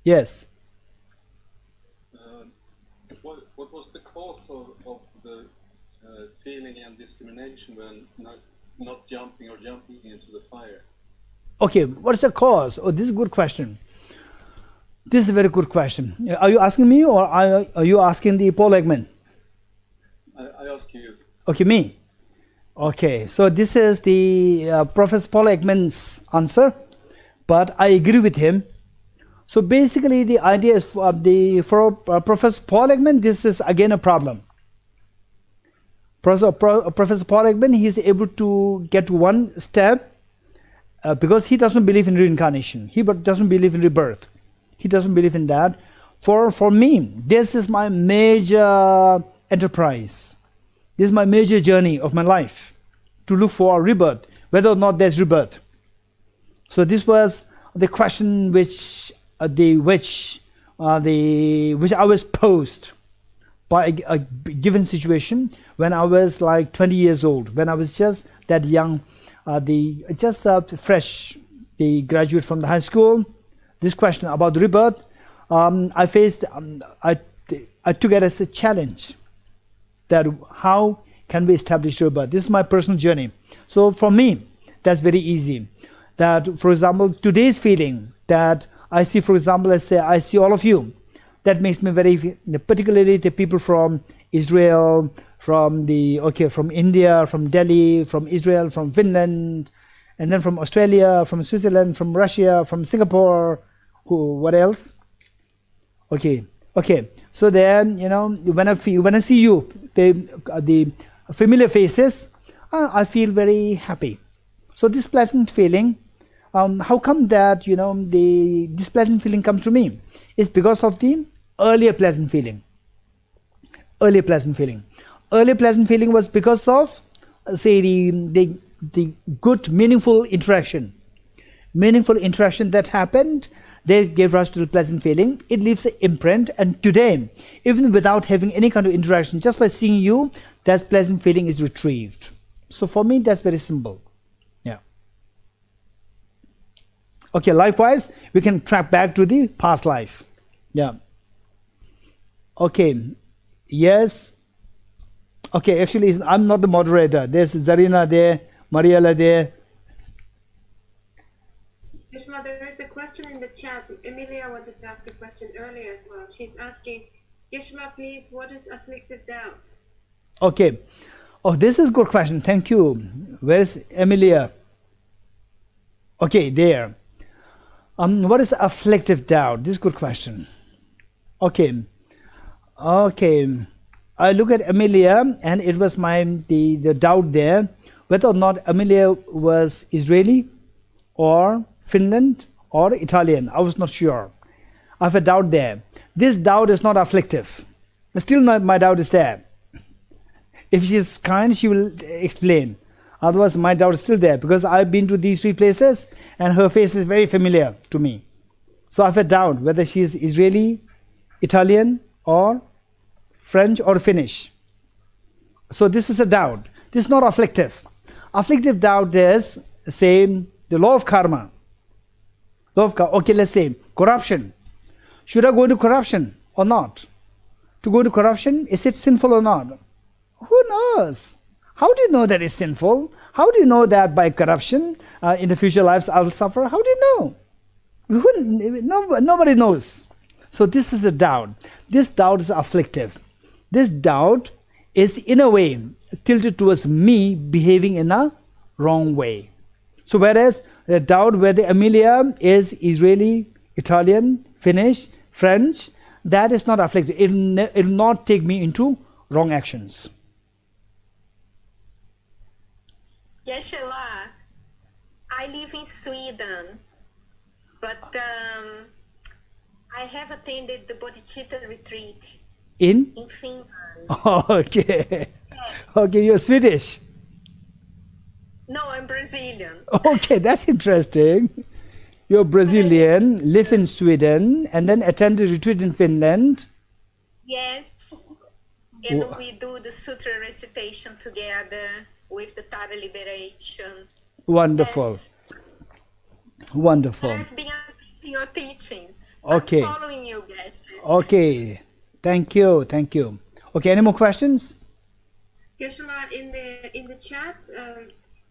[SPEAKER 1] Yes.
[SPEAKER 6] What was the cause of the feeling and discrimination when not jumping into the fire?
[SPEAKER 1] Okay, what is the cause? Oh, this is a good question. This is a very good question. Are you asking me, or are you asking the Paul Ekman?
[SPEAKER 6] I ask you.
[SPEAKER 1] Okay, me. Okay, so this is the Professor Paul Ekman's answer, but I agree with him. So basically, the idea is for Professor Paul Ekman, this is again a problem. Professor Paul Ekman, he is able to get one step because he doesn't believe in reincarnation. He doesn't believe in rebirth. He doesn't believe in that. For me, this is my major enterprise. This is my major journey of my life, to look for rebirth, whether or not there's rebirth. So this was the question which I was posed by a given situation when I was like 20 years old, when I was just that young, fresh, the graduate from the high school. This question about rebirth, I faced. I took it as a challenge. That how can we establish rebirth? This is my personal journey. So for me, that's very easy. That, for example, today's feeling that I see, for example, let's say I see all of you, that makes me very, particularly the people from Israel, from India, from Delhi, from Israel, from Finland, and then from Australia, from Switzerland, from Russia, from Singapore. What else? Okay. So then, when I see you, the familiar faces, I feel very happy. So this pleasant feeling, how come that this pleasant feeling comes to me? It's because of the earlier pleasant feeling. Earlier pleasant feeling was because of, say, the good, meaningful interaction that happened. They gave rise to the pleasant feeling. It leaves an imprint, and today, even without having any kind of interaction, just by seeing you, that pleasant feeling is retrieved. So for me, that's very simple. Yeah. Okay, likewise, we can track back to the past life. Yeah. Okay. Yes. Okay, actually, I'm not the moderator. There's Zarina there, Mariela there.
[SPEAKER 7] Krishna, there is a question in the chat. Emilia wanted to ask a question earlier as well. She's asking, Yeshua, please, what is afflictive doubt?
[SPEAKER 1] Okay. Oh, this is a good question. Thank you. Where is Emilia? Okay, there. What is afflictive doubt? This is a good question. Okay. I look at Emilia, and it was the doubt there, whether or not Emilia was Israeli or Finland or Italian. I was not sure. I have a doubt there. This doubt is not afflictive. Still, my doubt is there. If she is kind, she will explain. Otherwise, my doubt is still there because I've been to these three places and her face is very familiar to me. So I have a doubt whether she is Israeli, Italian, or French or Finnish. So this is a doubt. This is not afflictive. Afflictive doubt is, say, the law of karma. Okay, let's say corruption. Should I go into corruption or not? To go into corruption, is it sinful or not? Who knows? How do you know that it's sinful? How do you know that by corruption in the future lives I will suffer? How do you know? Nobody knows. So this is a doubt. This doubt is afflictive. This doubt is in a way tilted towards me behaving in a wrong way. So whereas the doubt whether Emilia is Israeli, Italian, Finnish, French, that is not afflictive. It will not take me into wrong actions.
[SPEAKER 8] Geshe, I live in Sweden, but I have attended the Bodhicitta retreat
[SPEAKER 1] in
[SPEAKER 8] Finland.
[SPEAKER 1] Okay. Okay, you're Swedish.
[SPEAKER 8] No, I'm Brazilian.
[SPEAKER 1] Okay, that's interesting. You're Brazilian, live in Sweden, and then attend a retreat in Finland.
[SPEAKER 8] Yes, and we do the sutra recitation together with the Tara liberation.
[SPEAKER 1] Wonderful.
[SPEAKER 8] Yes.
[SPEAKER 1] Wonderful.
[SPEAKER 8] And I've been attending your teachings.
[SPEAKER 1] Okay.
[SPEAKER 8] I'm following you, Geshe.
[SPEAKER 1] Okay. Thank you. Okay, any more questions?
[SPEAKER 7] Yeshua, in the chat,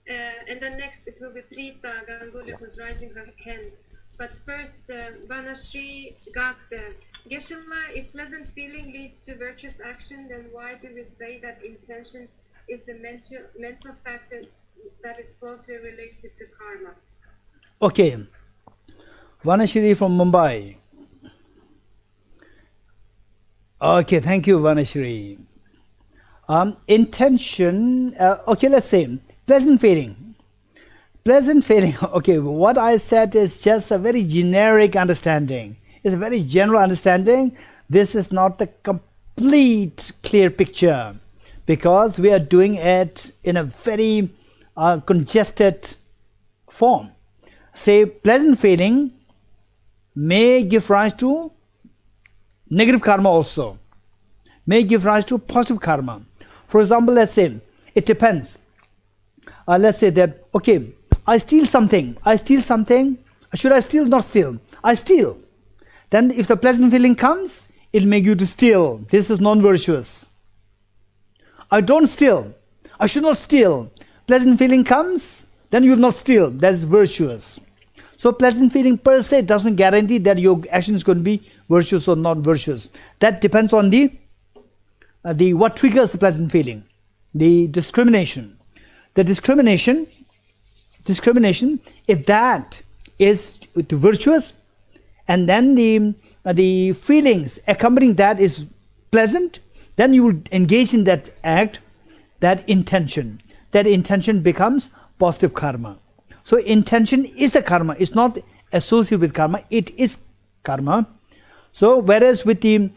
[SPEAKER 7] And then next it will be Prita Ganguly who's raising her hand. But first, Vanashri Gakde. Geshe-la, if pleasant feeling leads to virtuous action, then why do we say that intention is the mental factor that is closely related to karma?
[SPEAKER 1] Okay. Vanashri from Mumbai. Okay, thank you, Vanashri. Intention, okay, let's say, pleasant feeling. Pleasant feeling, okay, what I said is just a very generic understanding. It's a very general understanding. This is not the complete clear picture because we are doing it in a very congested form. Say, pleasant feeling may give rise to negative karma also, may give rise to positive karma. For example, let's say, it depends. Let's say that, okay, I steal something. Should I steal? Not steal. I steal. Then if the pleasant feeling comes, it'll make you to steal. This is non-virtuous. I don't steal. I should not steal. Pleasant feeling comes, then you will not steal. That is virtuous. So pleasant feeling per se doesn't guarantee that your action is going to be virtuous or not virtuous. That depends on the what triggers the pleasant feeling. The discrimination. The discrimination, if that is virtuous, and then the feelings accompanying that is pleasant, then you will engage in that act, that intention. That intention becomes positive karma. So intention is the karma. It's not associated with karma. It is karma. So whereas with the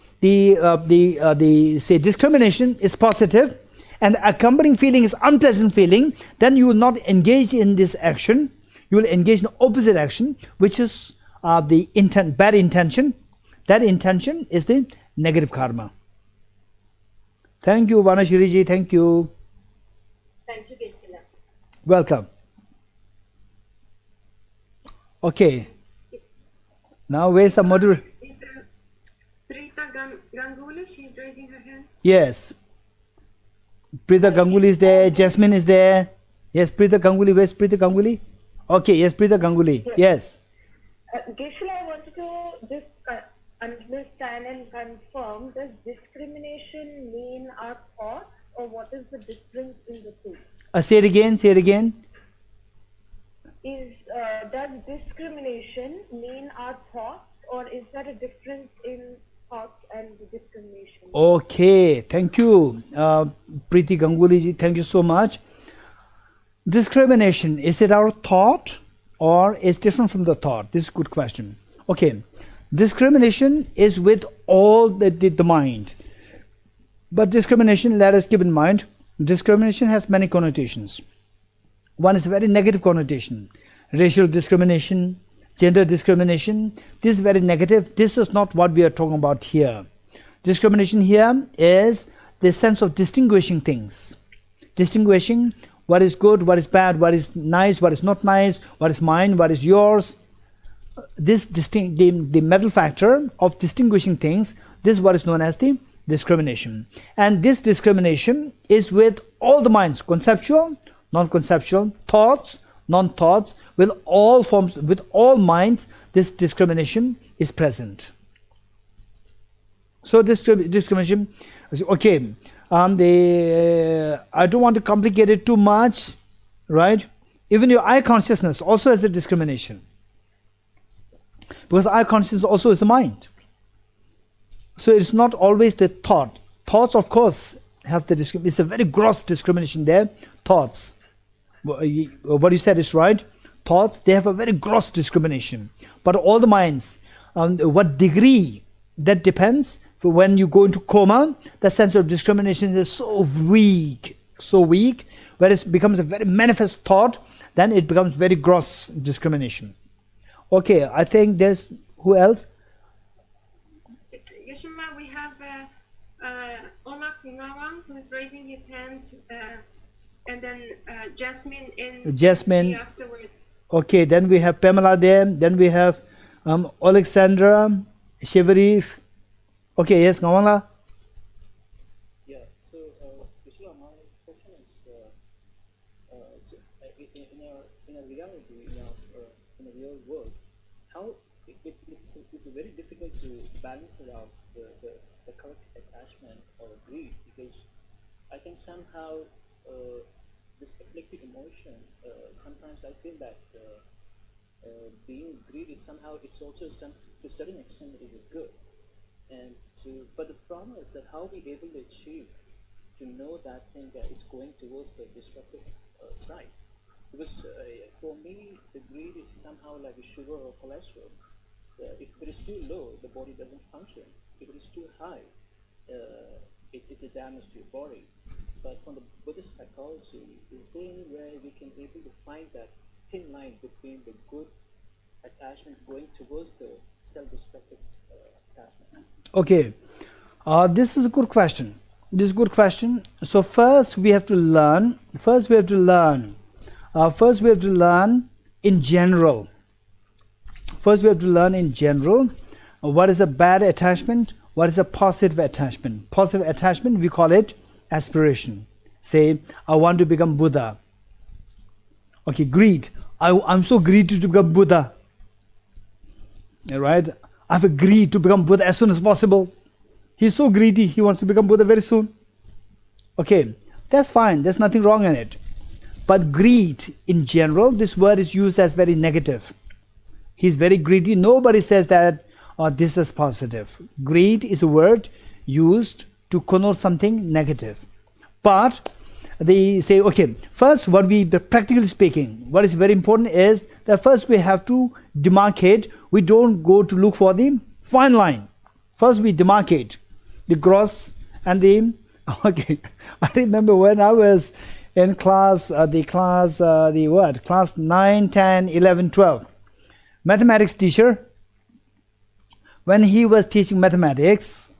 [SPEAKER 1] say discrimination is positive, and the accompanying feeling is unpleasant feeling, then you will not engage in this action. You will engage in the opposite action, which is the bad intention. That intention is the negative karma. Thank you, Vanashiriji. Thank you.
[SPEAKER 2] Thank you, Geshe-la.
[SPEAKER 1] Welcome. Okay. Now where's the moderator?
[SPEAKER 7] Is Prita Ganguly? She's raising her hand.
[SPEAKER 1] Yes. Prita Ganguly is there. Jasmine is there. Yes, Prita Ganguly. Where's Prita Ganguly? Okay, yes, Prita Ganguly. Yes.
[SPEAKER 9] Geshe-la, I wanted to just understand and confirm, does discrimination mean our thoughts, or what is the difference in the two?
[SPEAKER 1] Say it again.
[SPEAKER 9] Does discrimination mean our thoughts, or is there a difference in thoughts and discrimination?
[SPEAKER 1] Okay, thank you, Preeti Ganguly ji. Thank you so much. Discrimination, is it our thought or is different from the thought? This is a good question. Okay, discrimination is with all the mind. But discrimination, let us keep in mind, discrimination has many connotations. One is a very negative connotation. Racial discrimination, gender discrimination. This is very negative. This is not what we are talking about here. Discrimination here is the sense of distinguishing things. Distinguishing what is good, what is bad, what is nice, what is not nice, what is mine, what is yours. This the mental factor of distinguishing things, this is what is known as the discrimination. And this discrimination is with all the minds, conceptual, non-conceptual, thoughts, non-thoughts, with all forms, with all minds, this discrimination is present. So this discrimination, okay, I don't want to complicate it too much, right? Even your eye consciousness also has a discrimination. Because eye consciousness also is a mind. So it's not always the thought. Thoughts, of course, have the discrimination. It's a very gross discrimination there. Thoughts. What you said is right. Thoughts, they have a very gross discrimination. But all the minds, what degree, that depends. For when you go into coma, the sense of discrimination is so weak, where it becomes a very manifest thought, then it becomes very gross discrimination. Okay, I think there's, who else?
[SPEAKER 7] Geshe-la, we have Ola Kumawan who is raising his hand, and then Jasmine and
[SPEAKER 1] Jasmine
[SPEAKER 7] afterwards.
[SPEAKER 1] Okay, then we have Pamela there, then we have Alexandra, Shivarif. Okay, yes, Ngawala.
[SPEAKER 6] Yeah, so Geshe-la, my question is,
[SPEAKER 10] in a reality, in a real world, how it's very difficult to balance it out, the correct attachment or greed, because I think somehow this afflictive emotion, sometimes I feel that being greedy somehow, it's also to a certain extent is a good, but the problem is that how we able to achieve to know that thing that it's going towards the destructive side, because for me the greed is somehow like a sugar or cholesterol. If it is too low, the body doesn't function. If it is too high, it's a damage to your body. But from the Buddhist psychology, is there any way we can able to find that thin line between the good attachment going towards the self-destructive attachment?
[SPEAKER 1] Okay, this is a good question. This is a good question. So first we have to learn. First we have to learn in general. First we have to learn in general what is a bad attachment, what is a positive attachment. Positive attachment, we call it aspiration. Say, I want to become Buddha. Okay, greed. I'm so greedy to become Buddha. Right? I have a greed to become Buddha as soon as possible. He's so greedy, he wants to become Buddha very soon. Okay, that's fine, there's nothing wrong in it. But greed in general, this word is used as very negative. He's very greedy. Nobody says that this is positive. Greed is a word used to connote something negative. But they say, okay, first what we, practically speaking, what is very important is that first we have to demarcate. We don't go to look for the fine line. First we demarcate the gross and the, okay, I remember when I was in class 9, 10, 11, 12. Mathematics teacher, when he was teaching mathematics,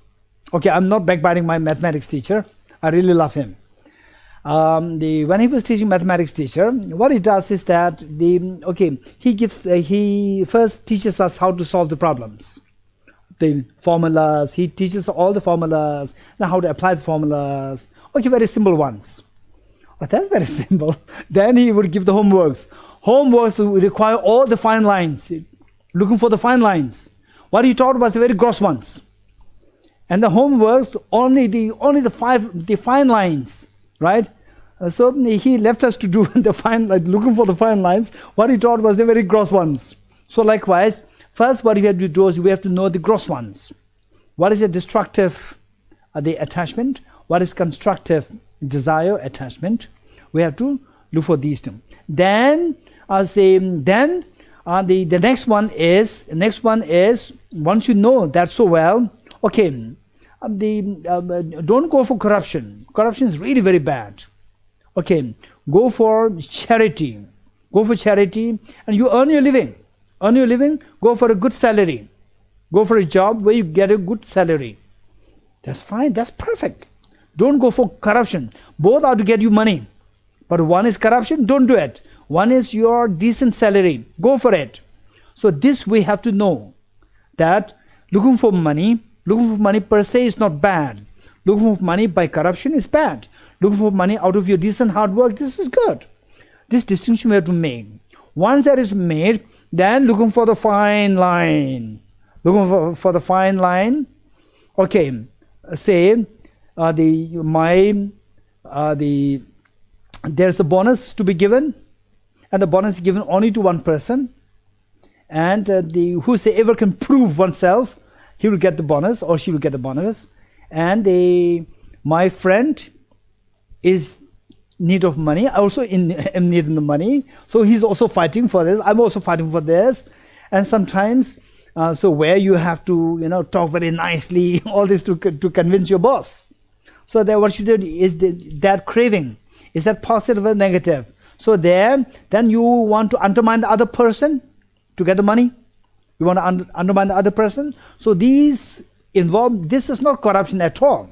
[SPEAKER 1] okay, I'm not backbiting my mathematics teacher, I really love him. When he was teaching mathematics teacher, what he does is that he first teaches us how to solve the problems, the formulas. He teaches all the formulas, then how to apply the formulas. Okay, very simple ones. But that's very simple. Then he would give the homeworks. Homeworks would require all the fine lines, looking for the fine lines. What he taught was the very gross ones. And the homeworks, only the fine lines, right? So he left us to do the fine, like looking for the fine lines. What he taught was the very gross ones. So likewise, first what we have to do is we have to know the gross ones. What is a destructive the attachment? What is constructive desire, attachment? We have to look for these two. Then the next one is once you know that so well, okay, don't go for corruption. Corruption is really very bad. Okay, go for charity. Go for charity, and you earn your living. Earn your living. Go for a good salary. Go for a job where you get a good salary. That's fine. That's perfect. Don't go for corruption. Both are to get you money. But one is corruption, don't do it. One is your decent salary, go for it. So this we have to know, that looking for money per se is not bad. Looking for money by corruption is bad. Looking for money out of your decent hard work, this is good. This distinction we have to make. Once that is made, then looking for the fine line. Looking for the fine line. Okay, say there's a bonus to be given, and the bonus is given only to one person, and whosoever can prove oneself, he will get the bonus or she will get the bonus. And my friend is in need of money. I also am needing the money, so he's also fighting for this. I'm also fighting for this. And sometimes, so where you have to talk very nicely, all this to convince your boss. So that what you do is that craving. Is that positive or negative? So then you want to undermine the other person to get the money. You want to undermine the other person. So this is not corruption at all.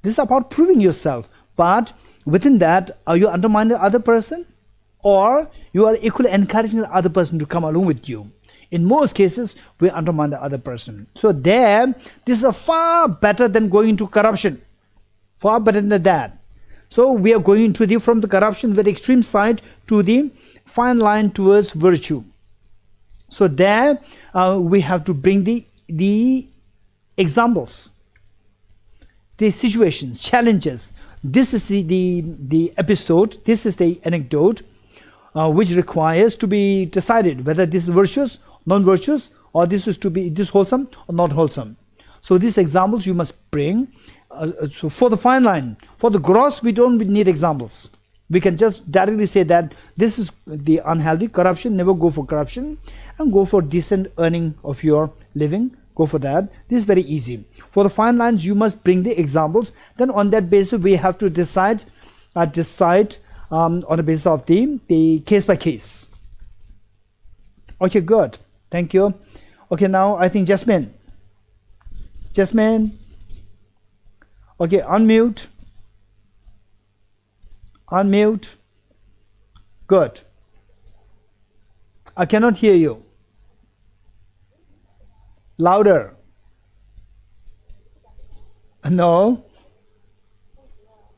[SPEAKER 1] This is about proving yourself. But within that, are you undermining the other person? Or you are equally encouraging the other person to come along with you? In most cases, we undermine the other person. So this is far better than going into corruption. Far better than that. So we are going into from the corruption, the extreme side, to the fine line towards virtue. So there we have to bring the examples, the situations, challenges. This is the episode, this is the anecdote which requires to be decided whether this is virtuous, non-virtuous, or this is to be this wholesome or not wholesome. So these examples you must bring. So for the fine line, for the gross, we don't need examples. We can just directly say that this is the unhealthy corruption. Never go for corruption, and go for decent earning of your living. Go for that. This is very easy. For the fine lines, you must bring the examples. Then on that basis, we have to decide on the basis of the case by case. Okay, good. Thank you. Okay, now I think Jasmine. Okay, unmute. Good. I cannot hear you. Louder. No.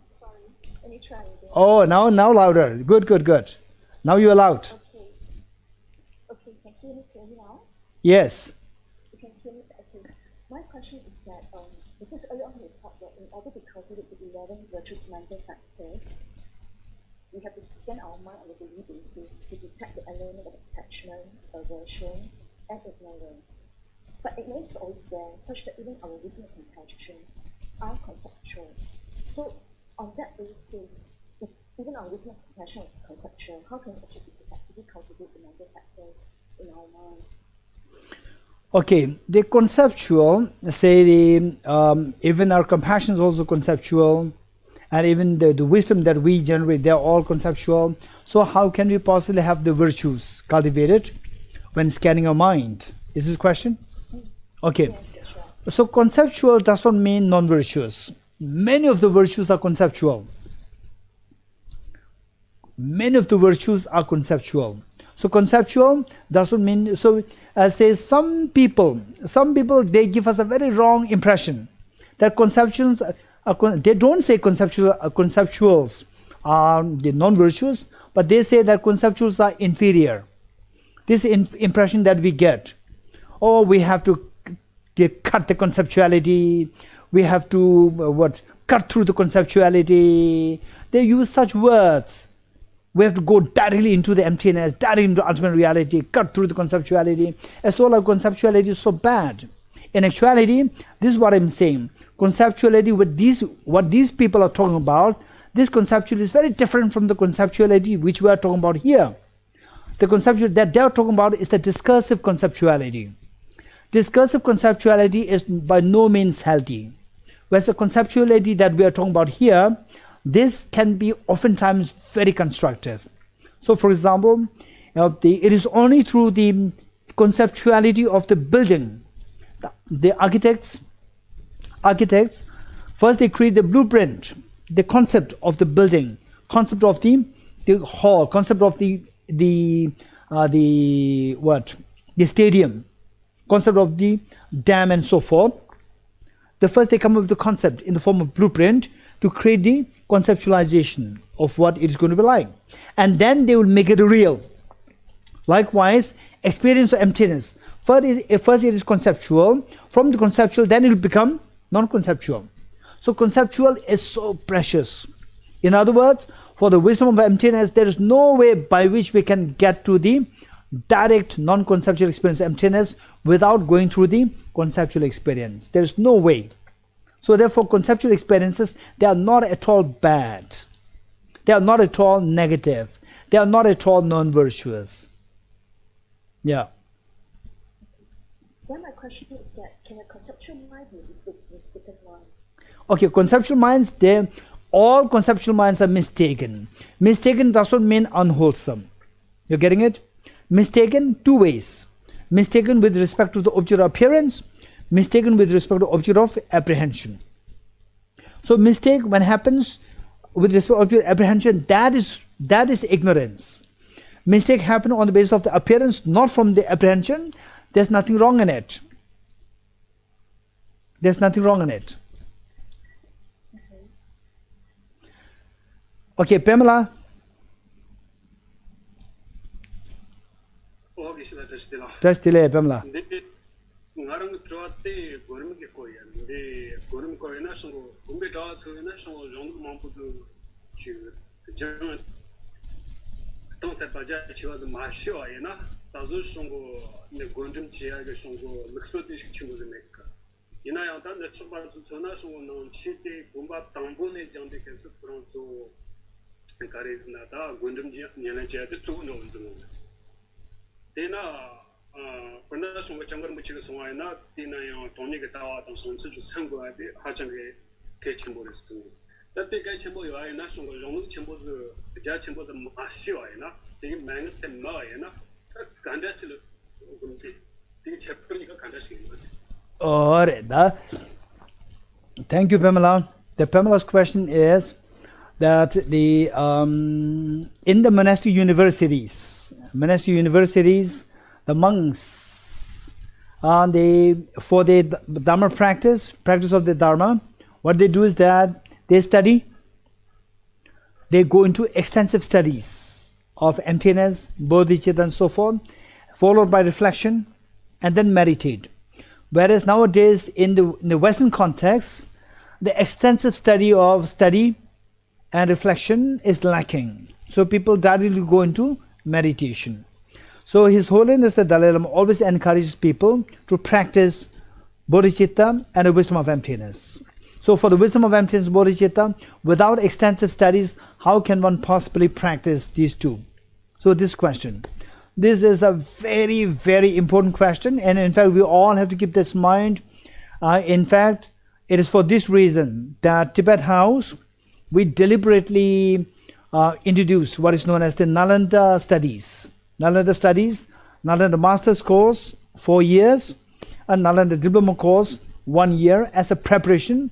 [SPEAKER 11] Sorry. Let me try again.
[SPEAKER 1] Oh, now louder. Good. Now you are loud.
[SPEAKER 11] Okay. Can you hear me now?
[SPEAKER 1] Yes.
[SPEAKER 11] You can hear me. Okay. My question is that because earlier on we thought that in order to cultivate the 11 virtuous mental factors, we have to scan our mind on a daily basis to detect the element of attachment, aversion, and ignorance. But ignorance is always there, such that even our wisdom and compassion are conceptual. So, on that basis, if even our wisdom and compassion is conceptual, how can we actually effectively cultivate the mental factors in our mind?
[SPEAKER 1] Okay, the conceptual, say even our compassion is also conceptual, and even the wisdom that we generate, they're all conceptual. So how can we possibly have the virtues cultivated when scanning our mind? Is this a question? Okay.
[SPEAKER 11] Yes, right.
[SPEAKER 1] So conceptual does not mean non-virtuous. Many of the virtues are conceptual. So conceptual does not mean, so say some people they give us a very wrong impression that conceptions they don't say conceptuals are the non-virtuous, but they say that conceptuals are inferior. This impression that we get. Oh, we have to cut the conceptuality, we have to cut through the conceptuality. They use such words. We have to go directly into the emptiness, directly into ultimate reality, cut through the conceptuality, as though like conceptuality is so bad. In actuality, this is what I'm saying. Conceptuality, what these people are talking about, this conceptuality is very different from the conceptuality which we are talking about here. The conceptual that they are talking about is the discursive conceptuality. Discursive conceptuality is by no means healthy. Whereas the conceptuality that we are talking about here, this can be oftentimes very constructive. So for example, it is only through the conceptuality of the building. The architects, first they create the blueprint, the concept of the building, concept of the hall, concept of the stadium, concept of the dam and so forth. First they come up with the concept in the form of blueprint to create the conceptualization of what it is going to be like, and then they will make it real. Likewise, experience of emptiness. First it is conceptual. From the conceptual, then it will become non-conceptual. So conceptual is so precious. In other words, for the wisdom of emptiness, there is no way by which we can get to the direct non-conceptual experience of emptiness without going through the conceptual experience. There is no way. So therefore, conceptual experiences, they are not at all bad. They are not at all negative. They are not at all non-virtuous. Yeah.
[SPEAKER 11] Then my question is that, can a conceptual mind be mistaken mind?
[SPEAKER 1] Okay, conceptual minds, all conceptual minds are mistaken. Mistaken does not mean unwholesome. You're getting it? Mistaken two ways. Mistaken with respect to the object of appearance, mistaken with respect to object of apprehension. So mistake when happens with respect to object of apprehension, that is ignorance. Mistake happen on the basis of the appearance, not from the apprehension. There's nothing wrong in it. Okay, Pamela.
[SPEAKER 4] Geshe-la tashitila.
[SPEAKER 1] Just delay, Pamela.
[SPEAKER 4] Ngarang chwate gorim ke koya. De gorim koya na shongo gumbe jawa so na shongo jong mampu zu chu jang tong sa pa ja chiwa zu ma shwa ya na ta zu shongo ne gonjum chi ya ge shongo lukso de shi chimu de mek. Ina ya ta na chwa zu chona shongo no chi de gumba tambo ne jang de ke su pron zu karis na ta gonjum ji nyana chi ya de chu no zu. Dena kuna songa changar muchiga songa na dina yang toni ke tawa tang songa chu sangwa de hachang ke chimbo res tu da de ga chimbo yo ai na songa rong chimbo zu ja chimbo de ma shi ai na de mang te ma ai na ganda sil gumti de chapter ni ka ganda sil mas
[SPEAKER 1] Alright, thank you, Pamela. The Pamela's question is that the in the monastic universities, the monks, for the Dharma practice of the Dharma, what they do is that they study, they go into extensive studies of emptiness, bodhicitta and so forth, followed by reflection, and then meditate. Whereas nowadays in the Western context, the extensive study and reflection is lacking. So people directly go into meditation. So His Holiness the Dalai Lama always encourages people to practice bodhicitta and the wisdom of emptiness. So for the wisdom of emptiness, bodhicitta, without extensive studies, how can one possibly practice these two? So this question. This is a very, very important question, and in fact we all have to keep this in mind. In fact, it is for this reason that Tibet House, we deliberately introduce what is known as the Nalanda Studies. Nalanda Master's Course, 4 years, and Nalanda Diploma Course, 1 year, as a preparation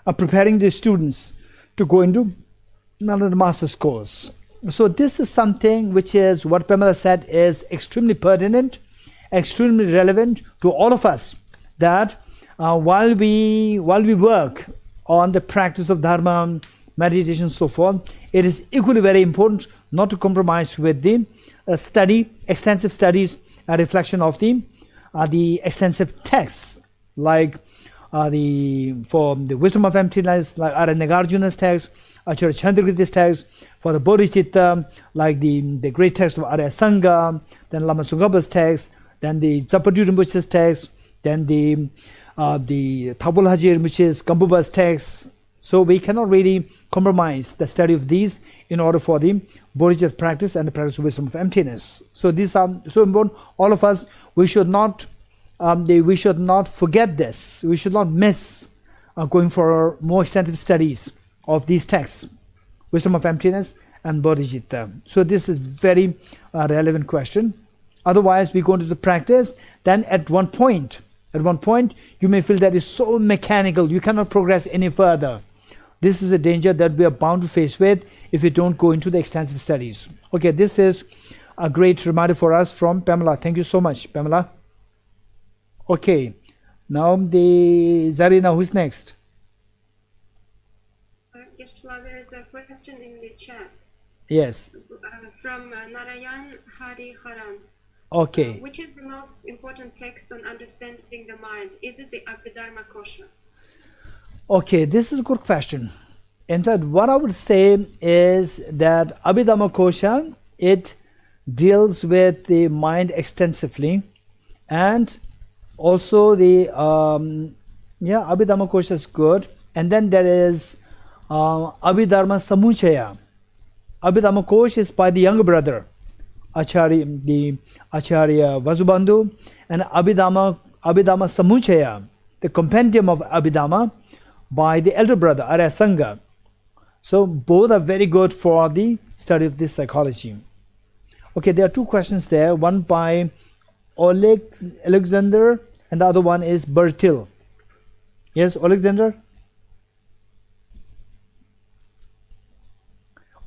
[SPEAKER 1] of preparing the students to go into Nalanda Master's Course. So this is something which is, what Pamela said, is extremely pertinent, extremely relevant to all of us, that while we work on the practice of Dharma, meditation and so forth, it is equally very important not to compromise with the extensive studies and reflection of the extensive texts, like for the wisdom of emptiness, like Nagarjuna's text, Acharya Chandragiri's text, for the bodhicitta, like the great text of Arya Sangha, then Lama Tsongkhapa's text, then the Zapadu Rinpoche's text, then the Thabul Haji Rinpoche's Gambuba's text. So we cannot really compromise the study of these in order for the bodhicitta practice and the practice of wisdom of emptiness. So these are so important. All of us, we should not forget this. We should not miss going for more extensive studies of these texts, wisdom of emptiness and bodhicitta. So this is very relevant question. Otherwise, we go into the practice, then at one point, you may feel that it's so mechanical, you cannot progress any further. This is a danger that we are bound to face with if we don't go into the extensive studies. Okay, this is a great reminder for us from Pamela. Thank you so much, Pamela. Okay, now the Zarina, who's next?
[SPEAKER 7] Geshe-la, there is a question in the chat.
[SPEAKER 1] Yes.
[SPEAKER 7] From Narayan Hari Haran.
[SPEAKER 1] Okay.
[SPEAKER 7] Which is the most important text on understanding the mind? Is it the Abhidharma Kosha?
[SPEAKER 1] Okay, this is a good question. In fact, what I would say is that Abhidharma Kosha, it deals with the mind extensively, and also the Abhidharma Kosha is good, and then there is Abhidharma Samuchaya. Abhidharma Kosha is by the younger brother, Acharya Vasubandhu, and Abhidharma Samuchaya, the compendium of Abhidharma, by the elder brother, Arya Sangha. So both are very good for the study of this psychology. Okay, there are two questions there, one by Alexander and the other one is Bertil. Yes, Alexander?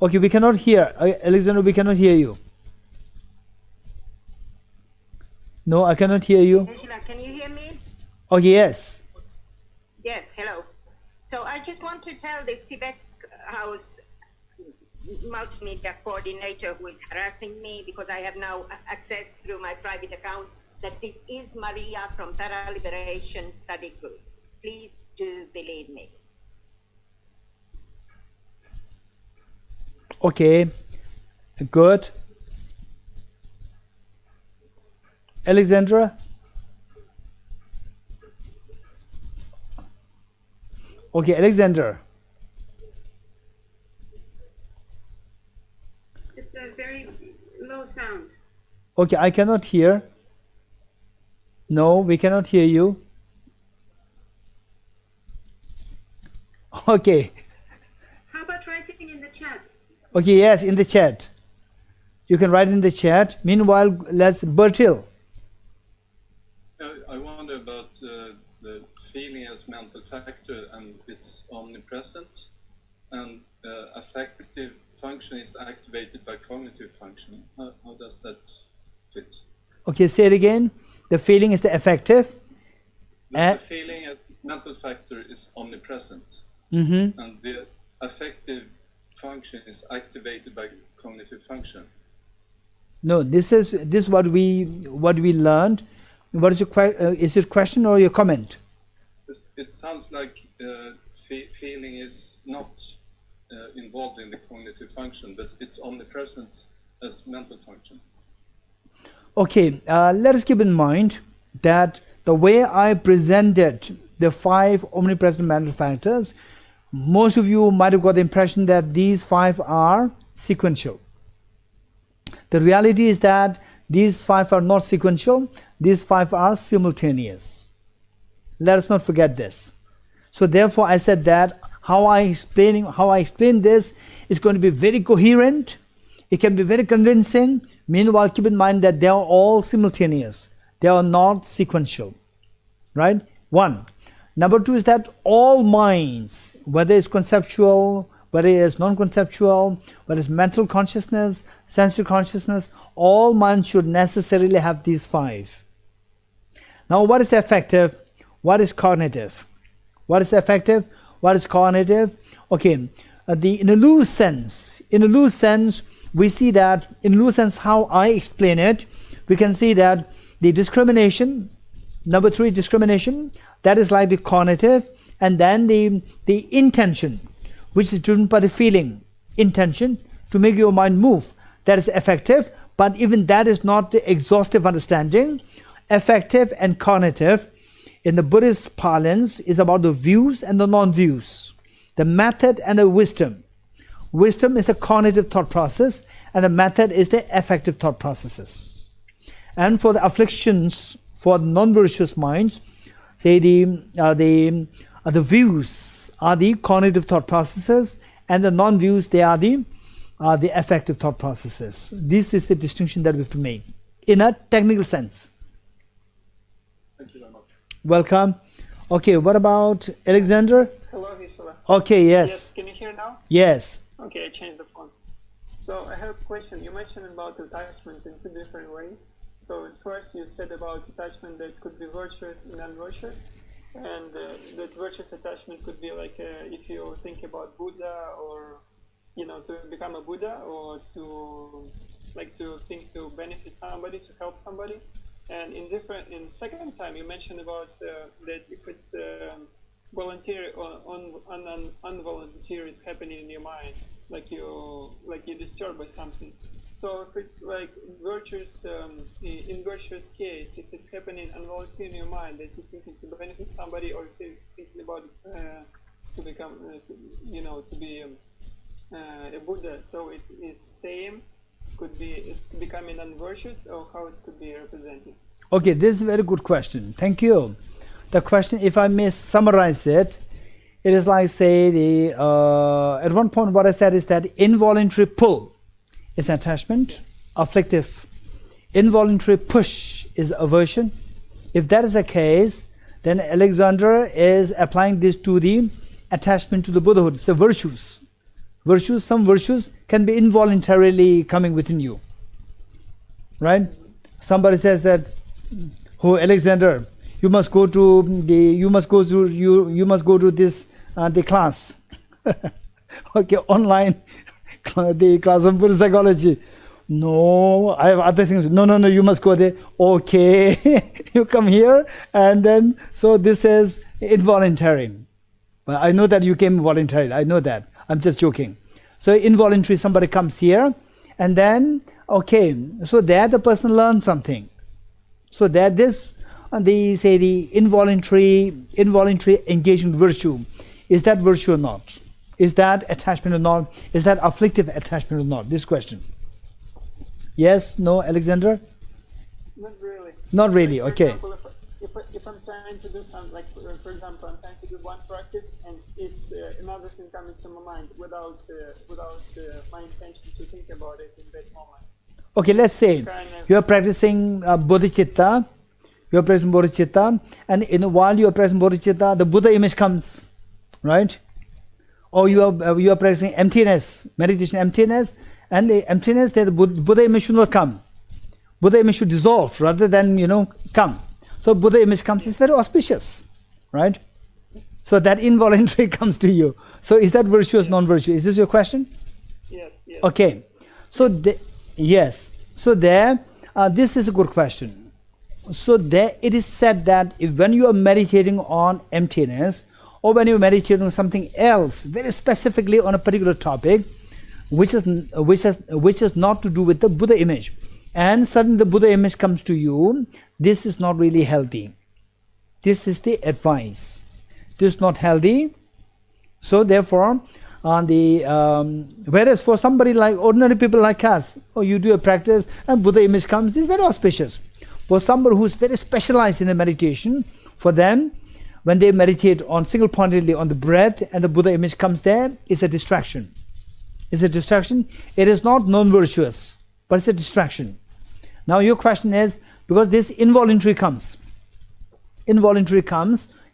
[SPEAKER 1] Okay, we cannot hear. Alexander, we cannot hear you. No, I cannot hear you.
[SPEAKER 2] Geshe-la, can you hear me?
[SPEAKER 1] Okay, yes.
[SPEAKER 2] Yes, hello. So I just want to tell this Tibet House multimedia coordinator who is harassing me because I have now access through my private account that this is Maria from Tara Liberation Study Group. Please do believe me.
[SPEAKER 1] Okay, good. Alexandra? Okay, Alexander.
[SPEAKER 7] It's a very low sound.
[SPEAKER 1] Okay, I cannot hear. No, we cannot hear you. Okay.
[SPEAKER 7] How about writing in the chat?
[SPEAKER 1] Okay, yes, in the chat. You can write in the chat. Meanwhile, let's Bertil.
[SPEAKER 6] I wonder about the feeling as mental factor, and it's omnipresent, and affective function is activated by cognitive function. How does that fit?
[SPEAKER 1] Okay, say it again. The feeling is the affective.
[SPEAKER 6] The feeling as mental factor is omnipresent,
[SPEAKER 1] Mm-hmm.
[SPEAKER 6] and the affective function is activated by cognitive function.
[SPEAKER 1] No, this is what we learned. What is your question or your comment?
[SPEAKER 6] It sounds like feeling is not involved in the cognitive function, but it's omnipresent as mental function.
[SPEAKER 1] Okay, let us keep in mind that the way I presented the 5 omnipresent mental factors, most of you might have got the impression that these 5 are sequential. The reality is that these 5 are not sequential, these 5 are simultaneous. Let us not forget this. So therefore I said that how I explain this is going to be very coherent, it can be very convincing. Meanwhile, keep in mind that they are all simultaneous, they are not sequential, right? 1. Number 2 is that all minds, whether it's conceptual, whether it's non-conceptual, whether it's mental consciousness, sensory consciousness, all minds should necessarily have these 5. Now, what is affective? What is cognitive? What is affective? What is cognitive? Okay, in a loose sense, we see that, in loose sense, how I explain it, we can see that the discrimination, number 3, discrimination, that is like the cognitive, and then the intention, which is driven by the feeling, intention to make your mind move, that is affective, but even that is not the exhaustive understanding. Affective and cognitive, in the Buddhist parlance, is about the views and the non-views, the method and the wisdom. Wisdom is the cognitive thought process, and the method is the affective thought processes. And for the afflictions, for non-virtuous minds, say the views are the cognitive thought processes, and the non-views, they are the affective thought processes. This is the distinction that we have to make in a technical sense.
[SPEAKER 6] Thank you very much.
[SPEAKER 1] Welcome. Okay, what about Alexander?
[SPEAKER 12] Hello, Gisela.
[SPEAKER 1] Okay, yes.
[SPEAKER 12] Yes, can you hear now?
[SPEAKER 1] Yes.
[SPEAKER 12] Okay, I changed the phone. So I have a question. You mentioned about attachment in 2 different ways. So at first you said about attachment that could be virtuous and non-virtuous, and that virtuous attachment could be like if you think about Buddha, or to become a Buddha, or to think to benefit somebody, to help somebody. And in second time you mentioned about that if it's voluntary or involuntary is happening in your mind, like you're disturbed by something. So if it's like virtuous, in virtuous case, if it's happening involuntarily in your mind that you're thinking to benefit somebody, or if you're thinking about to become, to be a Buddha, so it's same. Could be it's becoming unvirtuous, or how it could be represented.
[SPEAKER 1] Okay, this is a very good question. Thank you. The question, if I may summarize it, it is like, say, at one point what I said is that involuntary pull is attachment, afflictive. Involuntary push is aversion. If that is the case, then Alexander is applying this to the attachment to the Buddhahood. So virtues. Some virtues can be involuntarily coming within you, right? Somebody says that, "Oh, Alexander, you must go to this the class." Okay, online the class of Buddhist psychology. No, I have other things. No, you must go there. Okay, you come here, and then, so this is involuntary. But I know that you came voluntarily. I know that. I'm just joking. So involuntary, somebody comes here, and then, okay, so there the person learns something. So that this, they say the involuntary engagement virtue, is that virtue or not? Is that attachment or not? Is that afflictive attachment or not? This question. Yes, no, Alexander?
[SPEAKER 12] Not really.
[SPEAKER 1] Not really,
[SPEAKER 12] Like, for
[SPEAKER 1] okay.
[SPEAKER 12] example, if I'm trying to do something, like for example, I'm trying to do one practice and it's another thing coming to my mind without my intention to think about it in that moment.
[SPEAKER 1] Okay, let's say you are practicing bodhicitta. You are practicing bodhicitta, and while you are practicing bodhicitta, the Buddha image comes, right? Or you are practicing emptiness, meditation emptiness, and the emptiness, the Buddha image should not come. Buddha image should dissolve rather than, come. So Buddha image comes, it's very auspicious, right? So that involuntary comes to you. So is that virtuous, non-virtuous? Is this your question?
[SPEAKER 12] Yes.
[SPEAKER 1] Okay. So yes. So there, this is a good question. So there it is said that when you are meditating on emptiness, or when you are meditating on something else, very specifically on a particular topic, which is not to do with the Buddha image, and suddenly the Buddha image comes to you, this is not really healthy. This is the advice. This is not healthy. So therefore, whereas for somebody like ordinary people like us, you do a practice and Buddha image comes, this is very auspicious. For somebody who is very specialized in the meditation, for them, when they meditate on single-pointedly on the breath and the Buddha image comes there, it's a distraction. It's a distraction. It is not non-virtuous, but it's a distraction. Now your question is, because this involuntary comes,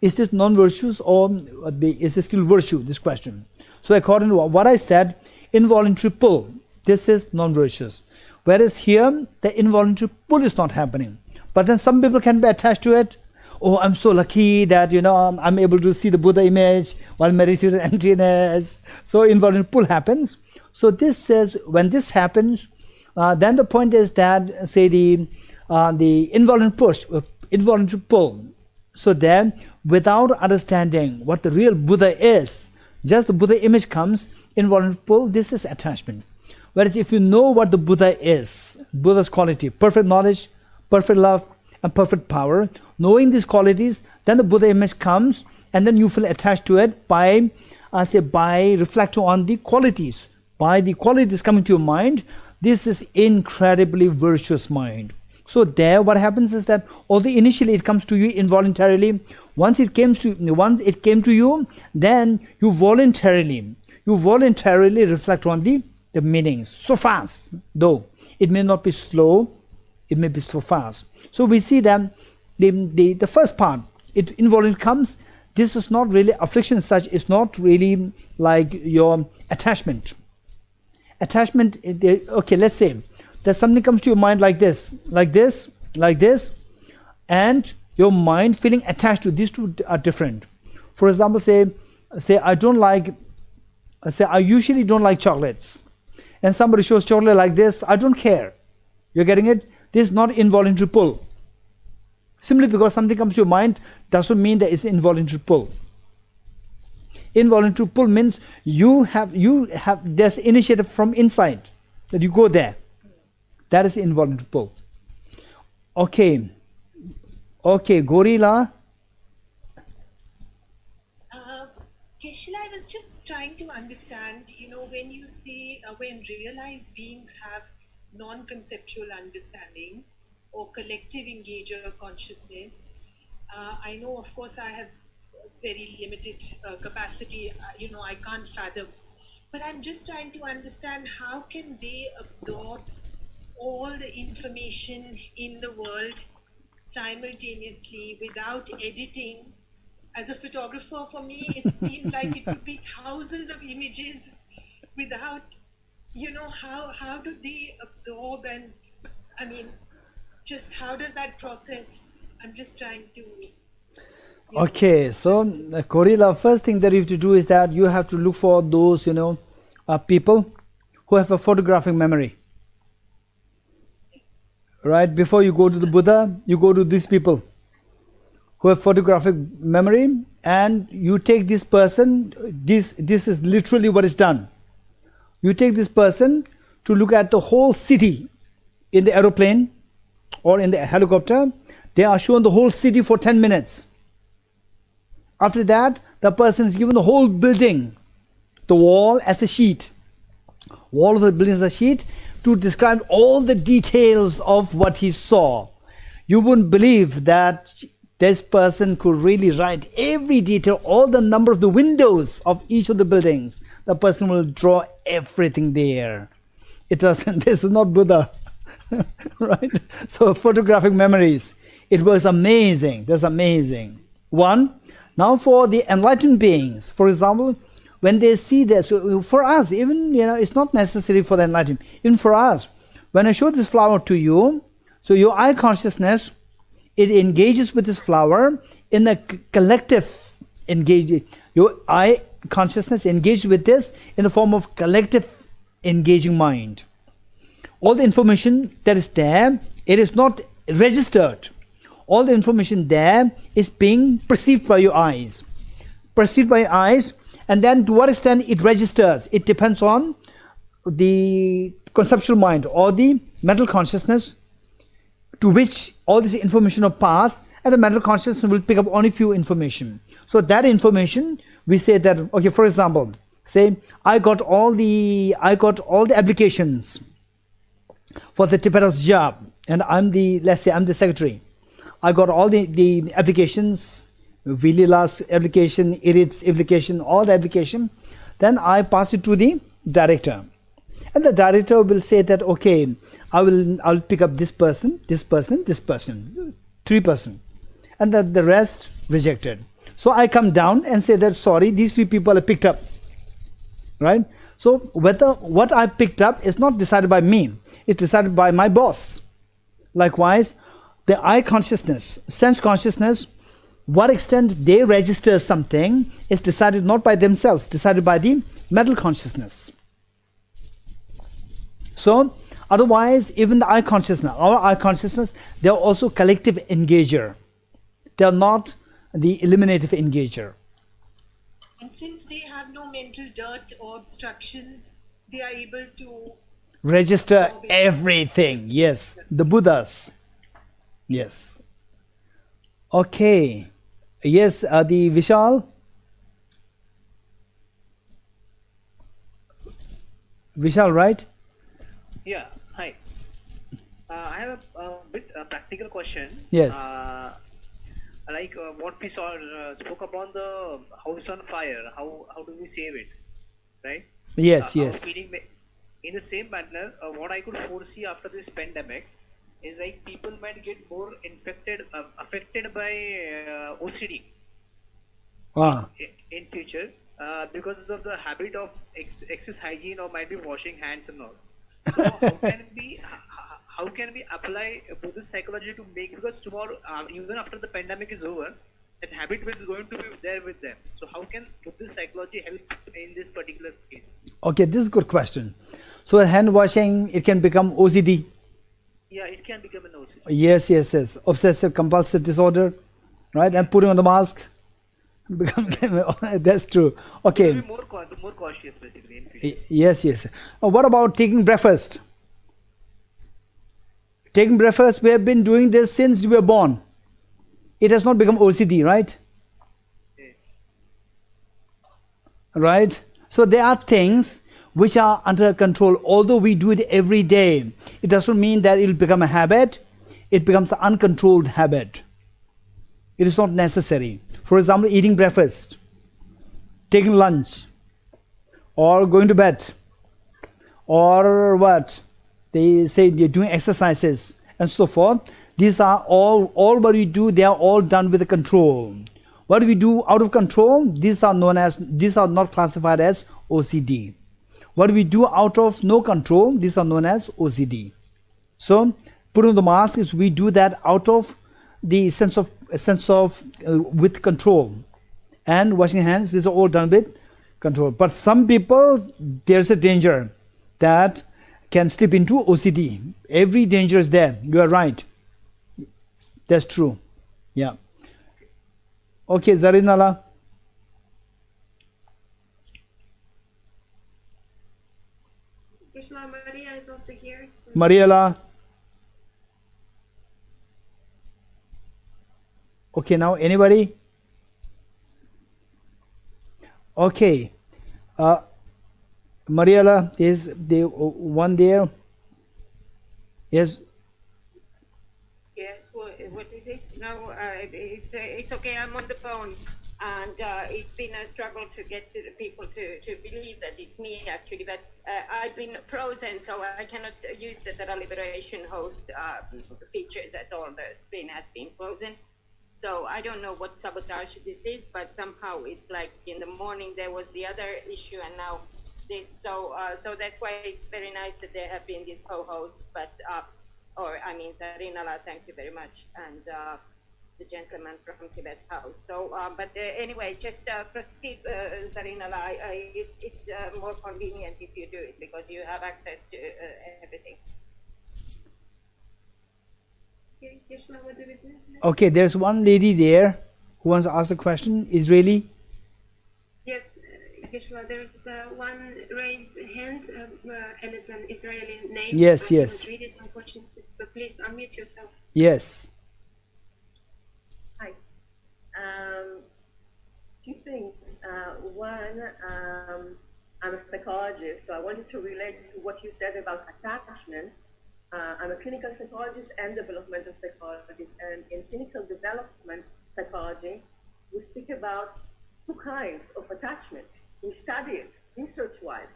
[SPEAKER 1] is this non-virtuous or is it still virtue, this question? So according to what I said, involuntary pull, this is non-virtuous. Whereas here, the involuntary pull is not happening. But then some people can be attached to it. Oh, I'm so lucky that, I'm able to see the Buddha image while meditating on emptiness. So involuntary pull happens. So this says, when this happens, then the point is that, say, the involuntary pull. So then, without understanding what the real Buddha is, just the Buddha image comes, involuntary pull, this is attachment. Whereas if you know what the Buddha is, Buddha's quality, perfect knowledge, perfect love, and perfect power, knowing these qualities, then the Buddha image comes, and then you feel attached to it by reflecting on the qualities. By the qualities coming to your mind, this is incredibly virtuous mind. So there, what happens is that although initially it comes to you involuntarily, once it came to you, then you voluntarily reflect on the meanings. So fast, though it may not be slow, it may be so fast. So we see that the first part, it involuntarily comes. This is not really affliction as such. It's not really like your attachment. Attachment. Okay, let's say that something comes to your mind like this, and your mind feeling attached to these two are different. For example, say I usually don't like chocolates, and somebody shows chocolate like this, I don't care. You're getting it? This is not involuntary pull. Simply because something comes to your mind doesn't mean that it's involuntary pull. Involuntary pull means you have there's initiative from inside that you go there. That is involuntary pull. Okay, Gorilla.
[SPEAKER 13] Geshe, I was just trying to understand, when you say, when realized beings have non-conceptual understanding or collective engager consciousness, I know, of course, I have very limited capacity, I can't fathom, but I'm just trying to understand how can they absorb all the information in the world simultaneously without editing. As a photographer, for me, it seems like it would be thousands of images without, how do they absorb, and just how does that process? I'm just trying to...
[SPEAKER 1] Okay, so Gorilla, first thing that you have to do is that you have to look for those, people who have a photographic memory. Right? Before you go to the Buddha, you go to these people who have photographic memory, and you take this person, this is literally what is done. You take this person to look at the whole city in the aeroplane or in the helicopter. They are shown the whole city for 10 minutes. After that, the person is given the whole building, the wall as a sheet. Wall of the building as a sheet to describe all the details of what he saw. You wouldn't believe that this person could really write every detail, all the number of the windows of each of the buildings. The person will draw everything there. It doesn't, this is not Buddha. Right? So photographic memories, it was amazing. That's amazing. One, now for the enlightened beings, for example, when they see this, so for us, even, it's not necessary for the enlightened. Even for us, when I show this flower to you, so your eye consciousness, it engages with this flower in a collective engagement. Your eye consciousness engaged with this in the form of collective engaging mind. All the information that is there, it is not registered. All the information there is being perceived by your eyes. Perceived by your eyes, and then to what extent it registers, it depends on the conceptual mind or the mental consciousness to which all this information will pass, and the mental consciousness will pick up only few information. So that information, we say that, okay, for example, say I got all the applications for the Tibet House job, and let's say I'm the secretary. I got all the applications, Vilila's application, Irit's application, all the application. Then I pass it to the director. And the director will say that, okay, I'll pick up this person, this person, this person, 3 person. And the rest rejected. So I come down and say that, sorry, these 3 people are picked up. Right? So whether what I picked up is not decided by me. It's decided by my boss. Likewise, the eye consciousness, sense consciousness, what extent they register something is decided not by themselves, decided by the mental consciousness. So, otherwise, even the eye consciousness, our eye consciousness, they are also collective engager. They are not the eliminative engager.
[SPEAKER 13] And since they have no mental dirt or obstructions, they are able to
[SPEAKER 1] register everything. Yes, the Buddhas. Yes. Okay. Yes, the Vishal. Vishal, right?
[SPEAKER 14] Yeah. Hi. I have a bit practical question.
[SPEAKER 1] Yes.
[SPEAKER 14] Like what we spoke about the house on fire. How do we save it, right?
[SPEAKER 1] Yes. Yes.
[SPEAKER 14] In the same manner, what I could foresee after this pandemic is like people might get more affected by OCD in future because of the habit of excess hygiene, or might be washing hands and all. So how can we apply Buddhist psychology to make, because tomorrow even after the pandemic is over, that habit is going to be there with them. So how can Buddhist psychology help in this particular case?
[SPEAKER 1] Okay, this is a good question. So hand washing, it can become OCD.
[SPEAKER 14] Yeah, it can become an OCD.
[SPEAKER 1] Yes. Obsessive compulsive disorder, right? And putting on the mask. That's true. Okay.
[SPEAKER 14] Be more cautious, basically. In future.
[SPEAKER 1] Yes. What about taking breakfast? Taking breakfast, we have been doing this since we were born. It has not become OCD, right?
[SPEAKER 14] Yeah.
[SPEAKER 1] Right? So there are things which are under control. Although we do it every day, it doesn't mean that it will become a habit. It becomes an uncontrolled habit. It is not necessary. For example, eating breakfast, taking lunch, or going to bed, or what? They say you're doing exercises and so forth. These are all what we do, they are all done with a control. What we do out of control, these are not classified as OCD. What we do out of no control, these are known as OCD. So, putting on the mask is we do that out of the sense of with control. And washing hands, these are all done with control. But some people, there's a danger. that can slip into OCD. Every danger is there. You are right. That's true. Yeah. Okay, Zarinala.
[SPEAKER 7] Krishna, Maria is also here. So.
[SPEAKER 1] Mariela. Okay, now anybody? Okay. Mariela is the one there. Yes.
[SPEAKER 2] Yes, what is it? No, it's okay. I'm on the phone, and it's been a struggle to get the people to believe that it's me actually. But I've been frozen, so I cannot use the Tara Liberation host features at all. The screen has been frozen, so I don't know what sabotage this is. But somehow it's like in the morning there was the other issue, and now this. So that's why it's very nice that there have been these co-hosts, but. Sarinala, thank you very much, and the gentleman from Tibet House. So, but anyway, just proceed, Sarinala. It's more convenient if you do it because you have access to everything.
[SPEAKER 7] Okay, Krishna, what do we do?
[SPEAKER 1] Okay, there's one lady there who wants to ask a question. Israeli?
[SPEAKER 7] Yes, Krishna, there's one raised hand, and it's an Israeli name.
[SPEAKER 1] Yes,
[SPEAKER 7] I
[SPEAKER 1] yes.
[SPEAKER 7] can't read it, unfortunately, so please unmute yourself.
[SPEAKER 1] Yes.
[SPEAKER 15] Hi. Two things. One, I'm a psychologist, so I wanted to relate to what you said about attachment. I'm a clinical psychologist and developmental psychologist, and in clinical development psychology, we speak about two kinds of attachment. We study it research-wise.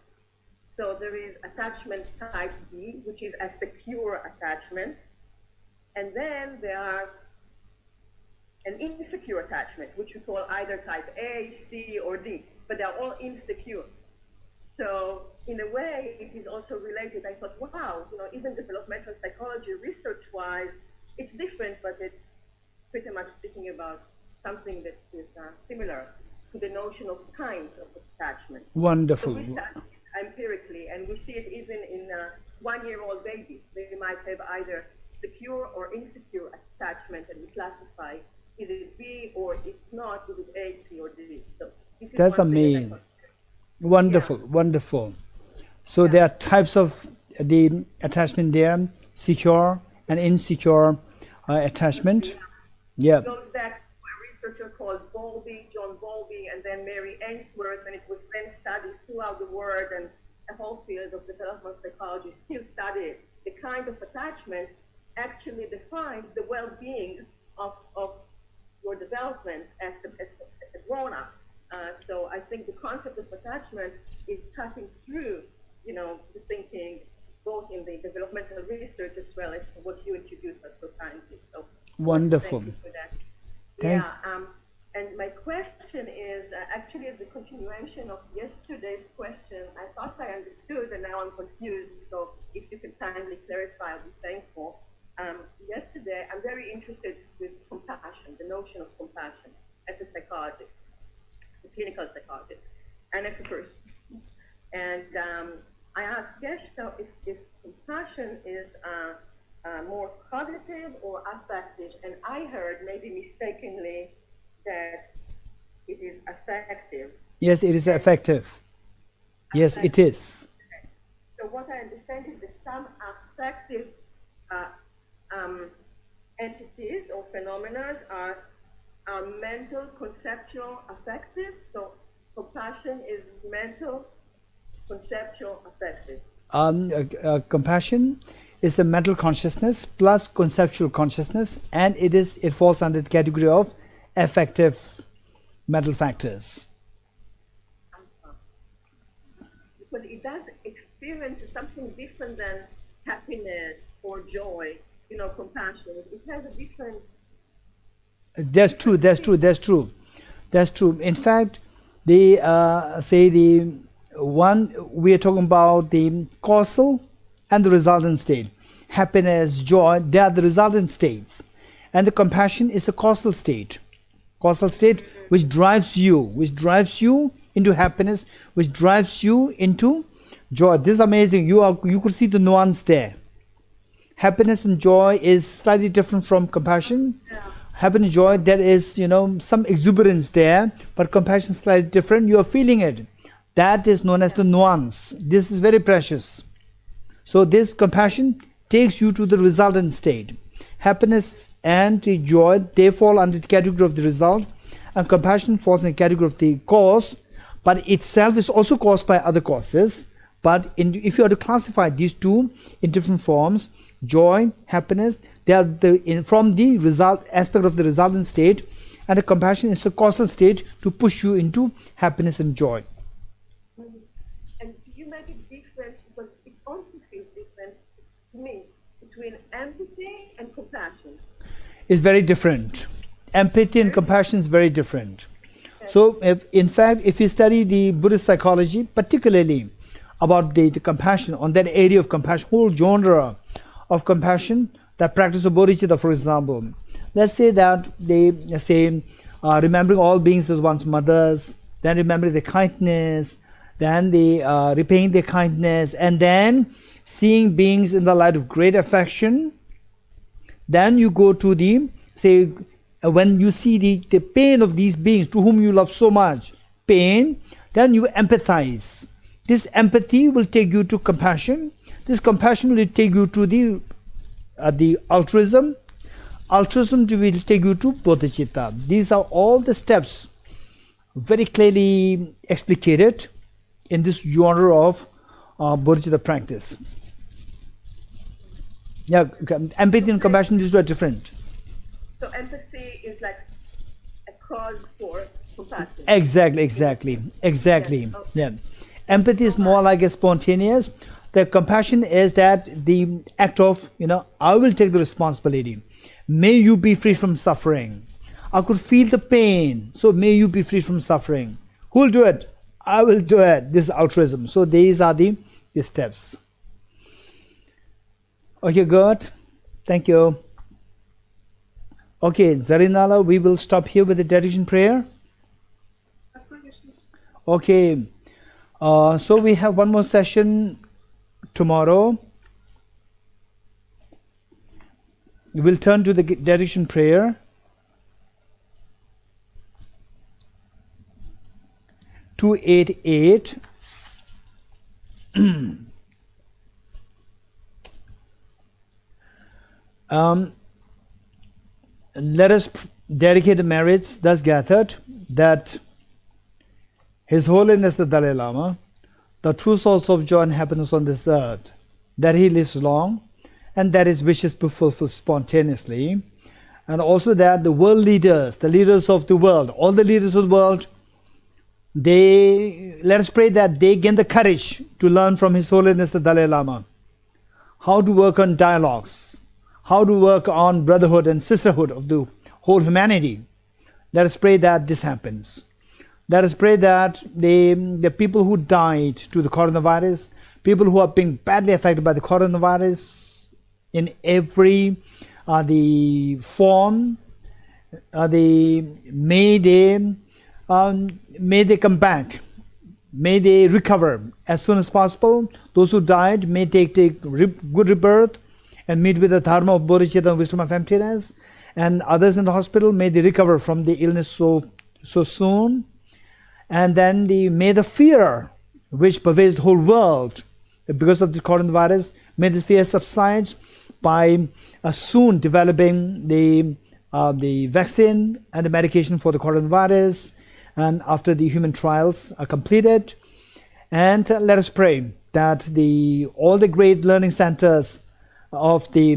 [SPEAKER 15] So there is attachment type B, which is a secure attachment. And then there are an insecure attachment, which we call either type A, C, or D, but they're all insecure. So in a way, it is also related. I thought, wow, even developmental psychology research-wise, it's different, but it's pretty much speaking about something that is similar to the notion of kinds of attachment.
[SPEAKER 1] Wonderful.
[SPEAKER 15] So we study it empirically, and we see it even in one-year-old babies. They might have either secure or insecure attachment, and we classify is it B, or if not, is it A, C, or D. So this is
[SPEAKER 1] That's
[SPEAKER 15] one thing
[SPEAKER 1] amazing. Wonderful, wonderful. So there are types of the attachment there, secure and insecure attachment. Yeah.
[SPEAKER 15] It goes back to a researcher called John Bowlby, and then Mary Ainsworth, and it was then studied throughout the world, and the whole field of developmental psychology still study it. The kind of attachment actually defines the well-being of your development as a grown-up. So I think the concept of attachment is cutting through, the thinking, both in the developmental research as well as what you introduced us so kindly. So
[SPEAKER 1] wonderful.
[SPEAKER 15] Thank you for that.
[SPEAKER 1] Thank
[SPEAKER 15] And my question is actually the continuation of yesterday's question. I thought I understood, and now I'm confused. So if you could kindly clarify, I'll be thankful. Yesterday, I'm very interested with compassion, the notion of compassion as a psychologist, a clinical psychologist, and as a person. And I asked Geshe if compassion is more cognitive or affective, and I heard, maybe mistakenly, that it is affective.
[SPEAKER 1] Yes, it is effective. Yes, it is.
[SPEAKER 15] So what I understand is that some affective entities or phenomena are mental, conceptual, affective. So compassion is mental, conceptual, affective.
[SPEAKER 1] Compassion is a mental consciousness plus conceptual consciousness, and it falls under the category of affective mental factors.
[SPEAKER 15] Because it does experience something different than happiness or joy, compassion. It has a different...
[SPEAKER 1] That's true. In fact, we are talking about the causal and the resultant state. Happiness, joy, they are the resultant states. And the compassion is the causal state. Causal state which drives you into happiness, which drives you into joy. This is amazing. You could see the nuance there. Happiness and joy is slightly different from compassion. Happiness and joy, there is, some exuberance there, but compassion is slightly different. You are feeling it. That is known as the nuance. This is very precious. So this compassion takes you to the resultant state. Happiness and joy, they fall under the category of the result, and compassion falls in the category of the cause, but itself is also caused by other causes. But if you are to classify these two in different forms, joy, happiness, they are from the result aspect of the resultant state, and the compassion is a causal state to push you into happiness and joy.
[SPEAKER 9] And do you make a difference, because it also feels different to me, between empathy and compassion?
[SPEAKER 1] It's very different. Empathy and compassion is very different. So in fact, if you study the Buddhist psychology, particularly about the compassion, on that area of compassion, whole genre of compassion, that practice of bodhicitta, for example, let's say that they say remembering all beings as one's mothers, then remembering their kindness, then they repaying their kindness, and then seeing beings in the light of great affection. Then you go to the, say, when you see the pain of these beings to whom you love so much, pain, then you empathize. This empathy will take you to compassion. This compassion will take you to the altruism. Altruism will take you to bodhicitta. These are all the steps very clearly explicated in this genre of bodhicitta practice. Yeah, empathy and compassion, these two are different.
[SPEAKER 9] So empathy is like a cause for compassion.
[SPEAKER 1] Exactly.
[SPEAKER 9] Yes.
[SPEAKER 1] Yeah. Empathy is more like a spontaneous. The compassion is that the act of, I will take the responsibility. May you be free from suffering. I could feel the pain, so may you be free from suffering. Who will do it? I will do it. This is altruism. So these are the steps. Okay, good. Thank you. Okay, Zarinala, we will stop here with the dedication prayer. Okay. So we have one more session tomorrow. We will turn to the dedication prayer. (288). Let us dedicate the merits thus gathered, that His Holiness the Dalai Lama, the true source of joy and happiness on this earth, that he lives long, and that his wishes be fulfilled spontaneously, and also that the world leaders, the leaders of the world, all the leaders of the world, let us pray that they gain the courage to learn from His Holiness the Dalai Lama how to work on dialogues, how to work on brotherhood and sisterhood of the whole humanity. Let us pray that this happens. Let us pray that the people who died to the coronavirus, people who are being badly affected by the coronavirus in every the form, may they come back, may they recover as soon as possible. Those who died may take good rebirth and meet with the dharma of bodhicitta and wisdom of emptiness, and others in the hospital, may they recover from the illness so soon. And then may the fear which pervades the whole world because of the coronavirus, may this fear subside by soon developing the vaccine and the medication for the coronavirus, and after the human trials are completed. And let us pray that all the great learning centers of the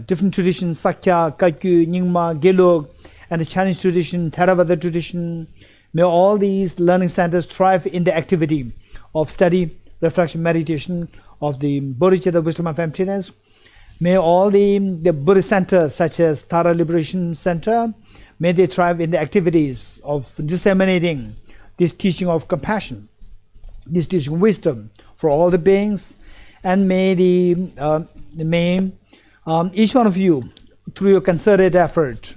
[SPEAKER 1] different traditions, Sakya, Kakyu, Nyingma, Gelug, and the Chinese tradition, Theravada tradition, may all these learning centers thrive in the activity of study, reflection, meditation of the bodhicitta, wisdom of emptiness. May all the Buddhist centers, such as Tara Liberation Center, may they thrive in the activities of disseminating this teaching of compassion, this teaching of wisdom for all the beings. And may each one of you, through your concerted effort,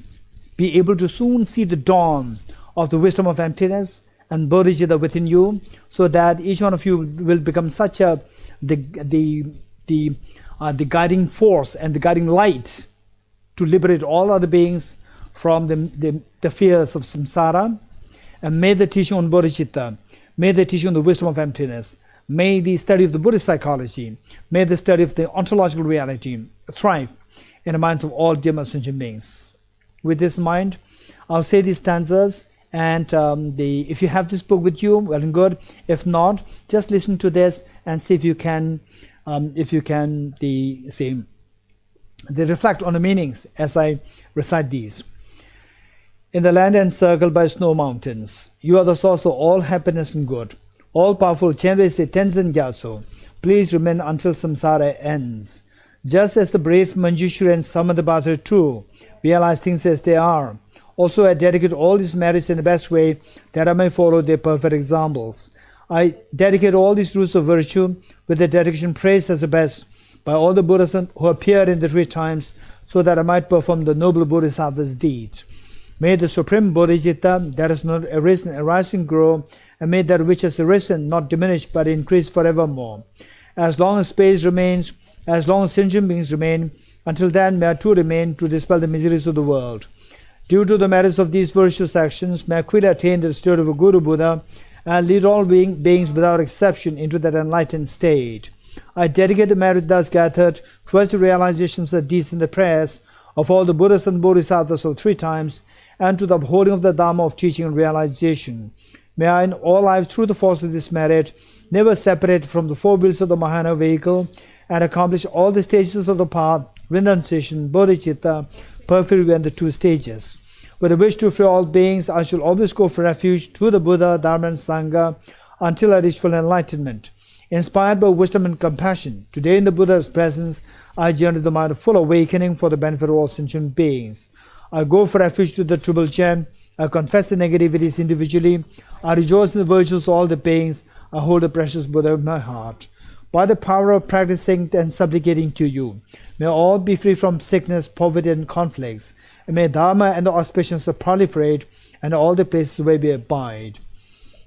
[SPEAKER 1] be able to soon see the dawn of the wisdom of emptiness and bodhicitta within you, so that each one of you will become such a the guiding force and the guiding light to liberate all other beings from the fears of samsara. And may the teaching on bodhicitta, may the teaching on the wisdom of emptiness, may the study of the Buddhist psychology, may the study of the ontological reality thrive in the minds of all dim ascension beings. With this in mind, I'll say these stanzas, and if you have this book with you, well and good. If not, just listen to this and see if you can reflect on the meanings as I recite these. In the land encircled by snow mountains, you are the source of all happiness and good. All-powerful Chenrezig Tenzin Gyatso, please remain until samsara ends. Just as the brave Manjushri and Samadhi too realize things as they are, also I dedicate all these merits in the best way that I may follow their perfect examples. I dedicate all these roots of virtue with the dedication praised as the best by all the Buddhas who appeared in the three times, so that I might perform the noble Bodhisattva's deeds. May the supreme bodhicitta that has not arisen arise and grow, and may that which has arisen not diminish but increase forevermore. As long as space remains, as long as sentient beings remain, until then may I too remain to dispel the miseries of the world. Due to the merits of these virtuous actions, may I quickly attain the state of a Guru Buddha and lead all beings without exception into that enlightened state. I dedicate the merit thus gathered towards the realizations of the deeds and the prayers of all the Buddhas and Bodhisattvas of three times, and to the upholding of the Dharma of teaching and realization. May I in all life, through the force of this merit, never separate from the four wheels of the Mahana vehicle, and accomplish all the stages of the path, renunciation, bodhicitta, perfectly and the two stages. With a wish to free all beings, I shall always go for refuge to the Buddha, Dharma and Sangha until I reach full enlightenment. Inspired by wisdom and compassion, today in the Buddha's presence, I generate the mind of full awakening for the benefit of all sentient beings. I go for refuge to the Triple Gem. I confess the negativities individually. I rejoice in the virtues of all the beings. I hold the precious Buddha in my heart. By the power of practicing and supplicating to you, may all be free from sickness, poverty, and conflicts. And may Dharma and the auspicious proliferate, and all the places where we abide.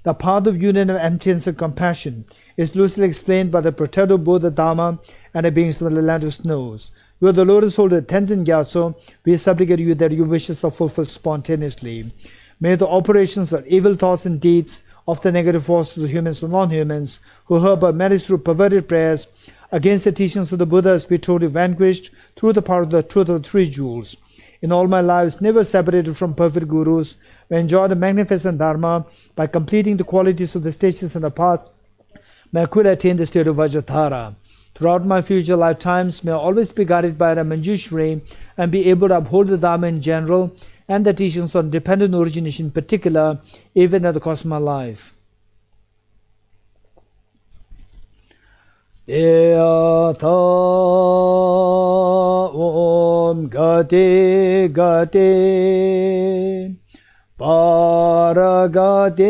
[SPEAKER 1] The path of union of emptiness and compassion is loosely explained by the protector Buddha Dharma and the beings from the land of snows. You are the lotus holder Tenzin Gyatso. We supplicate you that your wishes are fulfilled spontaneously. May the operations of evil thoughts and deeds of the negative forces of humans and non-humans who hereby merit through perverted prayers against the teachings of the Buddhas be totally vanquished through the power of the truth of the three jewels. In all my lives, never separated from perfect gurus, may enjoy the magnificent Dharma by completing the qualities of the stages and the path. May I quickly attain the state of Vajratara. Throughout my future lifetimes, may I always be guided by a Manjushri and be able to uphold the Dharma in general and the teachings on dependent origination in particular, even at the cost of my life. Deyata Om Gate Gate Paragate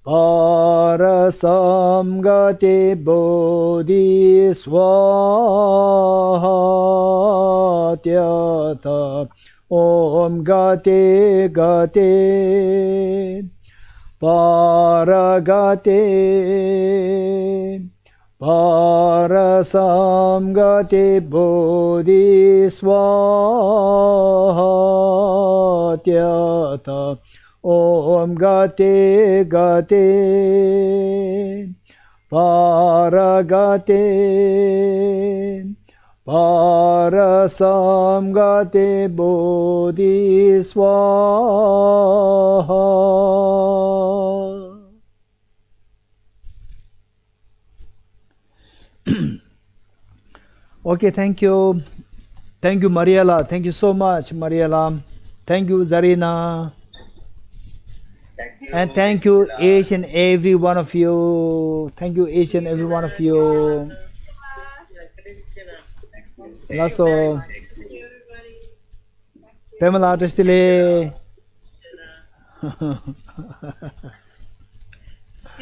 [SPEAKER 1] Parasam Gate Bodhi Swahatyata Om Gate Gate Paragate Parasam Gate Bodhi Swahatyata Om Gate Gate Paragate Parasam Gate Bodhi Swaha. Okay, thank you. Thank you, Mariela. Thank you so much, Mariela. Thank you, Zarina. And thank you, each and every one of you. Thank you, each and every one of you. Lasso. Pamela Testile.